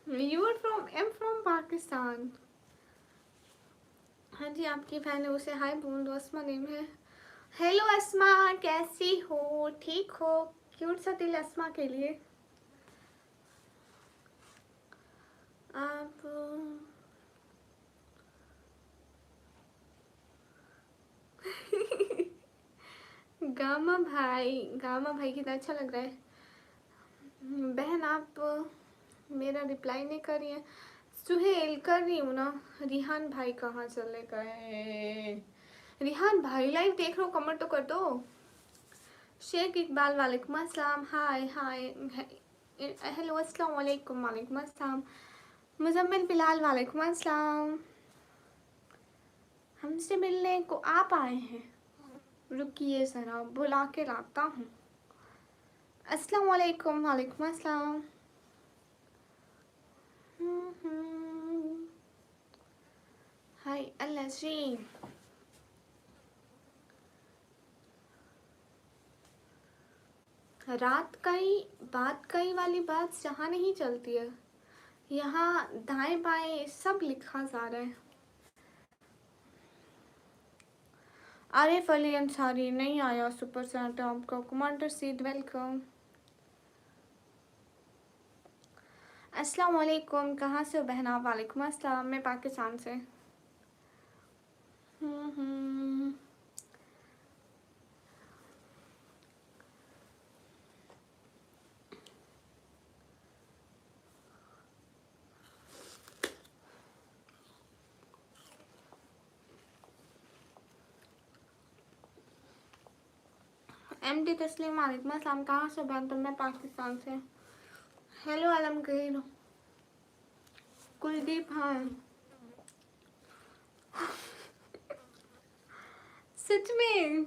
you are from, am from Pakistan. हाँ जी, आपकी बहन है, उसे हाय बोल दो, अस्मा नेम है। हेलो अस्मा, कैसी हो? ठीक हो? क्यूट सा दिल अस्मा के लिए। आप गामा भाई कितना अच्छा लग रहा है। बहन आप मेरा रिप्लाई नहीं कर रही है। सुहेल कर रही हूँ ना। रिहान भाई कहाँ चले गए? रिहान भाई लाइव देख रहे हो, कमेंट तो कर दो। शेख इकबाल वालेकुम अस्सलाम। हाय हाय, हेलो अस्सलाम वालेकुम। वालेकुम अस्सलाम। मुजम्मिल बिलाल वालेकुम अस्सलाम। हमसे मिलने को आप आए हैं? रुकिए जरा, बुला के लाता हूँ। अस्सलाम वालेकुम। वालेकुम अस्सलाम। हाय अल्लाह जी। रात कई बात कई वाली बात जहाँ नहीं चलती है, यहाँ दाएं बाएं सब लिखा जा रहा है। आरिफ अली अंसारी नहीं आया सुपर चैट आपका। Commander seed welcome. अस्सलाम वालेकुम, कहाँ से हो बहना? वालेकुम अस्सलाम, मैं पाकिस्तान से। हम्म। एमडी तस्लीम वालेकुम अस्सलाम, कहाँ से बहन? तो मैं पाकिस्तान से। हेलो आलमगीर, कुलदीप। हाँ सच में,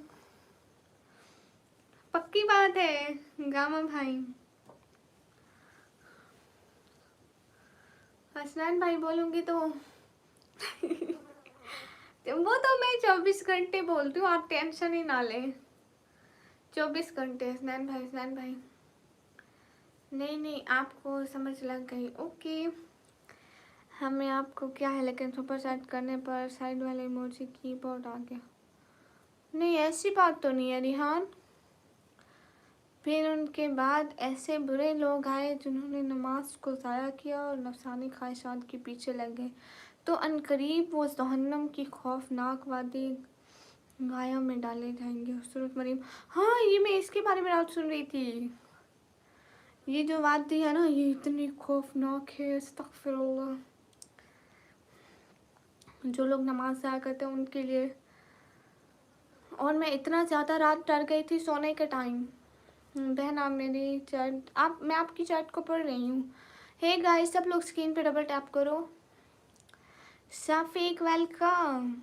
पक्की बात है गामा भाई। हसनैन भाई बोलूंगी तो वो तो मैं 24 घंटे बोलती हूँ, आप टेंशन ही ना लें। 24 घंटे हसनैन भाई, हसनैन भाई। नहीं नहीं, आपको समझ लग गई, ओके। हमें आपको क्या है, लेकिन सुपर चैट करने पर साइड वाले इमोजी कीबोर्ड आ गया। नहीं ऐसी बात तो नहीं है रिहान। फिर उनके बाद ऐसे बुरे लोग आए जिन्होंने नमाज को ज़ाया किया और नफसानी ख्वाहिशात के पीछे लग गए, तो अनकरीब वो जहन्नम की खौफनाक वादी गाया में डाले जाएंगे। सूरत मरीम, हाँ ये मैं इसके बारे में रात सुन रही थी। ये जो वादी है ना, ये इतनी खौफनाक है, अस्तगफिरुल्लाह। जो लोग नमाज ज़ाया करते हैं उनके लिए। और मैं इतना ज़्यादा रात डर गई थी सोने के टाइम। बहन आप मेरी चैट, मैं आपकी चैट को पढ़ रही हूँ। हे गाइस, सब लोग स्क्रीन पे डबल टैप करो। सफीक वेलकम।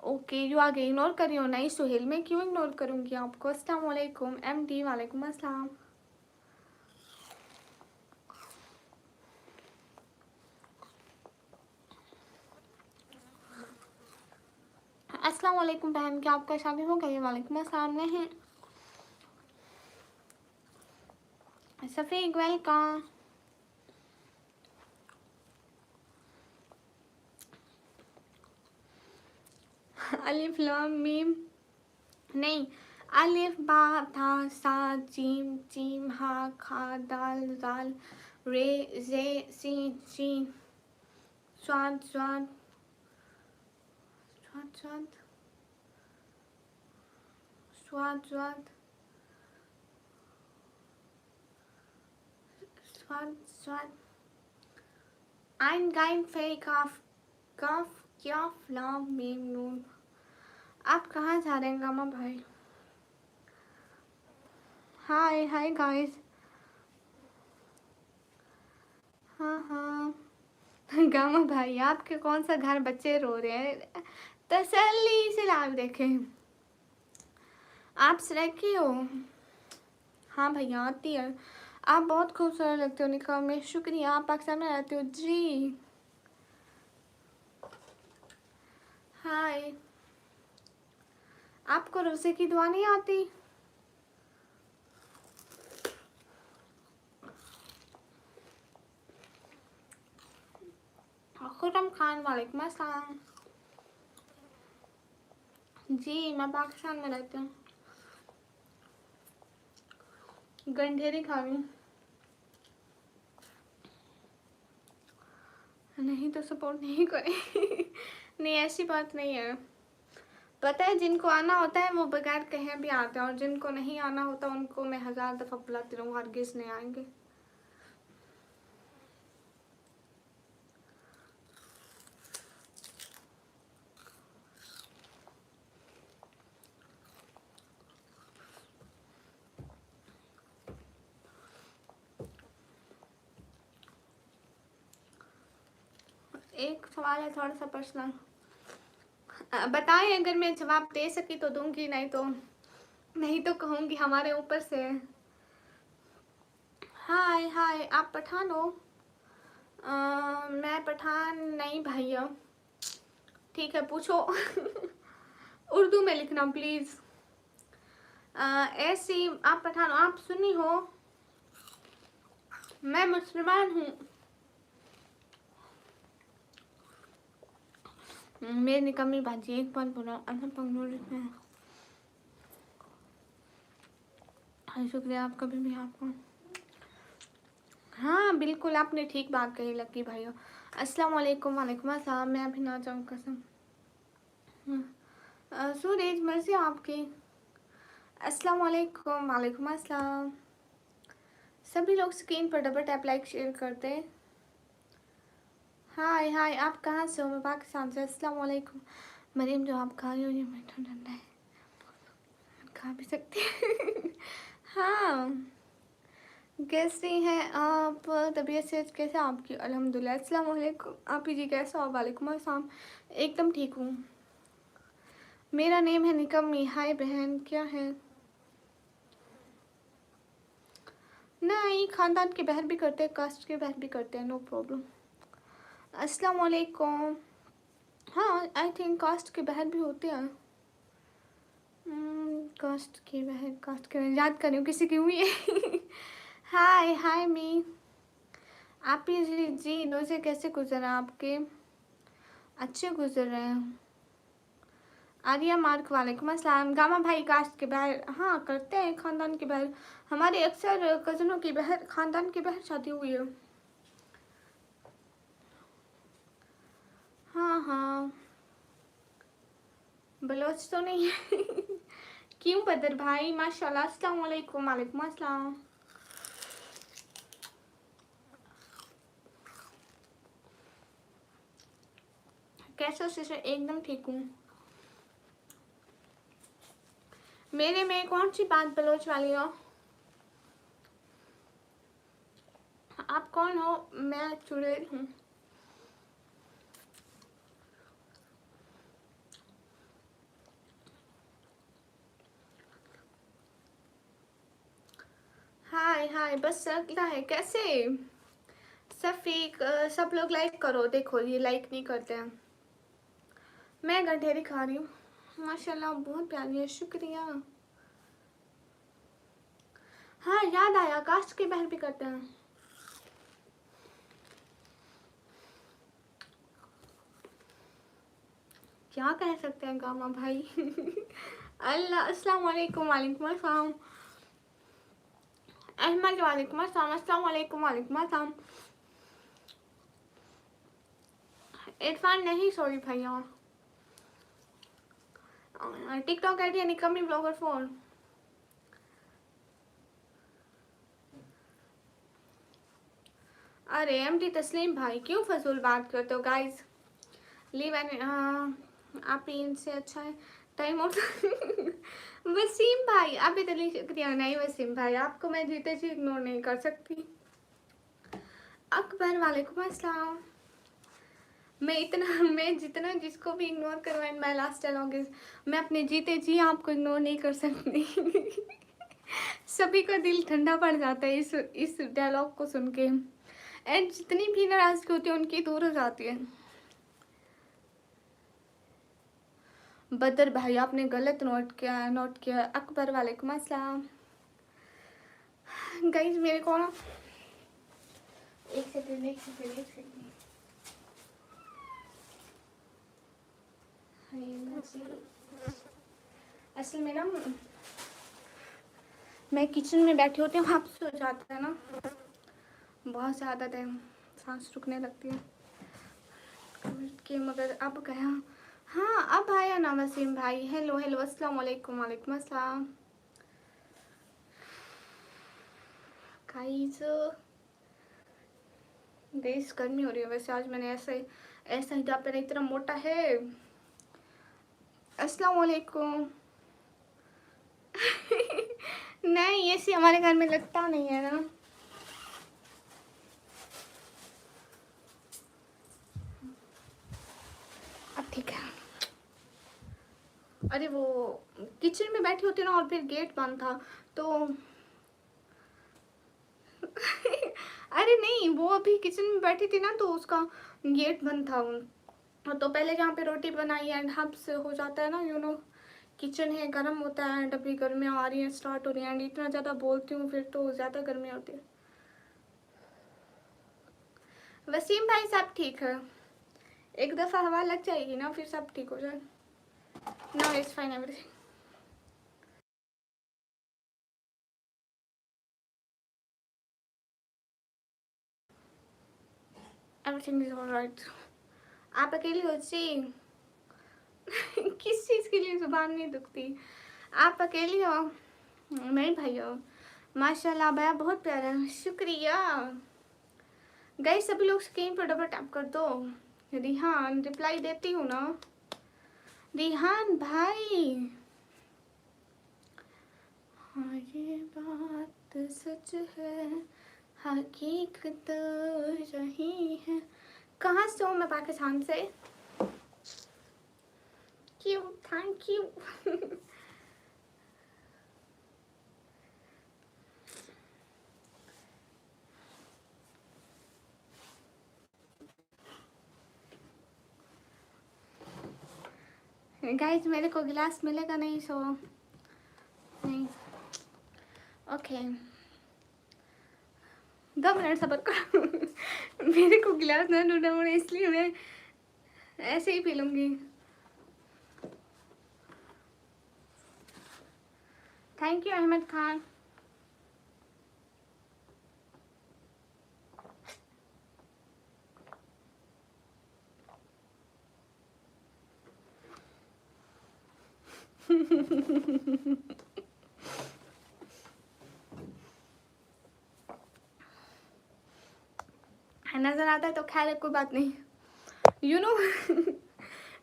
ओके यू आगे इग्नोर कर रही हो। नहीं सुहेल, मैं क्यों इग्नोर करूँगी आपको। अस्सलाम वालेकुम MD, वालेकुम अस्सलाम। अस्सलाम वालेकुम बहन, क्या आपका शादी हो गई? वालेकुम अस्सलाम। नहीं सफीक वेलकम। अलिफ लाम मीम नहीं, अलिफ बा था सा जीम जीम हा खा दाल दाल रे जे सीन शीन स्वाद स्वाद स्वाद स्वाद स्वाद स्वाद स्वाद स्वाद ein gain fe काफ क्या फ्लाम मीम नून। आप कहाँ जा रहे हैं गामा भाई? हाय हाय गाइस। हाँ हाँ गामा भाई, आपके कौन सा घर बच्चे रो रहे हैं? तसल्ली से लाइव देखें। आप सड़की हो? हाँ भैया आती है। आप बहुत खूबसूरत लगते हो निकाह में। शुक्रिया। आप पाकिस्तान में रहते हो? जी हाय। आपको रोज़े की दुआ नहीं आती? खुरम खान, वालेकुम अस्सलाम। जी मैं पाकिस्तान में रहती हूँ। गंढेरी खा रही हूँ। नहीं तो सपोर्ट नहीं करे नहीं ऐसी बात नहीं है। पता है जिनको आना होता है वो बगैर कहे भी आते हैं, और जिनको नहीं आना होता उनको मैं 1000 दफ़ा बुलाती रहूँ, हरगिज़ नहीं आएंगे। एक सवाल है थोड़ा सा पर्सनल, बताएं। अगर मैं जवाब दे सकी तो दूंगी, नहीं तो कहूँगी हमारे ऊपर से। हाय हाय, आप पठान हो? मैं पठान नहीं भैया। ठीक है पूछो उर्दू में लिखना प्लीज़। ऐसी आप पठान, आप सुन्नी हो? मैं मुसलमान हूँ। मेरी निकम्मी बाजी एक बार बोला शुक्रिया आपका भी आपको। हाँ बिल्कुल आपने ठीक बात कही लकी भाइयों। अस्सलाम वालेकुम। वालेकुम अस्सलाम। मैं अभी ना जाऊँ कसम। सूरज मर्जी आपकी। अस्सलाम वालेकुम। वालेकुम अस्सलाम। सभी लोग स्क्रीन पर डबल टैप लाइक शेयर करते हैं। हाय हाय, आप कहाँ से हो? मैं पाकिस्तान से। अस्सलाम वालेकुम। मरीम जो आप खा रही हो ये मीठा ठंडा है, खा भी सकते हैं हाँ कैसी हैं आप? तबीयत से कैसे आपकी? अल्हम्दुलिल्लाह। अस्सलाम वालेकुम। आप ही जी कैसे हो? वालेकुम अस्सलाम। एकदम ठीक हूँ। मेरा नेम है निकम्मी। हाय बहन, क्या है? नहीं, खानदान के बाहर भी करते हैं, कास्ट के बाहर भी करते हैं, नो प्रॉब्लम। अस्सलाम वालेकुम। हाँ, आई थिंक कास्ट के बाहर भी होते हैं। कास्ट के बाहर, कास्ट के बाहर याद कर रही हूँ किसी की हुई है। हाय हाय मी। आप जी रोज़े कैसे गुजर रहे हैं आपके? अच्छे गुजर रहे हैं। आर्या मार्क वालेकुम अस्सलाम। गामा भाई कास्ट के बाहर, हाँ करते हैं, खानदान के बाहर। हमारे अक्सर कज़नों की बाहर, खानदान के बाहर शादी हुई है। हाँ हाँ, बलोच तो नहीं है। क्यों बदर भाई, माशाल्लाह। अस्सलाम वालेकुम। वालेकुम अस्सलाम। कैसे हो सिस्टर? एकदम ठीक हूँ। मेरे में कौन सी बात बलोच वाली हो? आप कौन हो? मैं चुड़ैल हूँ। हाय हाय, बस लगता है कैसे सब फेक। सब लोग लाइक करो। देखो ये लाइक नहीं करते हैं। मैं गंठेरी खा रही हूँ। माशाल्लाह बहुत प्यारी है, शुक्रिया। हाँ याद आया, कास्ट के बाहर भी करते हैं। क्या कह सकते हैं गामा भाई। अल्लाह। अस्सलाम वालेकुम। वालेकुम अस्सलाम। अहमद वालेकुम अस्सलाम। अस्सलाम वालेकुम। वालेकुम अस्सलाम। इरफान नहीं, सॉरी भैया। टिकटॉक आईडी यानी कमी ब्लॉगर फोन। अरे एमडी तस्लीम भाई, क्यों फजूल बात करते हो गाइस? Leave an. आप ही इनसे अच्छा है टाइम आउट। वसीम भाई आप भी दिल्ली, शुक्रिया। नहीं वसीम भाई, आपको मैं जीते जी इग्नोर नहीं कर सकती। अकबर वालेकुम अस्सलाम। मैं जितना जिसको भी इग्नोर करूँ इन माई लास्ट डायलॉग इज, मैं अपने जीते जी आपको इग्नोर नहीं कर सकती। सभी का दिल ठंडा पड़ जाता है इस डायलॉग को सुन के। एंड जितनी भी नाराजगी होती है उनकी दूर हो जाती है। बदर भाई आपने गलत नोट किया। अकबर वालेकुम अस्सलाम। गाइस मेरे को ना एक सेकंड। असल में ना मैं किचन में बैठी होती हूँ, वापस हो जाता है ना, बहुत ज़्यादा टाइम सांस रुकने लगती है कि, मगर अब गया। हाँ अब आया ना वसीम भाई। हेलो हेलो, अस्सलाम वालेकुम। वालेकुम अस्सलाम। गाइस गाइस गर्मी हो रही है वैसे। आज मैंने ऐसा हिजाब पहना, इतना मोटा है। अस्सलाम वालेकुम। नहीं ऐसी हमारे घर में लगता नहीं है ना। अब ठीक है। अरे वो किचन में बैठी होती ना और फिर गेट बंद था तो। अरे नहीं, वो अभी किचन में बैठी थी ना तो उसका गेट बंद था। तो पहले जहाँ पे रोटी बनाई एंड हब से हो जाता है ना, यू नो, किचन है, गर्म होता है एंड अभी गर्मियाँ आ रही हैं, स्टार्ट हो रही हैं एंड इतना ज़्यादा बोलती हूँ फिर तो ज़्यादा गर्मी होती है। वसीम भाई सब ठीक है, एक दफ़ा हवा लग जाएगी ना फिर सब ठीक हो जाए। No it's fine everything. Everything is alright. आप अकेली हो जी? किस चीज़ के लिए जुबान नहीं दुखती? आप अकेली हो? नहीं भाई हो। माशाल्लाह भैया बहुत प्यारा है, शुक्रिया। गई सभी लोग स्क्रीन पर डबल टैप कर दो। रिहान रिप्लाई देती हूँ ना। रिहान भाई हाँ ये बात सच है, हकीकत रही है। कहाँ से हूँ मैं? पाकिस्तान से। क्यों? Thank you. गाइस मेरे को गिलास मिलेगा नहीं, सो नहीं। ओके 2 मिनट सब्र करो। मेरे को गिलास ना ढूंढा मुझे, इसलिए मैं ऐसे ही पी लूंगी। Thank you Ahmad Khan. नजर आता है तो खैर है, कोई बात नहीं। यू नो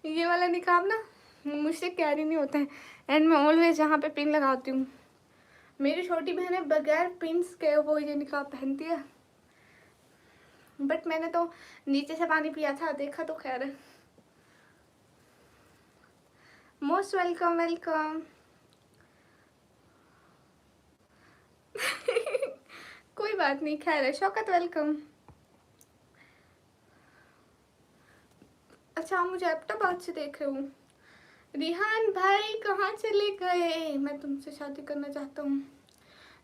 ये वाला निकाब ना मुझसे कैरी नहीं होता है, एंड मैं ऑलवेज यहाँ पे पिन लगाती हूँ। मेरी छोटी बहन है बगैर पिन्स के वो ये निकाब पहनती है, बट मैंने तो नीचे से पानी पिया था, देखा तो खैर है। Most welcome welcome. कोई बात नहीं, खैर है। शौकत वेलकम। अच्छा आप मुझे एबटाबाद से देख रहे हो। रिहान भाई कहाँ चले गए? मैं तुमसे शादी करना चाहता हूँ।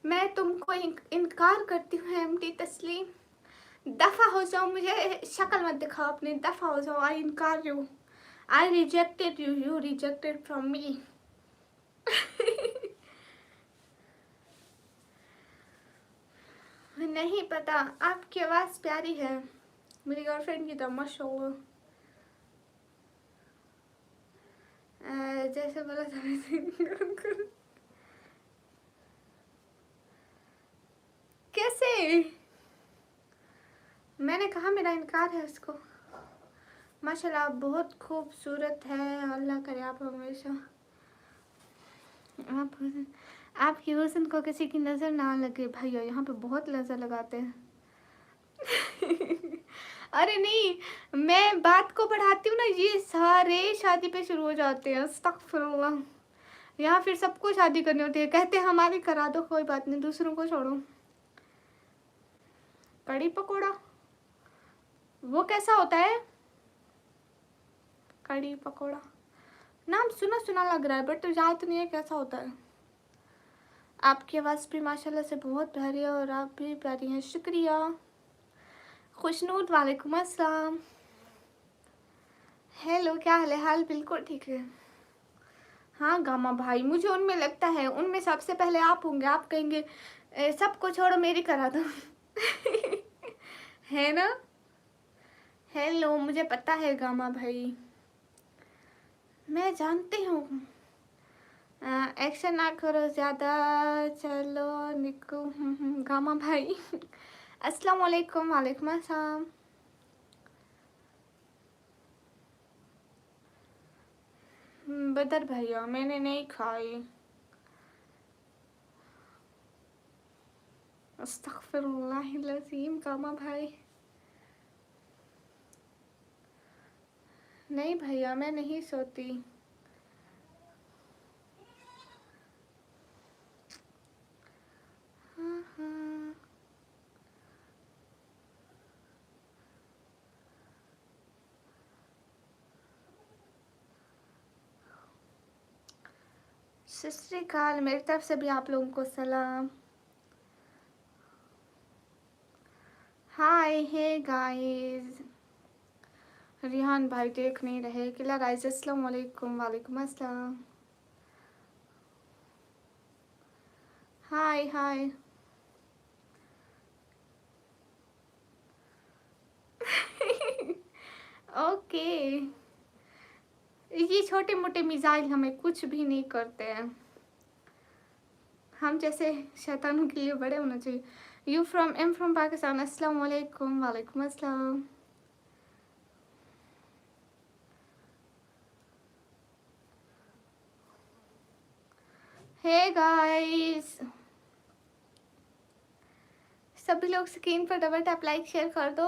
मैं तुमको इनकार करती हूँ एमटी तस्लीम। दफा हो जाओ, मुझे शक्ल मत दिखाओ अपनी, दफा हो जाओ। आई इनकार you, I rejected you, you rejected from me. नहीं पता, आपकी आवाज़ प्यारी है मेरी गर्लफ्रेंड की तरह, माशाल्लाह। जैसे बोला था वैसे। कैसे? मैंने कहा मेरा इनकार है उसको। माशाल्लाह आप बहुत खूबसूरत है, अल्लाह करे आप हमेशा आप आपकी हुस्न को किसी की नज़र ना लगे। भैया यहाँ पे बहुत नज़र लगाते हैं। अरे नहीं, मैं बात को बढ़ाती हूँ ना, ये सारे शादी पे शुरू हो जाते हैं। अस्तगफिरुल्लाह। यहाँ फिर सबको शादी करनी होती है, कहते हैं हमारी करा दो, कोई बात नहीं, दूसरों को छोड़ो। कड़ी पकोड़ा वो कैसा होता है? कड़ी पकोड़ा नाम सुना सुना लग रहा है, बट याद नहीं है कैसा होता है। आपकी आवाज़ भी माशाल्लाह से बहुत प्यारी है और आप भी प्यारी हैं, शुक्रिया। खुशनूर वालेकुम अस्सलाम। हेलो, क्या हाल है? हाल बिल्कुल ठीक है। हाँ गामा भाई, मुझे उनमें लगता है उनमें सबसे पहले आप होंगे। आप कहेंगे सबको छोड़ो मेरी करा दो। है ना? हेलो, मुझे पता है गामा भाई, मैं जानती हूँ। एक्शन ना करो ज़्यादा, चलो निको। गामा भाई। अस्सलाम वालेकुम। वालेकुम अस्सलाम। बदर भैया मैंने नहीं खाई। अस्तगफिरुल्लाहिल-अज़ीम। गामा भाई नहीं भैया, मैं नहीं सोती। हाँ हाँ। सत श्री अकाल, मेरी तरफ से भी आप लोगों को सलाम। हाय हे गाइस। रिहान भाई देख नहीं रहे, किला गाइस। अस्सलाम वालेकुम। वालेकुम अस्सलाम। हाय हाय। ओके, ये छोटे मोटे मिसाइल हमें कुछ भी नहीं करते हैं। हम जैसे शैतानों के लिए बड़े होना चाहिए। You from am from Pakistan. अस्सलाम वालेकुम। वालेकुम अस्सलाम। हे गाइस, सभी लोग स्क्रीन पर डबल टैप लाइक शेयर कर दो।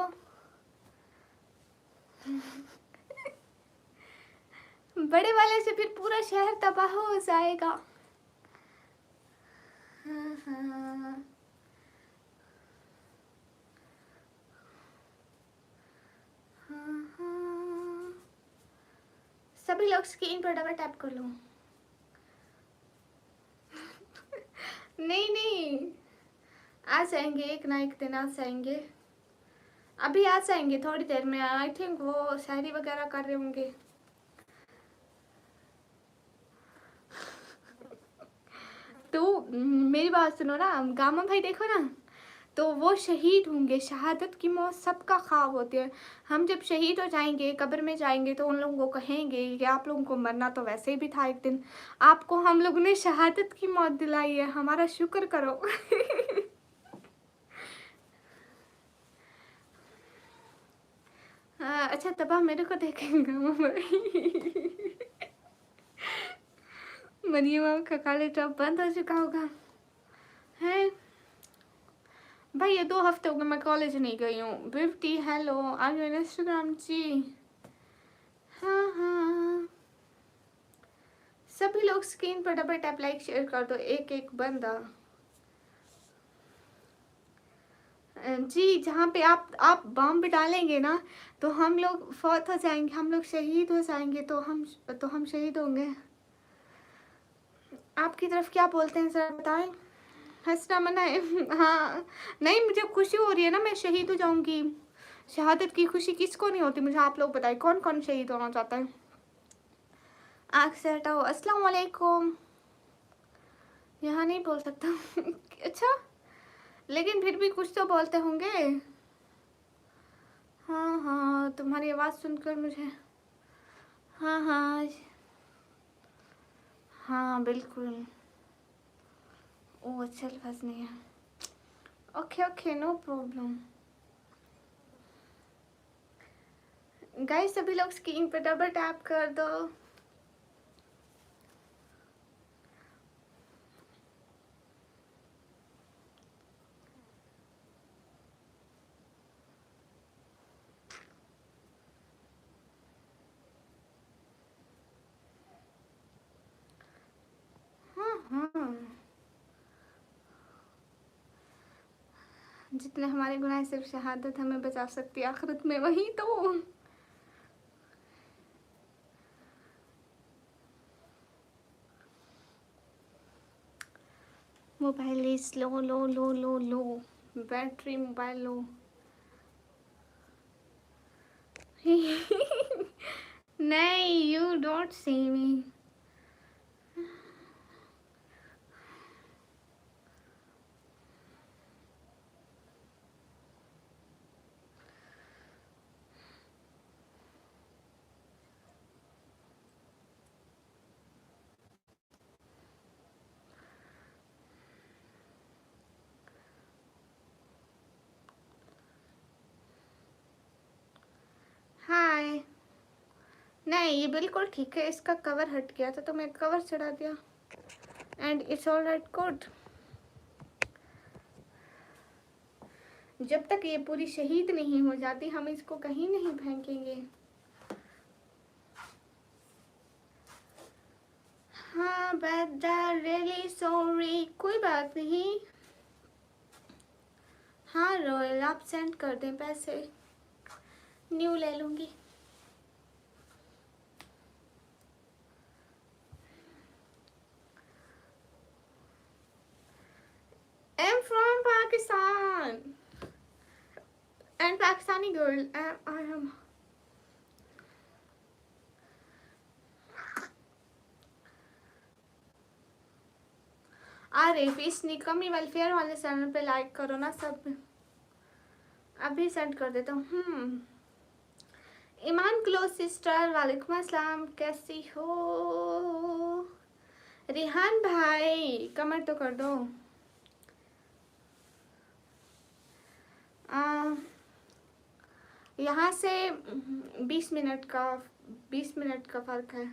बड़े वाले से फिर पूरा शहर तबाह हो जाएगा। हाँ हाँ। हाँ हाँ। सभी सभी लोग स्क्रीन पर डबल टैप कर लो। नहीं नहीं, आ जाएंगे, एक ना एक दिन आ जाएंगे। अभी आ जाएंगे थोड़ी देर में। आई थिंक वो शायरी वगैरह कर रहे होंगे। तो मेरी बात सुनो ना, गामा भाई देखो ना, तो वो शहीद होंगे। शहादत की मौत सबका ख्वाब होती है। हम जब शहीद हो जाएंगे, कब्र में जाएंगे, तो उन लोगों को कहेंगे कि आप लोगों को मरना तो वैसे ही भी था एक दिन, आपको हम लोगों ने शहादत की मौत दिलाई है, हमारा शुक्र करो। हाँ, अच्छा तबाह मेरे को देखेंगे। मरियम का काले टॉप बंद हो चुका होगा है भाई। ये 2 हफ्ते हो गए मैं कॉलेज नहीं गई हूँ। बिफ्टी हेलो, आ गए इंस्टाग्राम जी। हाँ हाँ, सभी लोग स्क्रीन पर डबल टैप लाइक शेयर कर दो, एक एक बंदा जी। जहाँ पे आप बम डालेंगे ना, तो हम लोग फौत हो जाएंगे, हम लोग शहीद हो जाएंगे, तो हम शहीद होंगे। आपकी तरफ क्या बोलते हैं सर बताएं। हंसना मना है। हाँ, नहीं मुझे खुशी हो रही है ना, मैं शहीद हो जाऊंगी। शहादत की खुशी किसको नहीं होती, मुझे आप लोग बताएं कौन कौन शहीद होना चाहता है। आँख से हटाओ। अस्सलाम वालेकुम। यहाँ नहीं बोल सकता। अच्छा, लेकिन फिर भी कुछ तो बोलते होंगे। हाँ हाँ, तुम्हारी आवाज़ सुनकर मुझे, हाँ हाँ हाँ बिल्कुल। ओ अच्छा, अल्फाज नहीं है। Okay okay, no problem. Guys सभी लोग स्क्रीन पर डबल टैप कर दो। हाँ हाँ, जितने हमारे गुनाह है, सिर्फ शहादत हमें बचा सकती है आखिरत में, वही तो। मोबाइल स्लो लो लो लो लो, बैटरी मोबाइल लो। नहीं, यू डोंट सी मी। हाय, नहीं ये बिल्कुल ठीक है, इसका कवर हट गया था तो मैं कवर चढ़ा दिया, and it's all right good. जब तक ये पूरी शहीद नहीं हो जाती, हम इसको कहीं नहीं फेंकेंगे। हाँ बेटा, रियली सॉरी, कोई बात नहीं। हाँ रॉयल, आप सेंड कर दें पैसे, न्यू ले लूँगी। आई am from Pakistan and Pakistani girl I am. अरे फीस निकमी वेलफेयर वाले चैनल पे लाइक करो ना सब। अभी सेंड कर देता हूँ। ईमान क्लोज सिस्टर, वालेकुम अस्सलाम, कैसी हो। रिहान भाई कमेंट तो कर दो। यहाँ से 20 मिनट का 20 मिनट का फ़र्क है।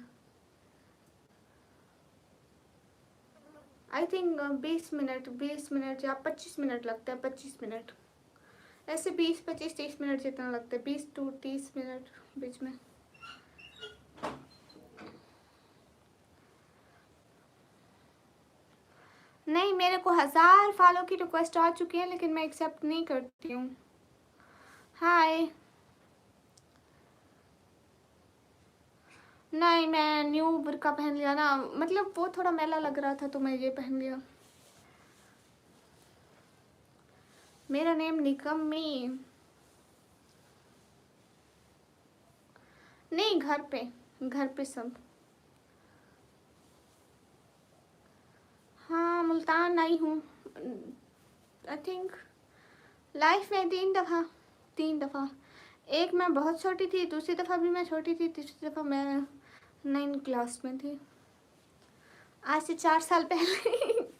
आई थिंक 20 मिनट या 25 मिनट लगता है, 25 मिनट। ऐसे 20 25 30 मिनट जितना लगता है, 20 to 30 मिनट बीच में। नहीं, मेरे को 1000 फॉलो की रिक्वेस्ट आ चुकी है, लेकिन मैं एक्सेप्ट नहीं करती हूँ। हाय, नहीं, मैं न्यू बुर्का पहन लिया ना, मतलब वो थोड़ा मैला लग रहा था तो मैं ये पहन लिया। मेरा नेम निकम्मी। नहीं, घर पे सब। हाँ, मुल्तान आई हूँ आई थिंक लाइफ में 3 दफ़ा। एक मैं बहुत छोटी थी, दूसरी दफ़ा भी मैं छोटी थी, तीसरी दफ़ा मैं 9 क्लास में थी, आज से 4 साल पहले।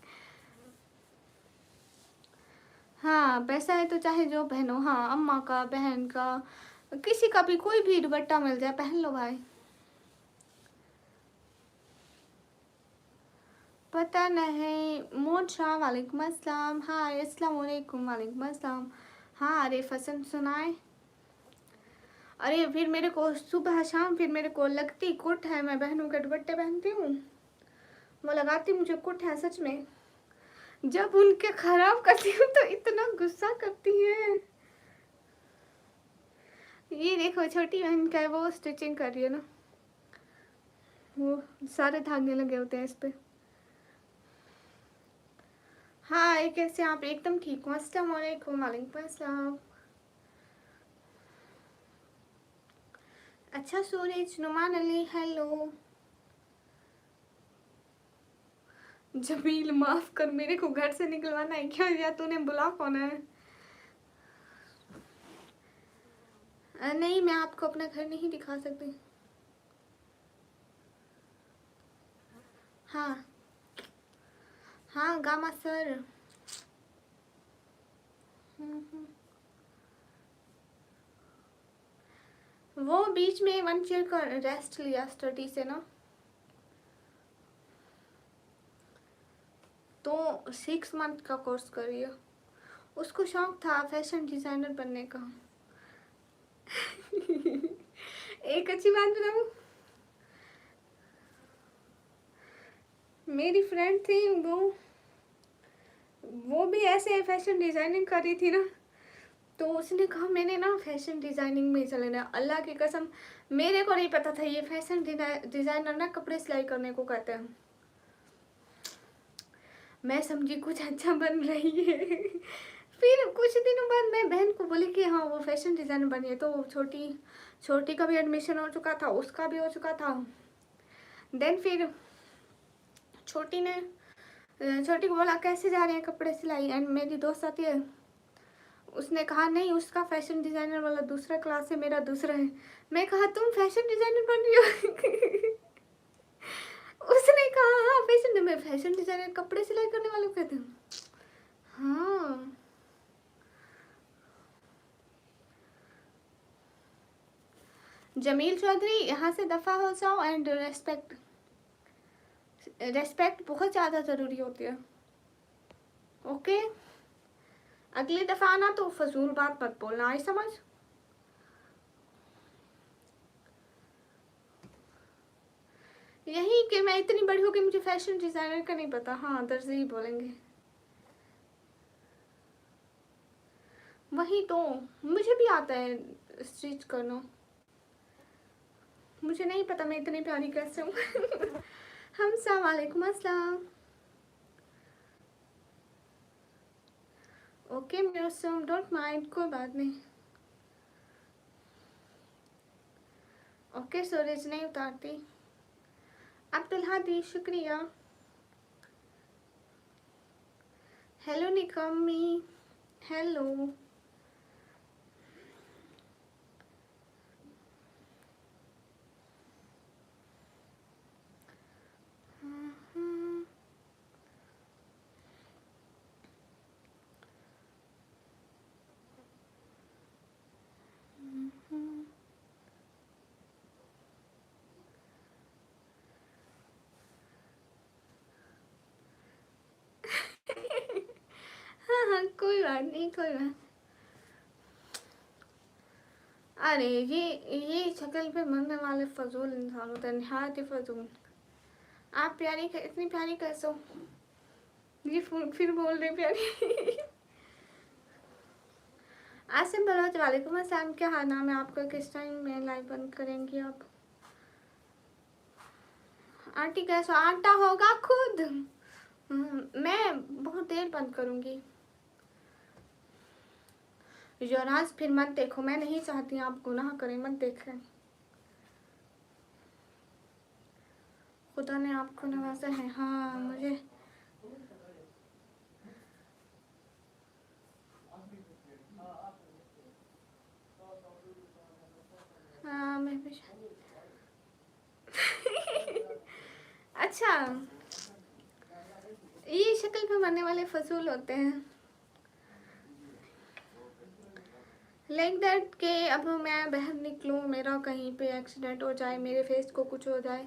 हाँ, पैसा है तो चाहे जो पहनो, हाँ, अम्मा का, बहन का, किसी का भी, कोई भी दुपट्टा मिल जाए पहन लो भाई। पता नहीं। मोड शाह वालेकुम अस्सलाम। हाय, अस्सलाम वालेकुम। वालेकुम अस्सलाम। हाँ, अरे फसन सुनाए। अरे फिर मेरे को सुबह शाम फिर मेरे को लगती कुट है, मैं बहनों के दुपट्टे पहनती हूँ, वो लगाती मुझे कुट है सच में। जब उनके खराब करती हूँ तो इतना गुस्सा करती है। ये देखो छोटी बहन का है, वो स्टिचिंग कर रही है ना, वो सारे धागे लगे होते हैं इस पे। हाँ, कैसे आप? एकदम ठीक हूँ। अस्सलाम वालेकुम। वालेकुम अस्सलाम। अच्छा सूरज, नुमान अली, हेलो। जमील माफ कर, मेरे को घर से निकलवाना है क्या, या तूने बुला कौन है? नहीं, मैं आपको अपना घर नहीं दिखा सकती। हाँ हाँ, गामा सर। वो बीच में 1 ईयर का रेस्ट लिया स्टडी से ना, तो 6 मंथ का कोर्स करिए। उसको शौक था फैशन डिजाइनर बनने का। एक अच्छी बात बताऊं, मेरी फ्रेंड थी, वो भी ऐसे फैशन डिजाइनिंग कर रही थी ना, तो उसने कहा मैंने ना फैशन डिजाइनिंग में चले ना, अल्लाह की कसम मेरे को नहीं पता था ये फैशन डिजाइनर ना कपड़े सिलाई करने को कहते हैं। मैं समझी कुछ अच्छा बन रही है। फिर कुछ दिनों बाद मैं बहन को बोली कि हाँ वो फैशन डिजाइनर बनी है, तो छोटी का भी एडमिशन हो चुका था, उसका भी हो चुका था। देन फिर छोटी को बोला कैसे जा रहे हैं कपड़े सिलाई, एंड मेरी दोस्त आती है, उसने कहा नहीं उसका फैशन डिजाइनर वाला दूसरा क्लास है, मेरा दूसरा है। मैं कहा तुम फैशन डिजाइनर बन रही हो? उसने कहा हाँ फैशन डिजाइनर कपड़े सिलाई करने वाले को कहते हैं। हाँ, जमील चौधरी यहाँ से दफ़ा हो जाओ, एंड रेस्पेक्ट बहुत ज़्यादा ज़रूरी होती है। ओके, अगली दफ़ा आना तो फजूल बात मत बोलना, आई समझ? यही कि मैं इतनी बड़ी हो कि मुझे फैशन डिज़ाइनर का नहीं पता। हाँ, दर्जी ही बोलेंगे। वही तो, मुझे भी आता है स्टिच करना, मुझे नहीं पता मैं इतनी प्यारी कैसे हूँ। हम सलाम वालेकुम अस्सलाम। ओके म्यूसम, डोंट माइंड, कोई बात नहीं। ओके सूरज नहीं उतारती। अब्दुल हादी शुक्रिया। हेलो निकम्मी, हेलो। हाँ हाँ, कोई बात नहीं, कोई बात। अरे ये शक्ल पे मरने वाले फजूल इंसान होते हैं, नहायत ही फजूल। आप प्यारी इतनी प्यारी कैसे हो? ये फिर बोल रहे प्यारी। आसिम बलोच वालेकुम अस्सलाम, क्या हाल नाम है आपका, किस टाइम में लाइव बंद करेंगी आप? आंटी कैसा आटा होगा खुद। मैं बहुत देर बंद करूंगी। युवराज फिर मत देखो, मैं नहीं चाहती आप गुनाह करें, मत देखें। खुदा ने आपको नवाजा है। हाँ मुझे हाँ मैं भी अच्छा, ये शक्ल पे मरने वाले फजूल होते हैं। लाइक दैट के अब मैं बाहर निकलूँ, मेरा कहीं पे एक्सीडेंट हो जाए, मेरे फेस को कुछ हो जाए,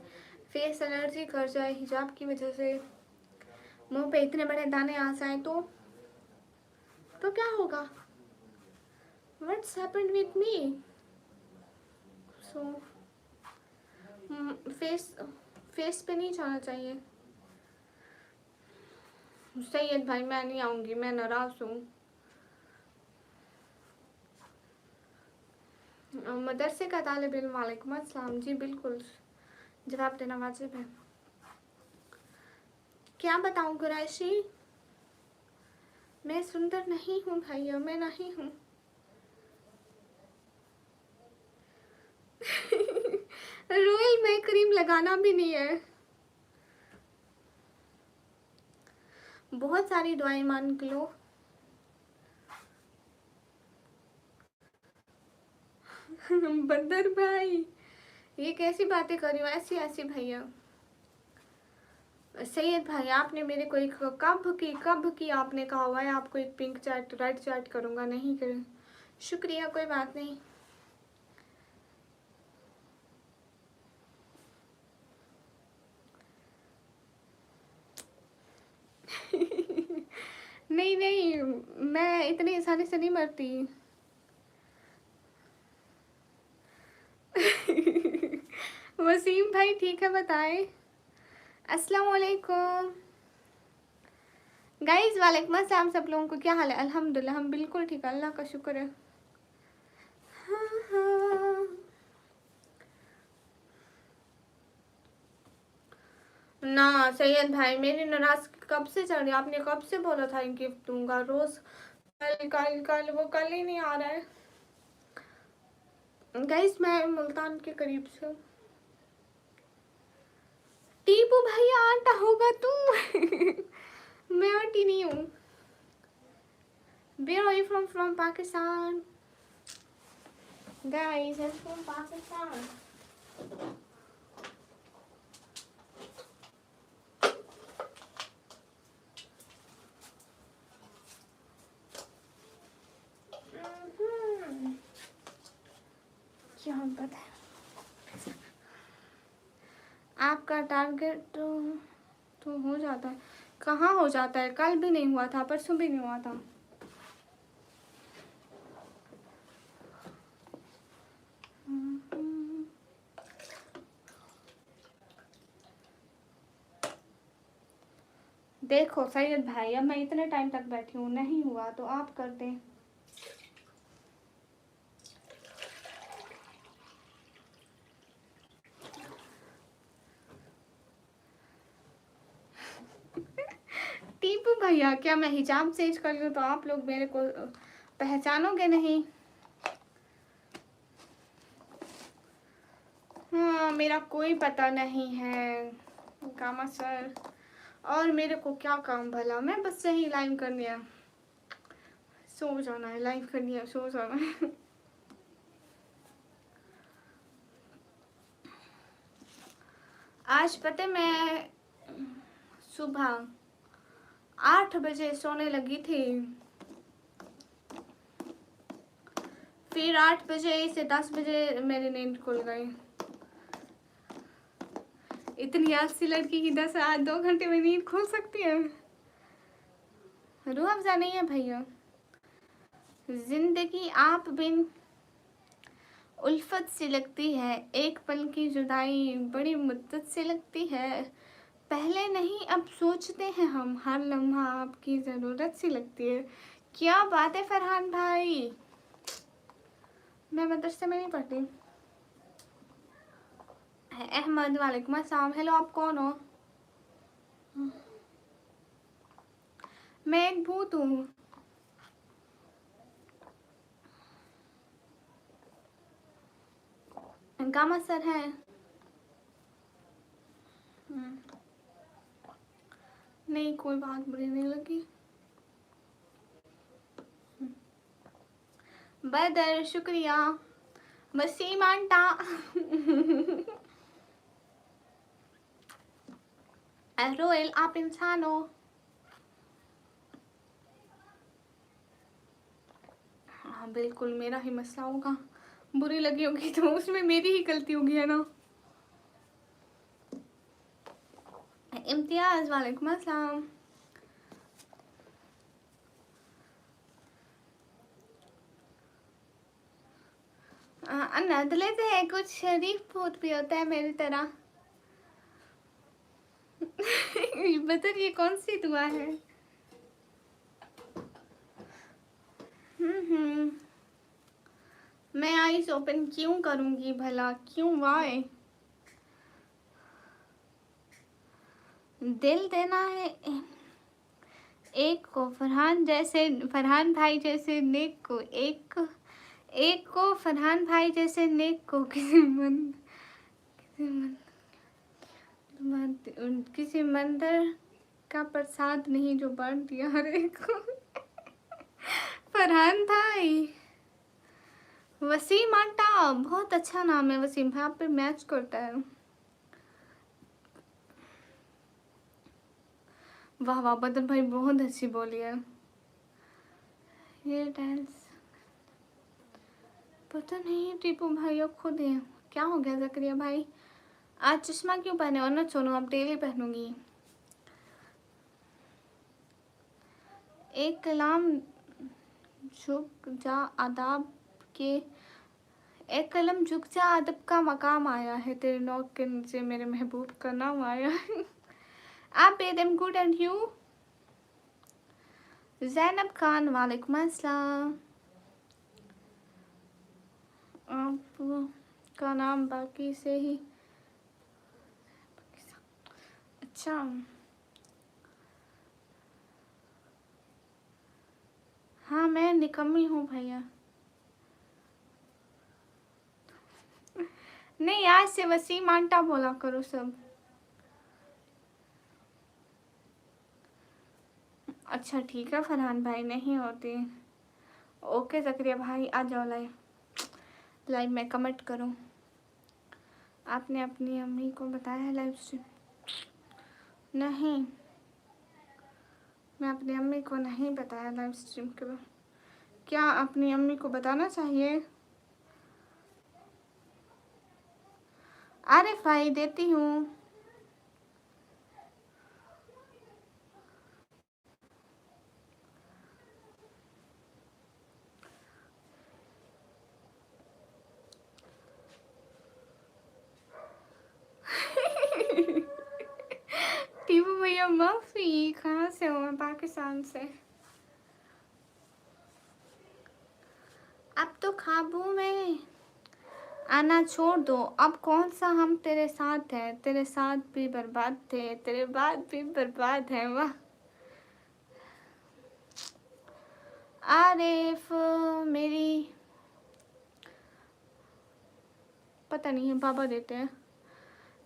फेस एलर्जी कर जाए हिजाब की वजह से, मुंह पे इतने बड़े दाने आ जाए तो क्या होगा? What's happened with me? So face पे नहीं जाना चाहिए। सैयद भाई मैं नहीं आऊँगी, मैं नाराज़ हूँ। मदरसे का तालिब इल्म, वालेकुम अस्सलाम। जी बिल्कुल, जवाब देना वाजिब है। क्या बताऊँ कुरैशी, मैं सुंदर नहीं हूँ भैया, मैं नहीं हूँ। रोयल में क्रीम लगाना भी नहीं है। बहुत सारी दवाएं मान लो। बंदर भाई ये कैसी बातें कर रही हो, ऐसी ऐसी भैया। सैयद भाई आपने मेरे को एक कब की आपने कहा हुआ है आपको एक पिंक चैट रेड चैट करूँगा, नहीं करें। शुक्रिया, कोई बात नहीं। नहीं नहीं, मैं इतनी आसानी से नहीं मरती। वसीम भाई ठीक है, बताएं। अस्सलाम वालेकुम गाइस, वालेकुम अस्सलाम सब लोगों को। क्या हाल है? अल्हम्दुलिल्लाह हम बिल्कुल ठीक है, अल्लाह का शुक्र है। हाँ हाँ। ना सैयद भाई मेरी नाराज़गी कब से चल रही है? आपने कब से बोला था गिफ्ट दूंगा रोज, कल कल कल, वो कल ही नहीं आ रहा है। गाइस मैं मुल्तान के करीब से हूँ। टीपू भैया आटा होगा तू। मैं आंटी नहीं हूँ। Where are you from? From Pakistan. Guys, I'm from Pakistan. क्या पता है आपका टारगेट तो हो जाता है। कहाँ हो जाता है? कल भी नहीं हुआ था, परसों भी नहीं हुआ था। देखो सैयद भाई, अब मैं इतने टाइम तक बैठी हूँ, नहीं हुआ तो आप कर दें। टीपू भैया क्या मैं हिजाब चेंज कर लूँ तो आप लोग मेरे को पहचानोगे नहीं? हाँ मेरा कोई पता नहीं है कामा सर, और मेरे को क्या काम भला, मैं बस यही लाइव करनी है, सो जाना है, लाइव करनी है, सो जाना है। आज पता मैं सुबह 8 बजे सोने लगी थी, फिर 8 बजे से 10 बजे मेरी नींद खुल गई। इतनी आलसी लड़की की 2 घंटे में नींद खुल सकती है? रूह अफ़ज़ा नहीं है भैया। जिंदगी आप बिन उल्फत सी लगती है, एक पल की जुदाई बड़ी मुद्दत से लगती है, पहले नहीं अब सोचते हैं हम, हर लम्हा आपकी ज़रूरत सी लगती है। क्या बात है फरहान भाई, मैं मदरसे में नहीं पढ़ती। अहमद वालेकुम अस्सलाम। हेलो, आप कौन हो? मैं एक भूत हूँ। गामा सर है। नहीं, कोई बात बुरी नहीं लगी। बदर शुक्रिया। वसीम आंटा। रोयल, आप इंसान हो। हाँ बिल्कुल, मेरा ही मसला होगा। बुरी लगी होगी तो उसमें मेरी ही गलती होगी, है ना। इम्तियाज वालेकुम अस्सलाम। नदले से कुछ शरीफ भूत भी होता है मेरी तरह। बता, ये कौन सी दुआ है? हम्म। मैं आईज ओपन क्यों करूंगी भला? क्यों? वाई? दिल देना है एक को फरहान भाई जैसे नेक को, एक को फरहान भाई जैसे नेक को, किसी मंदिर का प्रसाद नहीं जो बांट दिया हर एक को। फरहान भाई। वसीम आंटा, बहुत अच्छा नाम है वसीम भाई, आप पे मैच करता है। वाह वाह, बदल भाई बहुत अच्छी बोली है। ये डांस पता नहीं टीपू भाई, अब खुद है। क्या हो गया जकरिया भाई? आज चश्मा क्यों पहने? और ना सोनू, अब डेली पहनूंगी। एक कलाम झुक जा आदाब के, एक कलम झुक जा अदब का मकाम आया है, तेरे नौक के नीचे मेरे महबूब का नाम आया है। आप M good and you? Zainab Khan वालेकुम अस्सलाम। आपका नाम बाकी से ही अच्छा। हाँ, मैं निकम्मी हूँ भैया। नहीं, आज से वसीम आंटा बोला करो सब। अच्छा ठीक है फरहान भाई, नहीं होती। ओके जकरिया भाई, आ जाओ लाइव। लाइव में कमेंट करो। आपने अपनी अम्मी को बताया है लाइव स्ट्रीम? नहीं, मैं अपनी अम्मी को नहीं बताया लाइव स्ट्रीम के बाद। क्या अपनी अम्मी को बताना चाहिए? अरे भाई देती हूँ। टीपू भैया माफी, कहाँ से हो? मैं पाकिस्तान से। अब तो ख्वाबों में आना छोड़ दो, अब कौन सा हम तेरे साथ है, तेरे साथ भी बर्बाद थे, तेरे बाद भी बर्बाद है। वाह। आरिफ, मेरी पता नहीं है, पापा देते हैं।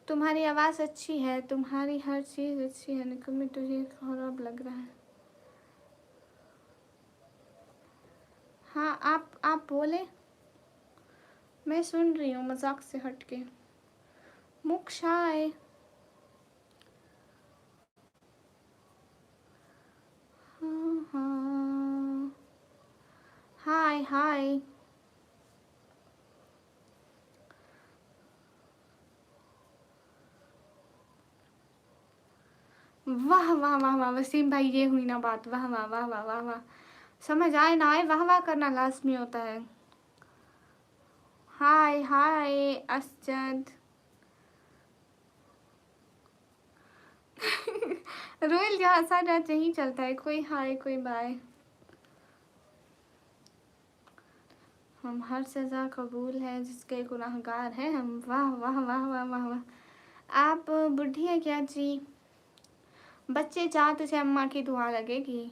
तुम्हारी आवाज़ अच्छी है, तुम्हारी हर चीज़ अच्छी है, निकम्मी तुझे खराब लग रहा है। हाँ, आप बोले, मैं सुन रही हूँ मजाक से हटके। मुक्षाय, हाँ हाँ, हाय हाय। वाह वाह वाह वाह वसीम भाई, ये हुई ना बात। वाह वाह वाह वाह वाह वाह। समझ आए ना आए, वाह वाह करना लाजमी होता है। हाय हाय असजद। रोयल जहाँ सारा यही चलता है, कोई हाय कोई बाय। हम हर सज़ा कबूल है जिसके गुनाहगार हैं हम। वाह वाह वाह वाह वाह वाह। आप बुढ़ी हैं क्या जी? बच्चे चाह तुझे अम्मा की दुआ लगेगी।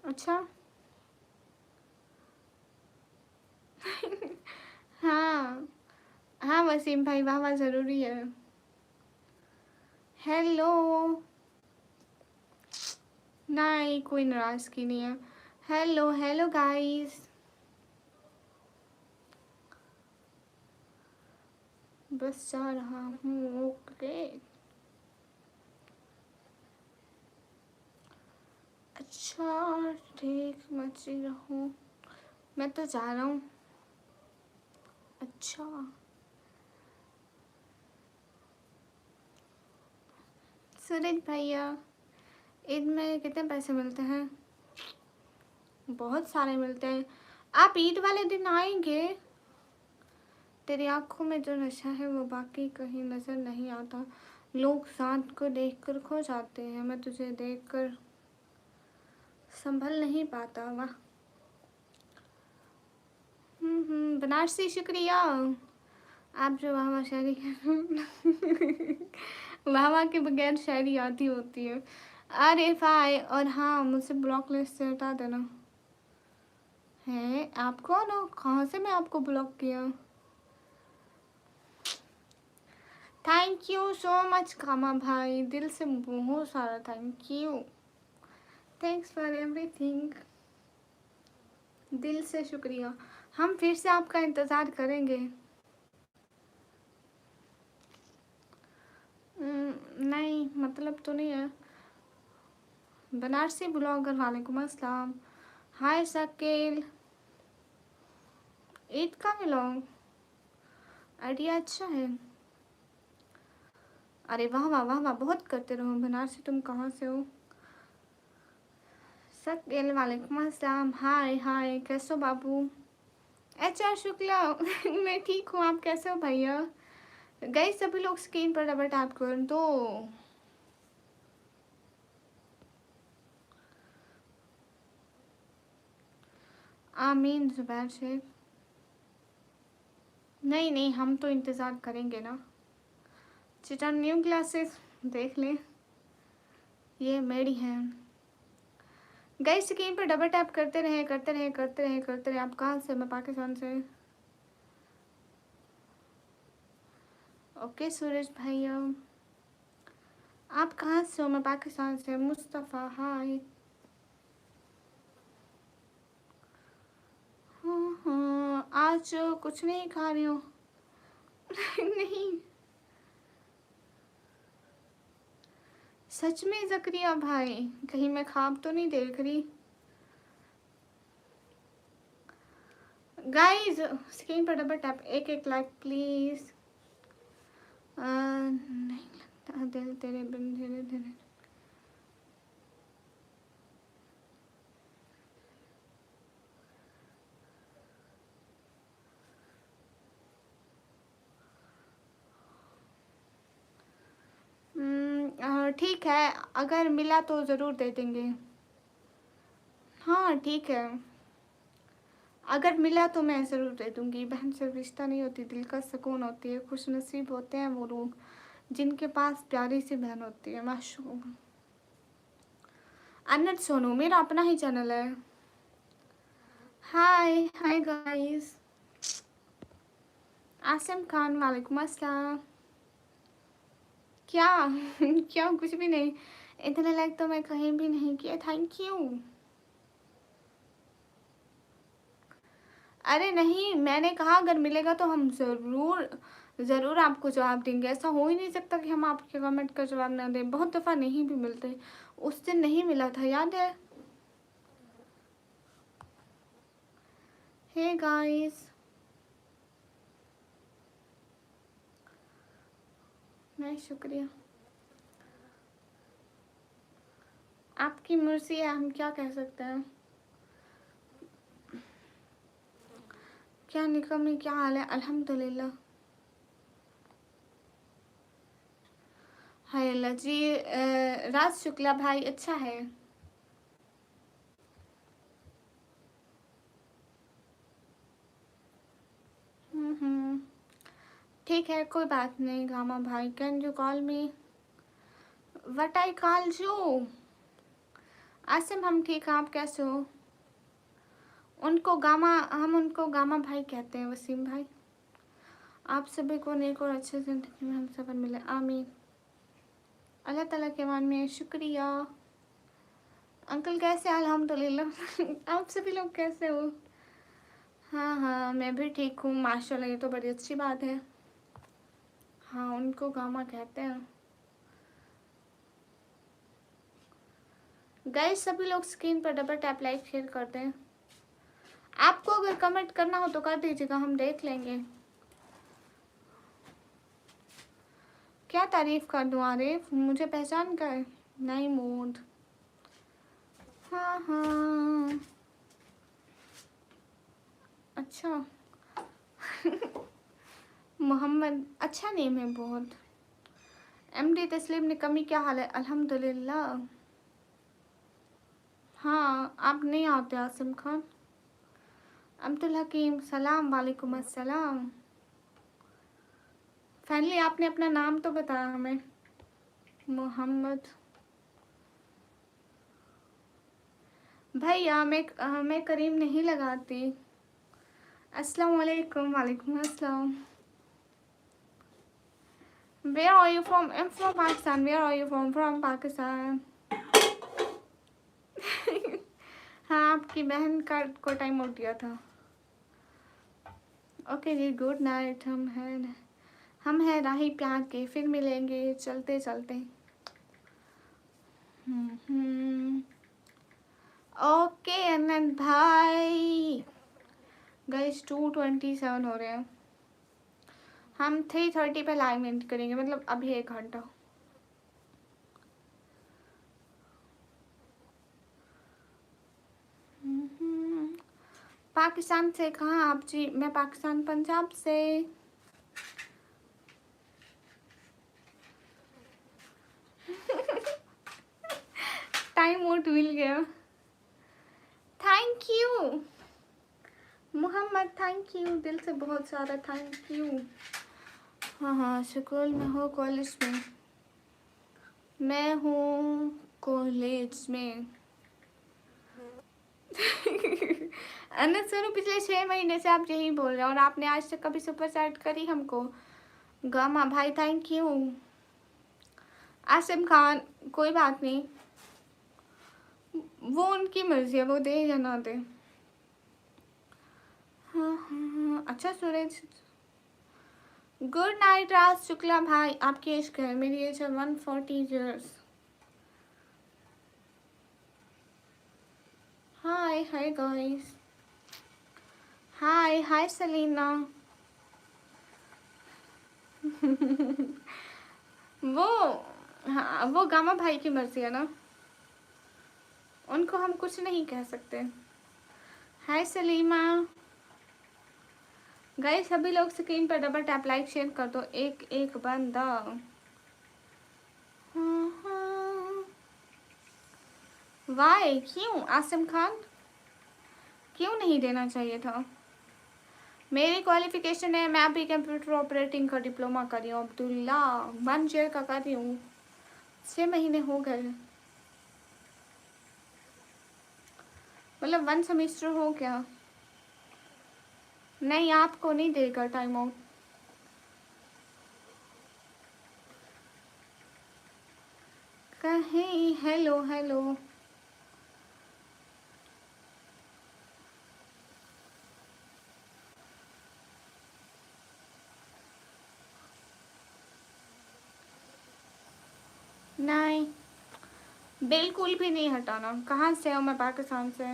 अच्छा हाँ हाँ वसीम भाई, वाह वाह ज़रूरी है। हेलो। नहीं, कोई नाराज़गी नहीं है। Hello hello guys. बस जा रहा हूँ। ओके। अच्छा ठीक, मची रहूँ। मैं तो जा रहा हूँ। अच्छा सूरज भैया, ईद में कितने पैसे मिलते हैं? बहुत सारे मिलते हैं। आप ईद वाले दिन आएंगे? तेरी आंखों में जो नशा है वो बाकी कहीं नजर नहीं आता। लोग साथ को देखकर खो जाते हैं, मैं तुझे देखकर संभल नहीं पाता। वाह। बनारसी शुक्रिया। आप जो वाह वाह शायरी वाह वाह के बगैर शायरी आती होती है। अरे फाय, और हाँ मुझसे ब्लॉक लिस्ट से हटा देना। है आप कौन हो? कहाँ से मैं आपको ब्लॉक किया? थैंक यू सो मच कामा भाई, दिल से बहुत सारा thank you. Thanks for everything. दिल से शुक्रिया। हम फिर से आपका इंतज़ार करेंगे। नहीं मतलब तो नहीं है। बनारसी ब्लॉगर वालेकुम अस्सलाम। हाय शकील। ईद का व्लॉग आइडिया अच्छा है। अरे वाह वाह वाह वाह, बहुत करते रहो। बनारसी तुम कहाँ से हो? शकील वालेकुम अस्सलाम। हाय हाय, कैसे हो बाबू? HR शुक्ला मैं ठीक हूँ, आप कैसे हो भैया? गए सभी लोग स्क्रीन पर डबल टैप कर दो। आमीन जुबैर शेख। नहीं नहीं, हम तो इंतज़ार करेंगे ना। चिटा न्यू क्लासेस देख लें, ये मेरी है। गए स्क्रीन पर डबल टैप करते रहे करते रहे करते रहे करते रहे। आप कहाँ से? मैं पाकिस्तान से। ओके सूरज भैया, आप कहाँ से हो? मैं पाकिस्तान से। मुस्तफ़ा हाय। हाँ हाँ, आज कुछ नहीं खा रही हूँ नहीं सच में जकरिया भाई, कहीं मैं ख्वाब तो नहीं देख रही? गाइस स्क्रीन पर डबल टैप, एक एक लाइक प्लीज। नहीं लगता दिल तेरे बिन धीरे धीरे। ठीक है, अगर मिला तो ज़रूर दे देंगे। हाँ ठीक है, अगर मिला तो मैं ज़रूर दे दूँगी। बहन से रिश्ता नहीं होती, दिल का सुकून होती है। खुश नसीब होते हैं वो लोग जिनके पास प्यारी सी बहन होती है। माशूम। अन्नत सोनू मेरा अपना ही चैनल है। हाय हाय गाइस। आसिम खान वालेकुम अस्सलाम। क्या क्या? कुछ भी नहीं, इतने लाइक तो मैं कहीं भी नहीं किया। Thank you. अरे नहीं, मैंने कहा अगर मिलेगा तो हम ज़रूर ज़रूर आपको जवाब देंगे। ऐसा हो ही नहीं सकता कि हम आपके कमेंट का जवाब ना दें। बहुत दफ़ा नहीं भी मिलते। उस दिन नहीं मिला था, याद है? हे गाइस, नहीं शुक्रिया, आपकी मर्जी है, हम क्या कह सकते हैं। क्या निकम्मी, क्या हाल है? अल्हम्दुलिल्लाह। हाय अल्लाह जी। राज शुक्ला भाई अच्छा है। ठीक है, कोई बात नहीं गामा भाई। Can you call me? What I call you? Asim हम ठीक हैं, आप कैसे हो? उनको गामा, हम उनको गामा भाई कहते हैं, वसीम भाई। आप सभी को नेक और अच्छे ज़िंदगी में हम सफ़र मिले, आमीन। अल्लाह ताला के मान में शुक्रिया। अंकल कैसे? अल्हम्दुलिल्लाह। आप सभी लोग कैसे हो? हाँ हाँ, मैं भी ठीक हूँ माशाल्लाह, ये तो बड़ी अच्छी बात है। हाँ, उनको गामा कहते हैं। गाइस सभी लोग स्क्रीन पर डबल टैप लाइक शेयर करते हैं। आपको अगर कमेंट करना हो तो कर दीजिएगा, हम देख लेंगे। क्या तारीफ कर दूँ आरिफ, मुझे पहचान कर? नहीं मूड। हाँ हाँ अच्छा। मोहम्मद अच्छा नेम है बहुत। एमडी तस्लीम ने कमी, क्या हाल है? अल्हम्दुलिल्लाह। हाँ, आप नहीं आते आसिम खान। अब्दुल हकीम सलाम, वालेकुम अस्सलाम। फाइनली आपने अपना नाम तो बताया हमें। मोहम्मद भैया, मैं करीम नहीं लगाती। अस्सलाम वालेकुम। वालेकुम अस्सलाम। Where are you from? I'm from Pakistan. Where are you from? From Pakistan. हाँ, आपकी बहन का को टाइम आउट दिया था। ओके जी, गुड नाइट। हम हैं राही प्यार के, फिर मिलेंगे चलते चलते। ओके अनंत भाई। गाइस 2:27 हो रहे हैं। हम 3:30 पे लाइव एंड करेंगे, मतलब अभी 1 घंटा। पाकिस्तान से कहाँ आप जी? मैं पाकिस्तान पंजाब से। टाइम आउट मिल गया। Thank you Mohammad, thank you दिल से, बहुत सारा थैंक यू। हाँ हाँ, स्कूल में हो कॉलेज में? मैं हूँ कॉलेज में। अनंत सुनो, पिछले 6 महीने से आप यही बोल रहे हैं और आपने आज तक कभी सुपर चैट करी हमको। गामा भाई थैंक यू। आसिम खान कोई बात नहीं, वो उनकी मर्जी है, वो दे या ना दे। हाँ हाँ अच्छा सूरज। गुड नाइट राज शुक्ला भाई। आपकी एज क्या है? मेरी एज है 140 ईयर्स। हाय हाय गाइस। हाय हाय सलीना। वो हाँ, वो गामा भाई की मर्जी है ना, उनको हम कुछ नहीं कह सकते। हाय सलीमा। गाइस सभी लोग स्क्रीन पर डबल टैप लाइक शेयर कर दो, एक एक बंदा। वाई क्यों आसिम खान, क्यों नहीं देना चाहिए था? मेरी क्वालिफिकेशन है, मैं अभी कंप्यूटर ऑपरेटिंग का डिप्लोमा कर रही हूँ अब्दुल्ला। 1 ईयर का कर रही हूँ, 6 महीने हो गए, मतलब 1 सेमेस्टर हो गया। नहीं, आपको नहीं देगा टाइम आउट। कहीं हेलो हेलो। नहीं, बिल्कुल भी नहीं हटाना। कहाँ से हो? मैं पाकिस्तान से।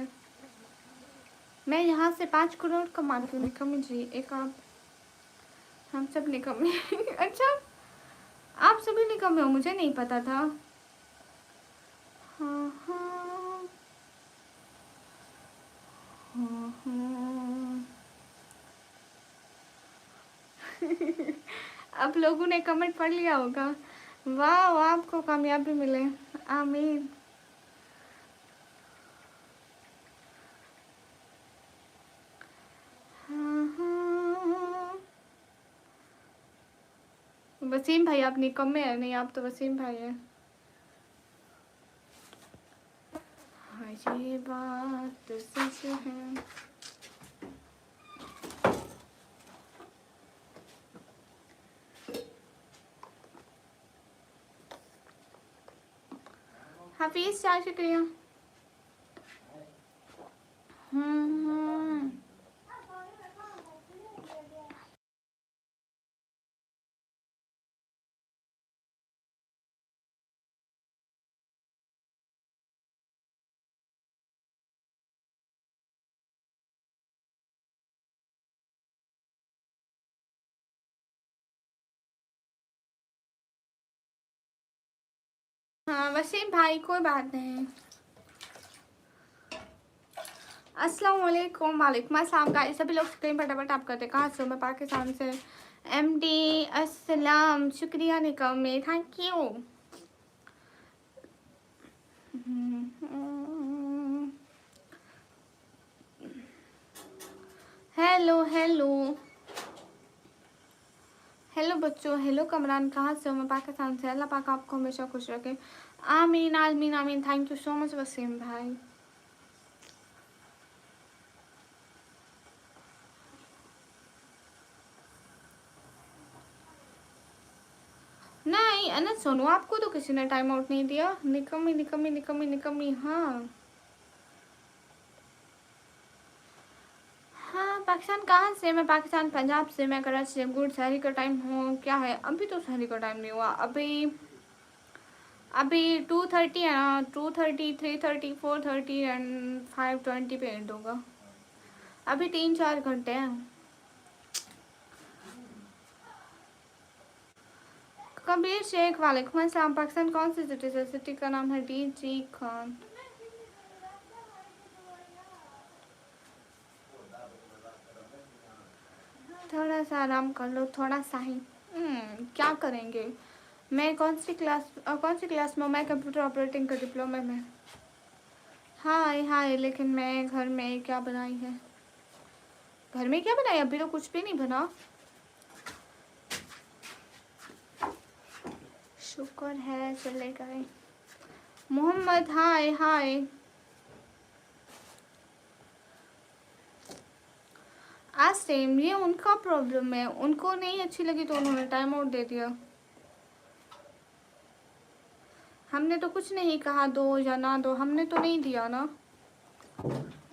मैं यहाँ से 5 करोड़ कमाती हूँ। निकम्मी जी, एक आप, हम सब निकम्मे। अच्छा, आप सभी निकम्मे हो, मुझे नहीं पता था। हाँ हाँ हाँ हाँ। अब लोगों ने कमेंट पढ़ लिया होगा। वाह, आपको कामयाबी मिले, आमीन। वसीम भाई आप निकम में है? नहीं, आप तो वसीम भाई है। हाँ ये बात सच है। हाफिज चाय शुक्रिया। हम्म। हाँ वसीम भाई कोई बात नहीं। अस्सलाम वालेकुम। वालेकुम अस्सलाम गाइस। सभी लोग स्क्रीन फटाफट आप करते कहाँ से? मैं पाकिस्तान से। एमडी अस्सलाम, शुक्रिया निकम में, thank you. Hello hello hello बच्चों, हेलो कमरान, कहाँ से हो? मैं पाकिस्तान से। अल्लाह पाक आपको हमेशा खुश रखे, आमीन आमीन आमीन। Thank you so much Waseem भाई। नहीं अनस सोनू, आपको तो किसी ने टाइम आउट नहीं दिया। निकम्मी निकम्मी निकम्मी निकम्मी। हाँ हाँ, पाकिस्तान कहाँ से? मैं पाकिस्तान पंजाब से, मैं कराची से। गुड, शहरी का टाइम हो क्या है? अभी तो शहरी का टाइम नहीं हुआ। अभी 2:30 है ना। 2:30, 3:30, 4:30 एंड 5:20 पे एंड होगा। अभी 3-4 घंटे हैं। कबीर शेख, वालेकुम अस्सलाम। पाकिस्तान कौन सी सिटी से? सिटी का नाम है डीजी खान। थोड़ा सा आराम कर लो, थोड़ा सा ही। क्या करेंगे? मैं कौन सी क्लास में? मैं कंप्यूटर ऑपरेटिंग का डिप्लोमा में। हाय हाय, लेकिन मैं घर में क्या बनाई है? घर में क्या बनाई? अभी तो कुछ भी नहीं बना। शुक्र है चले गए। मोहम्मद हाय हाय। आज सेम, ये उनका प्रॉब्लम है। उनको नहीं अच्छी लगी तो उन्होंने टाइम आउट दे दिया। हमने तो कुछ नहीं कहा दो या ना दो, हमने तो नहीं दिया ना।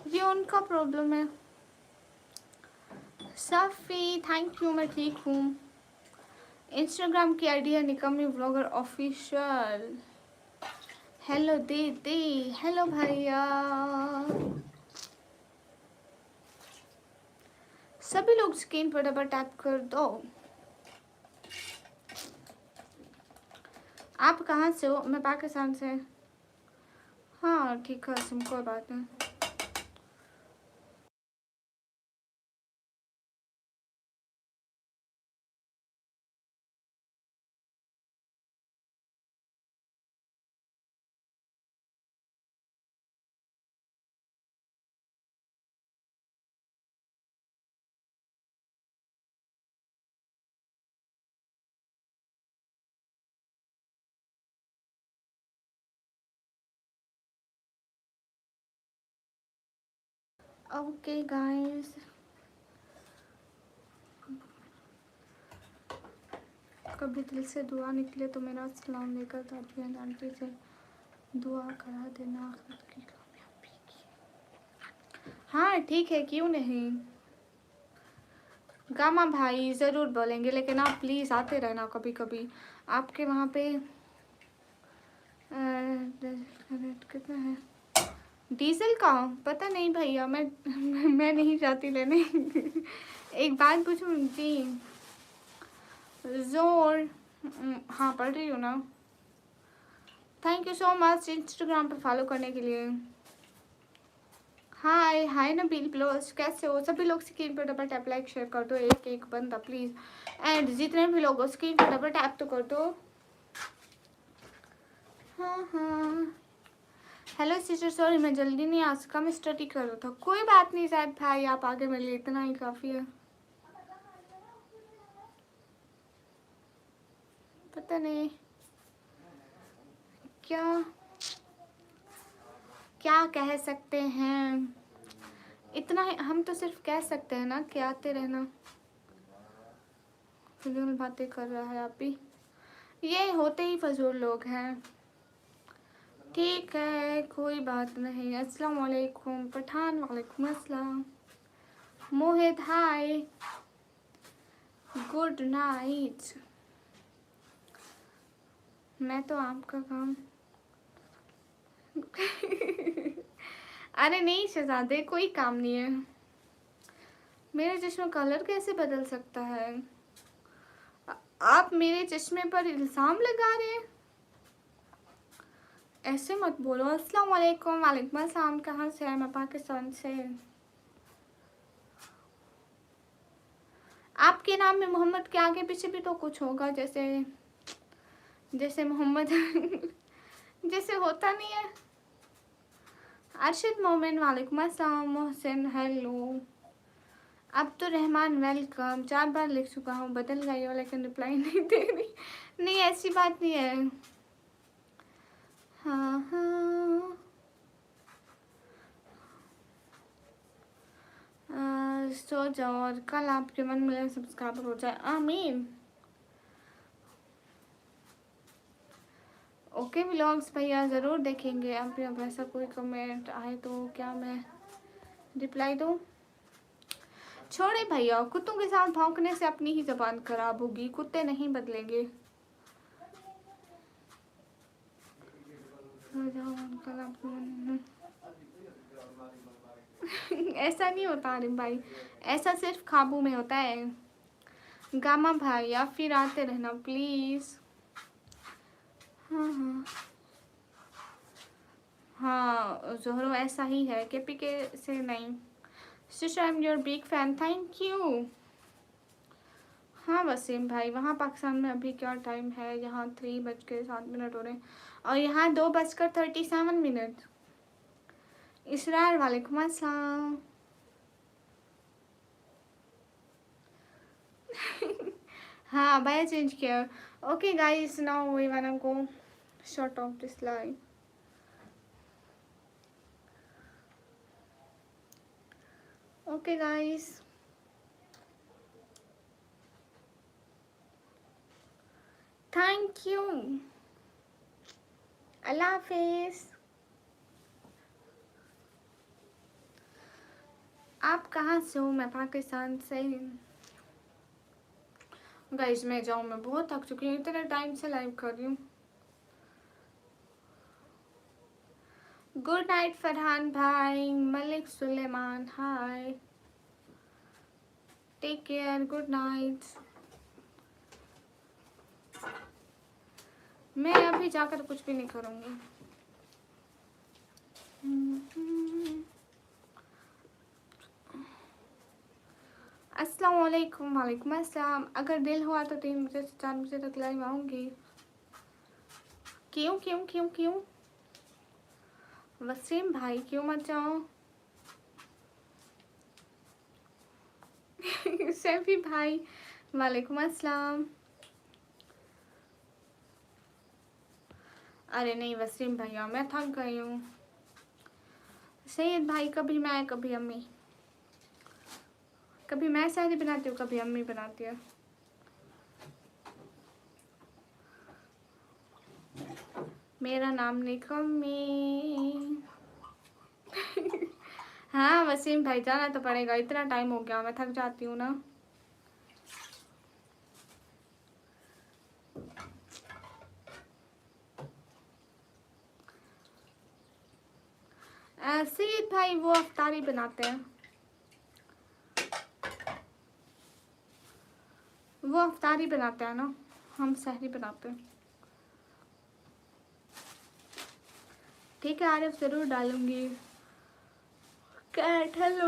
ये उनका प्रॉब्लम है। सफ़ी थैंक यू, मैं ठीक हूँ। इंस्टाग्राम की आईडी है निकम्मी ब्लॉगर ऑफिशियल। हेलो दीदी, हेलो भैया। सभी लोग स्क्रीन पर डबल टैप कर दो। आप कहाँ से हो? मैं पाकिस्तान से। हाँ ठीक है, सिम कोई बात नहीं। ओके गाइस, कभी दिल से दुआ निकले तो मेरा सलाम लेकर दादी एंड आंटी से दुआ करा देना आखिरत की कामयाबी की। हाँ ठीक है, क्यों नहीं। गामा भाई ज़रूर बोलेंगे, लेकिन आप प्लीज़ आते रहना कभी कभी। आपके वहाँ पे कितना है डीजल का? पता नहीं भैया, मैं नहीं जाती लेने। एक बात पूछूं जी? जोर, हाँ पढ़ रही हूँ ना। Thank you so much Instagram पे फॉलो करने के लिए। हाय हाय नबील ब्लोस, कैसे हो सभी लोग? स्क्रीन पर डबल टैप, लाइक शेयर कर दो, एक एक बंदा प्लीज। एंड जितने भी लोग हो स्क्रीन पर डबल टैप तो कर दो। हाँ हाँ। हेलो सिस्टर, सॉरी मैं जल्दी नहीं आ सका, मैं स्टडी कर रहा था। कोई बात नहीं शायद भाई, आप आगे मिले इतना ही काफ़ी है। पता नहीं क्या क्या कह सकते हैं, इतना ही हम तो सिर्फ कह सकते हैं ना कि आते रहना। फिजूल बातें कर रहा है आप भी, ये होते ही फजूल लोग हैं। ठीक है कोई बात नहीं। अस्सलाम वालेकुम पठान, वालेकुम अस्सलाम। मोहित हाय, गुड नाइट। मैं तो आपका काम अरे नहीं शहजादे, कोई काम नहीं है। मेरे चश्मे कलर कैसे बदल सकता है? आप मेरे चश्मे पर इल्ज़ाम लगा रहे हैं, ऐसे मत बोलो। अस्सलाम वालेकुम, वालेकुम अस्सलाम। कहाँ से है? मैं पाकिस्तान से। आपके नाम में मोहम्मद के आगे पीछे भी तो कुछ होगा, जैसे जैसे मोहम्मद जैसे होता नहीं है। अरशद मोमिन वालेकुम अस्सलाम। मोहसिन हेलो। अब तो रहमान वेलकम। 4 बार लिख चुका हूँ, बदल गई हो लेकिन रिप्लाई नहीं दे रही। नहीं ऐसी बात नहीं है। हाँ हाँ। सो जाओ और कल आपके 1 मिलियन सब्सक्राइबर हो जाए, आमीन। ओके व्लॉग्स भैया ज़रूर देखेंगे। अब ऐसा कोई कमेंट आए तो क्या मैं रिप्लाई दूँ? छोड़े भैया, कुत्तों के साथ भौंकने से अपनी ही ज़बान खराब होगी, कुत्ते नहीं बदलेंगे। ऐसा नहीं होता आरिम भाई, ऐसा सिर्फ ख्वाबों में होता है। गामा भाई या फिर आते रहना प्लीज़। हाँ हाँ हाँ जोहरो, ऐसा ही है के पी के से नहीं। Sister I am your big fan, thank you. हाँ वसीम भाई, वहाँ पाकिस्तान में अभी क्या टाइम है? यहाँ 3:07 हो रहे हैं और यहाँ 2:37। इसरार वालेकुम अस्सलाम। हाँ बाया चेंज किया। Okay guys, now we wanna go short of this live. Okay guys, thank you, अल्लाह हाफिज। आप कहाँ से हो? मैं पाकिस्तान से। गाइस मैं जाऊँ, मैं बहुत थक चुकी हूँ, इतने टाइम से लाइव कर रही हूँ। गुड नाइट फरहान भाई, मलिक सुलेमान हाय, टेक केयर, गुड नाइट। मैं अभी जाकर कुछ भी नहीं करूँगी। अस्सलाम वालेकुम, वालेकुम अस्सलाम। अगर दिल हुआ तो 3 बजे से 4 बजे तक लाइव आऊँगी। क्यों क्यों क्यों क्यों? वसीम भाई क्यों मत जाओ? सैफी भाई वालेकुम अस्सलाम। अरे नहीं वसीम भैया, मैं थक गई हूँ। सैयद भाई, कभी मैं कभी अम्मी, कभी मैं शायरी बनाती हूँ कभी अम्मी बनाती है। मेरा नाम निकम्मी। हाँ वसीम भाई, जाना तो पड़ेगा, इतना टाइम हो गया, मैं थक जाती हूँ ना। सैयद भाई वो अफ्तारी बनाते हैं, वो अफ्तारी बनाते हैं ना, हम सहरी बनाते हैं। ठीक है आरिफ, ज़रूर डालूंगी। Cat hello.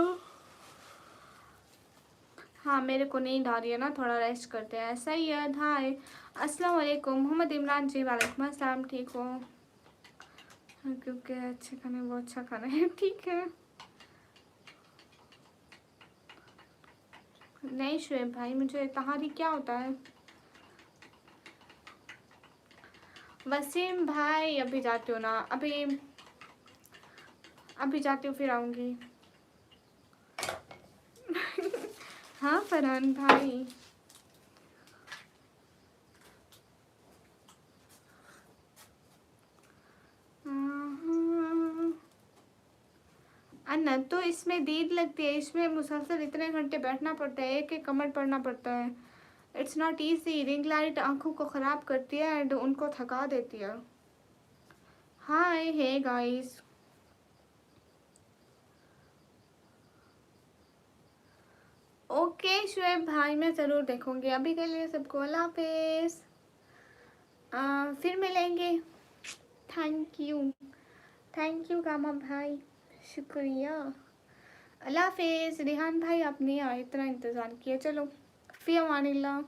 हाँ मेरे को नींद आ रही है ना, थोड़ा रेस्ट करते हैं। सैयद हाय, अस्सलाम वालेकुम। मोहम्मद इमरान जी वालेकुम अस्सलाम, ठीक हो? हाँ, क्योंकि अच्छे खाने वो अच्छा खाना है। ठीक है। नहीं शुएब भाई, मुझे तहारी क्या होता है? वसीम भाई अभी जाती हूँ ना, अभी जाती हूँ फिर आऊँगी। हाँ फरहान भाई। अन्ना तो इसमें दीद लगती है, इसमें मुसलसल इतने घंटे बैठना पड़ता है, एक एक कमेंट पढ़ना पड़ता है। It's not easy. Ring light आंखों को ख़राब करती है एंड उनको थका देती है। हाय हे गाइस। ओके शुएब भाई, मैं ज़रूर देखूँगी। अभी के लिए सबको अल्लाह हाफिज़, फिर मिलेंगे। थैंक यू कामा भाई, शुक्रिया। अल्लाह हाफिज़। रिहान भाई आप नहीं आए, इतना इंतज़ार किया। चलो फ़ी अमानिल्लाह।